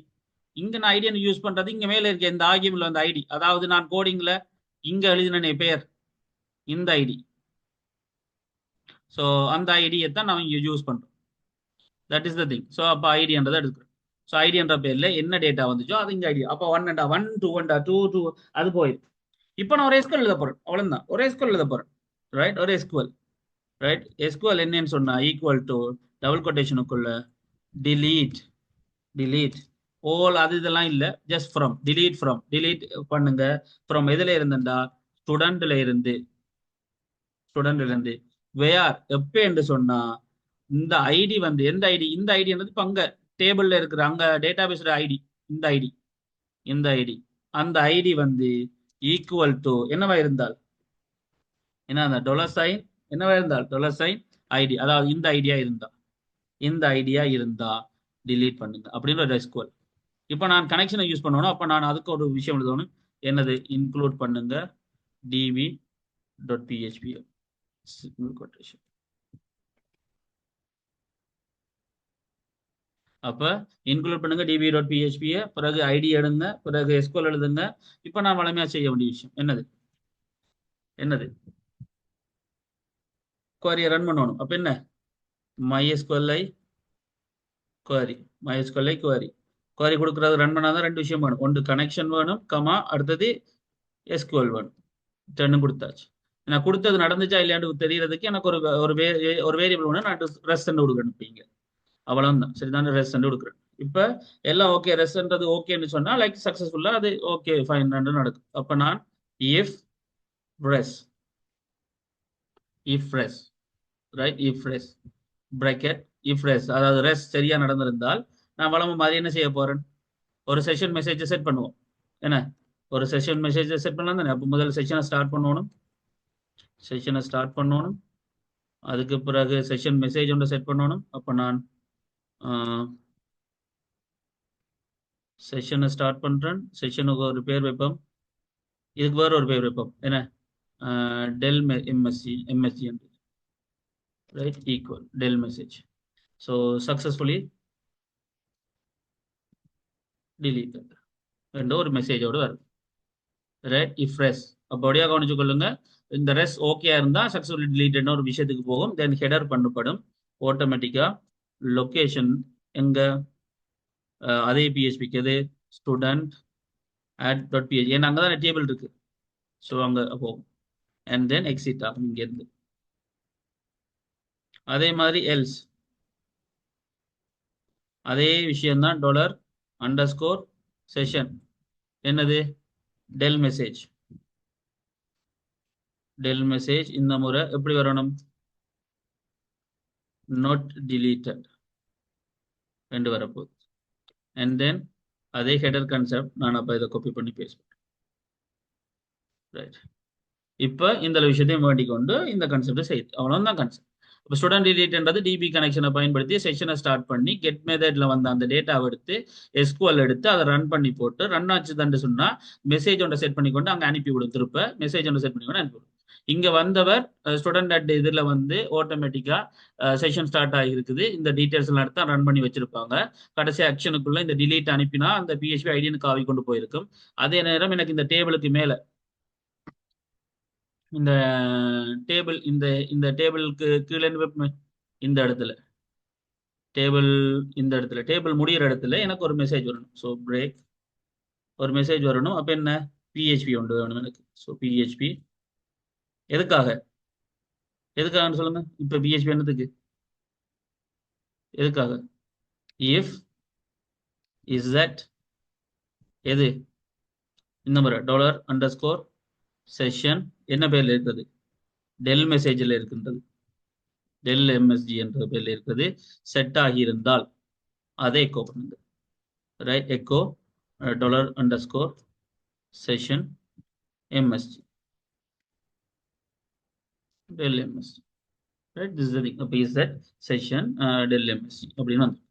இங்க நான் ஐடியை யூஸ் பண்றது இங்க மேல இருக்க இந்த ஆர்கியூமெண்ட்ல வந்த ஐடி, அதாவது நான் கோடிங்ல இங்க எழுதின பேர் இந்த ஐடி. ஸோ அந்த ஐடியை தான் நம்ம இங்க யூஸ் பண்றோம், that is the thing. So அப்போ ஐடின்றதை எடுக்கிறோம். ஸோ ஐடி என்ற பேர்ல என்ன டேட்டா வந்துச்சோ அது இங்க ஐடி. அப்போ 1 2 2 அது போயிடும். இப்போ நான் ஒரு எஸ்குவல் எழுத போறேன், அவ்வளவுதான். ஒரு எஸ்குவல் எழுத போறேன், ரைட். ஒரு எஸ்குவல், ரைட். எஸ்குவல் என்னன்னு சொன்னா ஈக்குவல் டு டபுள் கொட்டேஷனுக்குள்ள delete all, அது இதெல்லாம் இல்ல, ஜஸ்ட் ஃப்ரம், delete பண்ணுங்க. ஃப்ரம் எதுல இருந்துடா, ஸ்டூடெண்ட்ல இருந்து வேர் எப்ப என்று சொன்னா இந்த ஐடி வந்து எந்த ஐடி, இந்த ஐடின்றது இப்ப அங்க டேபிள்ல இருக்கிற அங்க டேட்டாபேஸ்ல ஐடி, இந்த ஐடி அந்த ஐடி வந்து ஈக்குவல் டு என்னவா இருந்தால், என்ன $, என்னவா இருந்தால் $, ஐடி, அதாவது இந்த ஐடியா இருந்தா delete பண்ணுங்க அப்படின்னு ஒரு எஸ்குவல். இப்போ நான் கனெக்ஷனை யூஸ் பண்ணணும், அப்போ நான் அதுக்கு ஒரு விஷயம் எழுதணும். என்னது, இன்க்ளூட் பண்ணுங்க db.php சிங்கிள் கொட்டேஷன். அப்போ இன்க்ளூட் பண்ணுங்க db.php, பிறகு ஐடி எடுங்க, பிறகு எஸ்குவல் எழுதுங்க. இப்போ நான் வளமையா செய்ய வேண்டிய விஷயம் என்னது குவரியை ரன் பண்ணணும். அப்போ என்ன, MySQL குவரி கொடுக்கறது ரன் பண்ணாதான் ரெண்டு விஷயம் வேணும். ஒன்று கனெக்ஷன் வேணும், அடுத்தது எஸ்குவல் வேணும். ரெண்டும் கொடுத்தாச்சு. நான் கொடுத்தது நடந்துச்சா இல்லையான்னு தெரியறதுக்கு எனக்கு ஒரு வேரியபிள் ஒன்று நான் ரெஸ்ட் கொடுக்கணும். இங்க அவ்வளவுதான், சரிதான. ரெஸ்ட் கொடுக்குறேன். இப்போ எல்லாம் ஓகே, ரெஸ்ட்ன்றது ஓகேன்னு சொன்னா லைக் சக்சஸ்ஃபுல்லா அது ஓகே ஃபைன் நடக்கும். அப்போ நான் if res right, bracket if res, அதாவது ரெஸ் சரியா நடந்திருந்தால் நான் வளம மாதிரி என்ன செய்ய போறேன், ஒரு செஷன் மெசேஜ் செட் பண்ணுவோம். என்ன, ஒரு செஷன் மெசேஜ் செட் பண்ணலாம் தானே. அப்போ முதல்ல செஷனை ஸ்டார்ட் பண்ணணும், அதுக்கு பிறகு செஷன் மெசேஜ் ஒன்று செட் பண்ணணும். அப்போ நான் செஷனை ஸ்டார்ட் பண்றேன், செஷனுக்கு ஒரு பேர் வைப்போம், இதுக்கு வேற ஒரு பேர் வைப்போம். என்ன, del MSC right, equal del message. So successfully delete என்ற ஒரு மெசேஜோடு வரும், ரைட். இஃப் ரெஸ், அப்படியே கவனிச்சு கொள்ளுங்க. இந்த ரெஸ் ஓகே இருந்தா சக்சஸ்ஃபுல்லி delete ஒரு விஷயத்துக்கு போகும். தென் ஹெடர் பண்ணப்படும் ஆட்டோமேட்டிக்கா. லொகேஷன் எங்க, அதே பிஹெச்பிக்கு எது, ஸ்டூடெண்ட் add.php, ஏன்னா அங்கதான் டேபிள் இருக்கு. ஸோ அங்க போகும். அண்ட் தென் எக்ஸிட் ஆகும் இங்க இருந்து. அதே மாதிரி எல்ஸ், அதே விஷயம்தான் $_session, என்னது, டெல் மெசேஜ். இந்த முறை எப்படி வரணும், not deleted ரெண்டு வரப்போகுது. அண்ட் தென் அதே ஹெடர் கான்செப்ட் நான் அப்போ இதை காப்பி பண்ணி பேஸ்ட் ரைட். இப்போ இந்த விஷயத்தையும் வேண்டிக் கொண்டு இந்த கான்செப்டை செய்யுது, அவ்வளோதான் கான்செப்ட். இப்போ ஸ்டூடெண்ட் டிலீட்ன்றது டிபி கனெக்ஷனை பயன்படுத்தி செஷனை ஸ்டார்ட் பண்ணி கெட் மெத்தட்ல வந்த அந்த டேட்டாவை எடுத்து எஸ்குஎல் எடுத்து அதை ரன் பண்ணி போட்டு ரன் ஆச்சு தண்டு சொன்னா மெசேஜ் ஒன்றை செட் பண்ணி கொண்டு அங்கே அனுப்பி விடும். திருப்ப மெசேஜ் ஒன்று செட் பண்ணி கொண்டு அனுப்பி விடும். இங்க வந்தவர் ஸ்டூடெண்ட் அட் இதுல வந்து ஆட்டோமேட்டிக்கா செஷன் ஸ்டார்ட் ஆகிருக்குது. இந்த டீடைல்ஸ் எல்லாம் எடுத்து ரன் பண்ணி வச்சிருப்பாங்க. கடைசி ஆக்ஷனுக்குள்ள இந்த டிலீட் அனுப்பினா அந்த பிஹெச்பி ஐடின்னு காவி கொண்டு போயிருக்கும். அதே நேரம் எனக்கு இந்த டேபிளுக்கு மேல இந்த டேபிள் இந்த இந்த டேபிளுக்கு கீழே இந்த இடத்துல டேபிள் இந்த இடத்துல டேபிள் முடியிற இடத்துல எனக்கு ஒரு மெசேஜ் வரணும். ஸோ பிரேக் ஒரு மெசேஜ் வரணும். அப்போ என்ன பிஹெச்பி ஒன்று வேணும் எனக்கு. ஸோ பிஹெச்பி எதுக்காக எதுக்காகன்னு சொல்லுங்க. இப்போ பிஹெச்பி என்னதுக்கு எதுக்காக இஃப் இஸ் தட் எது இந்த மாதிரி டாலர் அண்டர் ஸ்கோர் செஷன் என்ன பேர்ல இருக்குது டெல் மெசேஜில் இருக்கின்றது. டெல் எம்எஸ்ஜி என்ற பேர்ல இருக்குது. செட் ஆகியிருந்தால் அதை எக்கோ பண்ணுங்க. Right echo dollar underscore session MSG tell MSG right this thing. அப்போ is that session del MSG அப்படின்னு வந்து.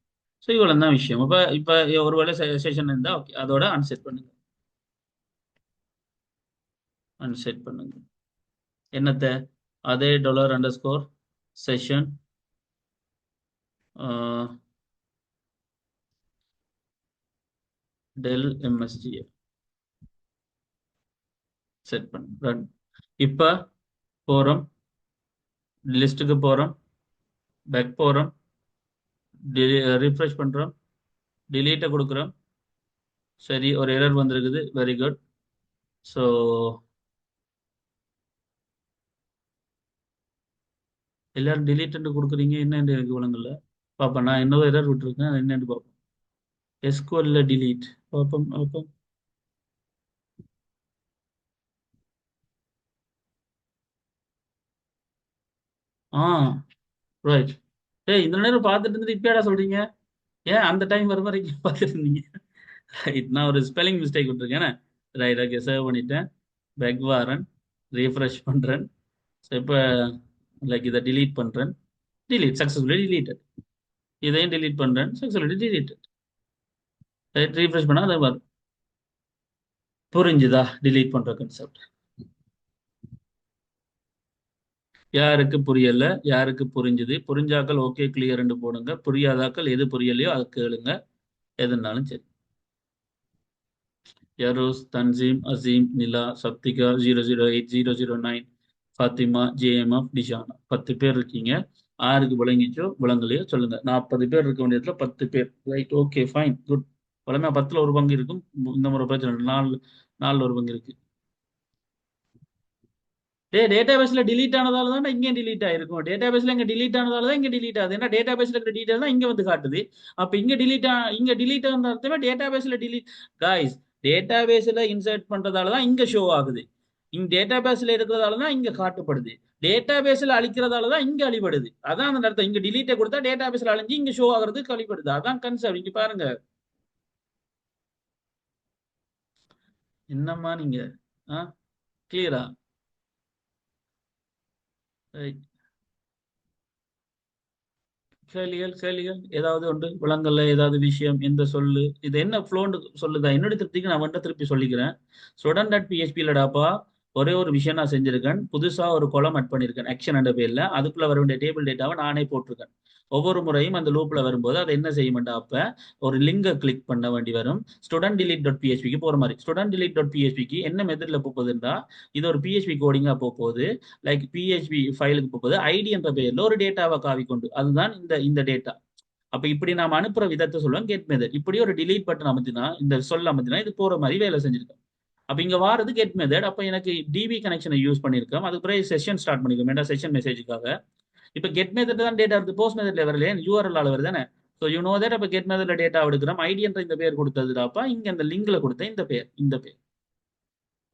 ஸோ இவ்வளோ தான் விஷயம். அப்போ இப்போ ஒருவேளை செஷன் இருந்தால் ஓகே அதோட அன்செட் பண்ணுங்க. அன்செட் பண்ணுங்க என்னத்தை அதே dollar underscore session del MSG set பண்ணு ரன். இப்போ போகிறோம் லிஸ்ட்டுக்கு போகிறோம் பேக் போகிறோம் ரிஃப்ரெஷ் பண்ணுறோம் டிலீட்டை கொடுக்குறோம். சரி ஒரு எரர் வந்திருக்குது. Very good. ஸோ எல்லாரும் டிலீட்டு கொடுக்குறீங்க என்னன்னு எனக்கு விளங்கல. பார்ப்போம் நான் இன்னொரு எரர் விட்டுருக்கேன் என்னன்னு பார்ப்போம். எஸ்குஎல்ல டிலீட் பார்ப்போம் பார்ப்போம். ஆ ரைட். ஏய் இந்த நேரம் பார்த்துட்டு இருந்துட்டு இப்பயாடா சொல்றீங்க? ஏன் அந்த டைம் வர வரைக்கும் பார்த்துட்டு இருந்தீங்க? ரைட் நான் ஒரு ஸ்பெல்லிங் மிஸ்டேக் விட்டுருக்கேன். ரைட் ஓகே சேவ் பண்ணிட்டேன். பேக் வாரன் ரீஃப்ரெஷ் பண்ணுறேன். ஸோ இப்போ லைக் இதை டிலீட் பண்ணுறேன். Delete successfully deleted. இதையும் டிலீட் பண்ணுறேன். Successfully deleted. ரைட் ரீஃப்ரெஷ் பண்ணால் அதை வரும். புரிஞ்சுதா டிலீட் பண்ணுற கான்செப்ட்? யாருக்கு புரியல யாருக்கு புரிஞ்சுது? புரிஞ்சாக்கள் ஓகே கிளியர்னு போடுங்க. புரியாதாக்கள் எது புரியலையோ அது கேளுங்க. எதுனாலும் சரி. யரோஸ் தன்சீம் அசீம் நிலா சப்திகா 008 009 ஃபாத்திமா ஜேஎம்எஃப் டிஷானா 10 பேர் இருக்கீங்க. ஆருக்கு விளங்கிச்சோ விளங்கலையோ சொல்லுங்க. 40 பேர் இருக்க வேண்டியதுல 10 பேர். Right okay fine good. வளமையா 10ல் ஒரு பங்கு இருக்கும். இந்த முறை பிரச்சனை இல்லை. 4 ஒரு பங்கு இருக்கு. டேட்டா பேஸ்ல டிலீட் ஆனதால தான் இங்கே டிலீட் ஆயிருக்கும். டேட்டா பேஸ்ல இங்க டிலீட் ஆனதால தான் இங்க டிலீட் ஆகுது. ஏன்னா டேட்டா பேஸ்ல இருக்கிற டீடைல் தான் இங்க வந்து காட்டுது. அப்ப இங்க டிலீட் ஆன அர்த்தமே டேட்டா பேஸ்ல டிலீட். காய்ஸ் டேட்டா பேஸ்ல இன்சர்ட் பண்றதால தான் இங்க ஷோ ஆகுது. இங்க டேட்டா பேஸ்ல இருக்கிறதால தான் இங்க காட்டப்படுது. டேட்டா பேஸ்ல அழிக்கிறதால தான் இங்க அழிபடுது. அதான் அந்த அர்த்தம். இங்க டிலீட்டை கொடுத்தா டேட்டா பேஸ்ல அழிஞ்சு இங்க ஷோ ஆகுறதுக்கு அழிபடுது. அதான் கன்செப்ட். இங்க பாருங்க என்னம்மா நீங்க கிளியரா? கேள்விகள் ஏதாவது ஒன்று விளங்கல்ல ஏதாவது விஷயம் எந்த சொல்லு இது என்ன ஃப்ளோன்னு சொல்லுதா என்னோட திருப்திக்கு நான் வந்துட்டு திருப்பி சொல்லிக்கிறேன். ஸ்டூடெண்ட் அட் பிஹெச்பிலடாப்பா ஒரே ஒரு விஷயம் நான் செஞ்சிருக்கேன். புதுசா ஒரு கொலம் அட் பண்ணியிருக்கேன் ஆக்ஷன் என்ற பேர்ல. அதுக்குள்ள வர வேண்டிய டேபிள் டேட்டாவை நானே போட்டிருக்கேன். ஒவ்வொரு முறையும் அந்த லூப்ல வரும்போது அதை என்ன செய்யும்டா அப்ப ஒரு லிங்கை கிளிக் பண்ண வேண்டி வரும். ஸ்டூடெண்ட் டிலீட் டாட் பிஹெச்பிக்கு போற மாதிரி. ஸ்டூடெண்ட் டிலீட் டாட் பிஹெச்பிக்கு என்ன மெத்தட்ல போகுதுன்றா இது ஒரு பிஹெச்பி கோடிங்கா போகுது. லைக் பிஹெச்பி ஃபைலுக்கு போகுது. ஐடி என்ற பெயர்ல ஒரு டேட்டாவை காவி கொண்டு அதுதான் இந்த டேட்டா. அப்ப இப்படி நாம அனுப்புற விதத்தை சொல்லுவோம் கெட் மெத்தட். இப்படி ஒரு டிலீட் பட்டன் அமைத்தினா இந்த சொல்ல அமைத்தினா இது போற மாதிரி வேலை செஞ்சிருக்கோம். அப்ப இங்க வாரது கெட் மெத்தட். அப்ப எனக்கு டிபி கனெக்ஷனை யூஸ் பண்ணிருக்கோம். அதுக்கு பிறகு செஷன் ஸ்டார்ட் பண்ணிருக்கோம் ஏன்னா செஷன் மெசேஜுக்காக. இப்ப கெட் மெத்தட் தான் டேட்டா இருக்கு. போஸ்ட் மெத்தட்ல வரல யூஆர்எல் ஆல வருது தானே. So you know that. அப்ப கெட் மெத்தட்ல டேட்டா எடுக்கிறோம். ஐடி என்ற இந்த பேர் கொடுத்ததுடாப்பா இங்க அந்த லிங்க்ல கொடுத்த இந்த பேர்.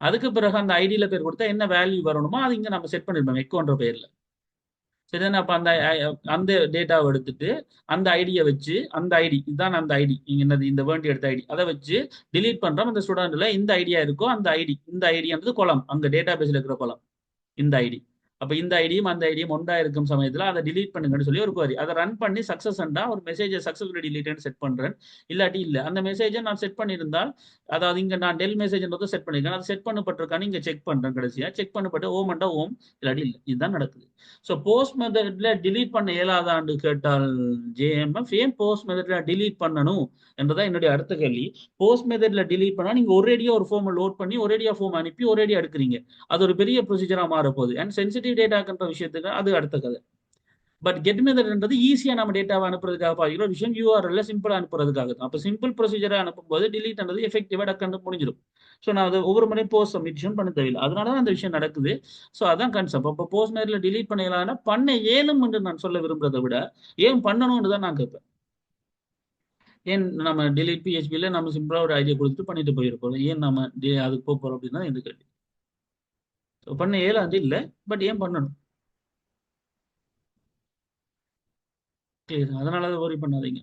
அதுக்கு பிறகு அந்த ஐடியில பேர் கொடுத்தா என்ன வேல்யூ வரணுமோ அது இங்க நம்ம செட் பண்ணிருப்போம் எக்கோன்ற பேர்ல. சரிதானே? அப்ப அந்த டேட்டாவை எடுத்துட்டு அந்த ஐடியை வச்சு அந்த ஐடி இதுதான் அந்த ஐடி இங்க என்னது இந்த வேண்டி எடுத்த ஐடி அதை வச்சு delete பண்றோம். அந்த ஸ்டூடெண்ட்ல இந்த ஐடியா இருக்கோ அந்த ஐடி இந்த ஐடின்றது கொலம் அங்க டேட்டா பேஸ்ல இருக்கிற கொலம் இந்த ஐடி. அப்ப இந்த ஐடியும் அந்த ஐடியும் ஒன்றா இருக்கும் சமயத்துல அதை delete பண்ணுங்கன்னு சொல்லி ஒரு query. அதை ரன் பண்ணி சக்சஸ்ண்டா ஒரு மெசேஜ் சக்சஸ்ஃபுல்லி டிலீட்னு செட் பண்றேன். இல்லாட்டி இல்ல அந்த மெசேஜை நான் செட் பண்ணியிருந்தால், அதாவது இங்க நான் டெல் மெசேஜ்ன்றதை செட் பண்ணிருக்கேன், அது செட் பண்ணப்பட்டிருக்கான்னு இங்க செக் பண்றேன். கடைசியா செக் பண்ணப்பட்டு ஓம்ண்டா ஓம், இல்லாட்டி இல்லை. இதுதான் நடக்குது. ஸோ போஸ்ட் மெத்தட்ல delete பண்ண இயலாதான்னு கேட்டால் ஜேஎம்எஃப் ஏன் போஸ்ட் மெத்தட்ல delete பண்ணணும் என்றதான் என்னுடைய அடுத்த கேள்வி. போஸ்ட் மெத்தட்ல delete பண்ணா நீங்க ஒரேடியா ஒரு ஃபார்மை லோட் பண்ணி ஒரேடியா ஃபார்ம் அனுப்பி ஒரேடியா எடுக்கிறீங்க. அது ஒரு பெரிய ப்ரொசீஜரா மாற போகுது. அண்ட் சென்சிட்டிவ் டேட்டாக்குன்ற விஷயத்துக்கு அது அடுத்த கதை. பட் கெட் மெத்தட்ன்றது ஈஸியா நம்ம டேட்டாவை அனுப்புறதுக்காக பாக்கிற ஒரு விஷயம். யூஆர்எல்ல சிம்பிளா அனுப்புறதுக்காக தான். அப்போ சிம்பிள் ப்ரொசீஜரா அனுப்பும்போது டிலீட்ன்றது எஃபெக்டிவா டக்குன்னு முடிஞ்சிடும். ஸோ நான் அது ஒவ்வொரு முறையும் போஸ்ட் சப்மிஷன் பண்ண தேவையில்லை. அதனால தான் அந்த விஷயம் நடக்குது. ஸோ அதான் கான்செப்ட். அப்போ போஸ்ட் மெத்தட்ல delete பண்ணலாம்னா பண்ண இயலும் என்று நான் சொல்ல விரும்புறதை விட ஏன் பண்ணணும்னு தான் நான் கேட்பேன். ஏன் நம்ம delete PHP நம்ம சிம்பிளா ஒரு ஐடியா கொடுத்துட்டு பண்ணிட்டு போயிருப்போம். ஏன் நம்ம அதுக்கு போக போறோம் அப்படின்னா இந்த கேள்வி. பண்ண இயலாது இல்லை, பட் ஏன் பண்ணணும்? அதனால அதை worry பண்ணாதீங்க.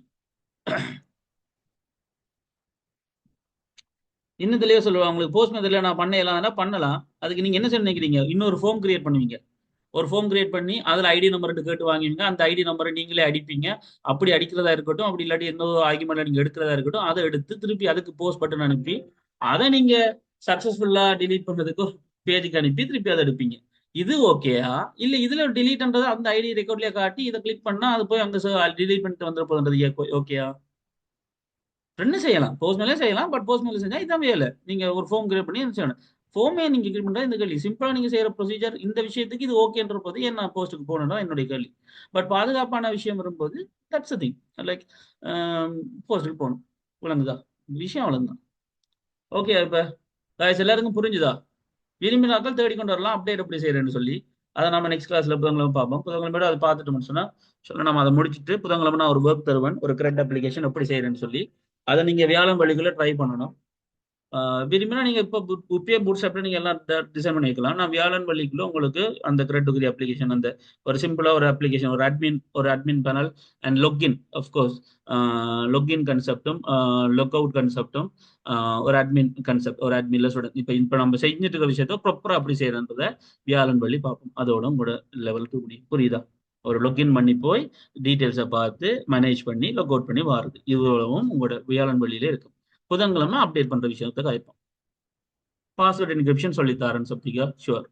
இன்னும் தெளிவா சொல்லுவாங்க. உங்களுக்கு போஸ்ட் மெத்தட்ல நான் பண்ண இயலாதுன்னா பண்ணலாம். அதுக்கு நீங்க என்ன செய்ய நினைக்கிறீங்க? இன்னொரு ஃபார்ம் கிரியேட் பண்ணுவீங்க. ஒரு ஃபார்ம் கிரியேட் பண்ணி அதுல ஐடி நம்பர் கேட்டு வாங்குவீங்க. அந்த ஐடி நம்பரை நீங்களே அடிப்பீங்க. அப்படி அடிக்கிறதா இருக்கட்டும், அப்படி இல்லாட்டி எந்த ஆர்குமெண்ட்ல நீங்க எடுக்கிறதா இருக்கட்டும், அதை எடுத்து திருப்பி அதுக்கு போஸ்ட் பட்டன் அனுப்பி அதை நீங்க சக்சஸ்ஃபுல்லா delete பண்றதுக்கு பேஜுக்கு அனுப்பி திருப்பி அதை எடுப்பீங்க. இது ஓகேயா? இல்ல இதுல delete அந்த ஐடி ரெக்கார்ட்லயே காட்டி இதை கிளிக் பண்ணா அது போய் அங்க delete பண்ணிட்டு வந்துட போகுதுன்றது ஓகேயா? ரெண்டு செய்யலாம். போஸ்ட் மேலே செய்யலாம். பட் போஸ்ட் மேலே செஞ்சா இதான் வேலை. நீங்க ஒரு ஃபார்ம் கிரியேட் பண்ணி என்ன செய்யணும். ஃபார்மே நீங்க கிரியேட் பண்றது இந்த கேள்வி. சிம்பிளா நீங்க செய்யற ப்ரொசீஜர் இந்த விஷயத்துக்கு இது ஓகேன்ற போது ஏன் நான் போஸ்ட்டுக்கு போகணும்னா என்னுடைய கேள்வி. பட் பாதுகாப்பான விஷயம் வரும்போது தட்ஸ் திங். லைக் போஸ்ட்டுக்கு போகணும். விளங்குதா? விஷயம் அவ்வளவுதான். ஓகே. இப்ப guys எல்லாருக்கும் புரிஞ்சுதா? விரும்பினாக்கள் தேடிக்கொண்டு வரலாம் அப்டேட் எப்படி செய்யறேன்னு சொல்லி. அதை நம்ம நெக்ஸ்ட் கிளாஸ்ல புதன்கிழமை பார்ப்போம். புதன்கிழமை அதை பார்த்துட்டு சொன்னா நம்ம அதை முடிச்சுட்டு புதன்கிழமை நான் ஒரு ஒர்க் தருவேன், ஒரு கரெக்ட் அப்ளிகேஷன் எப்படி செய்யறேன்னு சொல்லி. அதை நீங்க வியாழன் வழிக்குள்ள ட்ரை பண்ணணும். விரும்பினா நீங்க இப்போ இப்பயே பூட் ஸ்டாப்ல நீங்க எல்லாம் டிசைன் பண்ணி வைக்கலாம். நான் வியாழன் வழிக்குள்ள உங்களுக்கு அந்த கிரெட்டுக்குரிய அப்ளிகேஷன் அந்த ஒரு சிம்பிளா ஒரு அப்ளிகேஷன் ஒரு admin panel and login of course login கன்செப்டும் லொக் அவுட் கன்செப்டும் ஒரு அட்மின் கன்செப்ட் ஒரு அட்மின்ல சொல்றேன். இப்போ நம்ம செஞ்சுட்டு இருக்க விஷயத்த ப்ராப்பரா அப்படி செய்யறன்றத வியாழன் வழி பார்ப்போம். அதோட உங்களோட லெவல் 2 முடியும். புரியுதா? ஒரு லொக்இன் பண்ணி போய் டீட்டெயில்ஸை பார்த்து மேனேஜ் பண்ணி லொக் அவுட் பண்ணி வாருது. இவ்வளவும் உங்களோட வியாழன் வழியிலே இருக்கும். புதன்கிழமை அப்டேட் பண்ற விஷயத்தை காய்ப்போம். பாஸ்வேர்ட் என்கிரிப்ஷன் சொல்லி தரேன்னு சொல்லிங்க. ஷுவர்.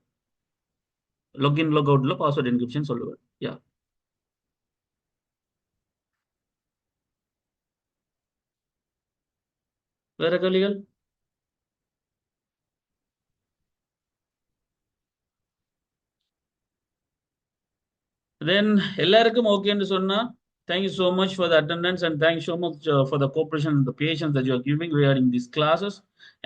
லொக்இன் லொக் அவுட்ல பாஸ்வேர்ட் என்கிரிப்ஷன் சொல்லுவேன். யா. வேற கேள்விகள்? தென் எல்லாருக்கும் ஓகேன்னு சொன்னா thank you so much for the attendance and thank you so much for the cooperation and the patience that you are giving regarding this classes.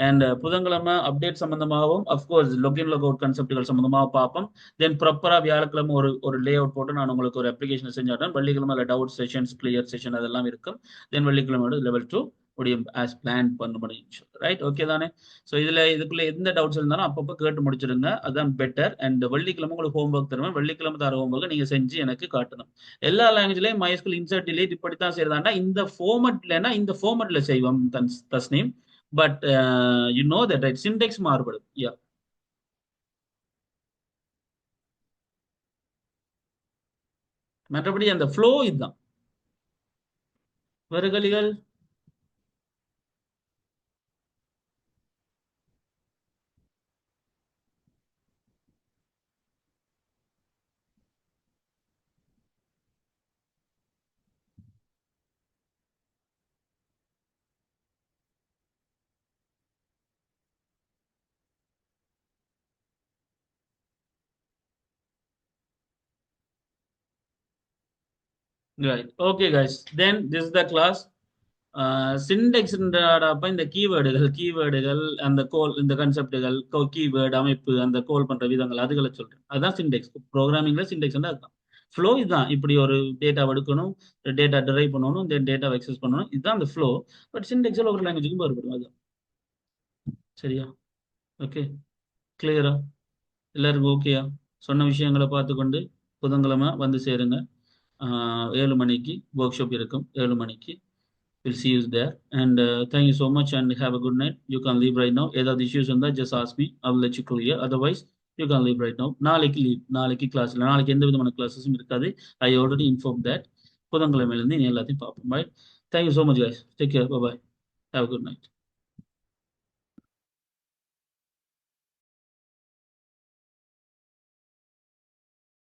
And புதன்கிழமை அப்டேட் சம்பந்தமாகவும் அஃப்கோர்ஸ் லொகின் லொக் அவுட் கன்செப்டுகள் சம்பந்தமாக பார்ப்போம். தென் ப்ராப்பரா வியாழக்கிழமை ஒரு லே அவுட் போட்டு நான் உங்களுக்கு ஒரு அப்ளிகேஷன் செஞ்சாட்டேன். வெள்ளிக்கிழமை டவுட் செஷன்ஸ் கிளியர் செஷன் அதெல்லாம் இருக்கும். தென் வெள்ளிக்கிழமையோட லெவல் 2 முடியும் ஆஸ் பிளான் பண்ண முடியும். ரைட்? ஓகே தானே? ஸோ இதுக்குள்ள எந்த டவுட்ஸ் இருந்தாலும் அப்பப்போ கேட்டு முடிச்சிடுங்க. அதுதான் பெட்டர். அண்ட் வெள்ளிக்கிழமை உங்களுக்கு ஹோம்ஒர்க் தருவேன். வெள்ளிக்கிழமை தர ஹோம்ஒர்க்கை நீங்க செஞ்சு எனக்கு காட்டணும். எல்லா லாங்குவேஜ்லயும் MySQL இன்சர்ட் டிலீட் இப்படித்தான் செய்யறதாண்டா இந்த ஃபார்மட்ல செய்வோம் Tasneem. But you know that right syntax மாறுபடும். யா. மற்றபடி அந்த ஃப்ளோ இதுதான். வேறு கேள்விகள்? Right. Okay guys. Then this is the class. சின்டெக்ஸ்ன்றப்ப இந்த கீவேர்டுகள் அந்த கோல் இந்த கன்செப்டுகள் கீவேர்டு அமைப்பு அந்த கோல் பண்ற விதங்கள் அதுகளை சொல்றேன். அதுதான் சின்டெக்ஸ். ப்ரோக்ராமிங்ல சின்டெக்ஸ் அதுதான். ஃப்ளோ இதுதான். இப்படி ஒரு டேட்டா எடுக்கணும், டேட்டா டிரைவ் பண்ணணும், தென் டேட்டா எக்ஸஸ் பண்ணணும். இதுதான் அந்த ஃப்ளோ. பட் சின்டெக்ஸ்ல ஒரு லாங்குவேஜுக்கும் வேறுபடும். அதுதான். சரியா? ஓகே. கிளியரா? எல்லாருக்கும் ஓகேயா? சொன்ன விஷயங்களை பார்த்துக்கொண்டு புதன்கிழமை வந்து சேருங்க. 7 மணிக்கு ஒர்க் ஷாப் இருக்கும். 7 மணிக்கு we'll see you there. And thank you so much and have a good night. You can leave right now. ஏதாவது issues இருந்தா just ask me. I will let you clear. Otherwise, you can leave right now. நாளைக்கு leave. நாளைக்கு கிளாஸ் இல்லை. நாளைக்கு எந்த விதமான கிளாஸஸும் இருக்காது. I already informed that. புதன்கிழமையிலேருந்து நீ எல்லாத்தையும் பார்ப்போம். Right? Thank you so much, guys. Take care. Bye bye. Have a good night.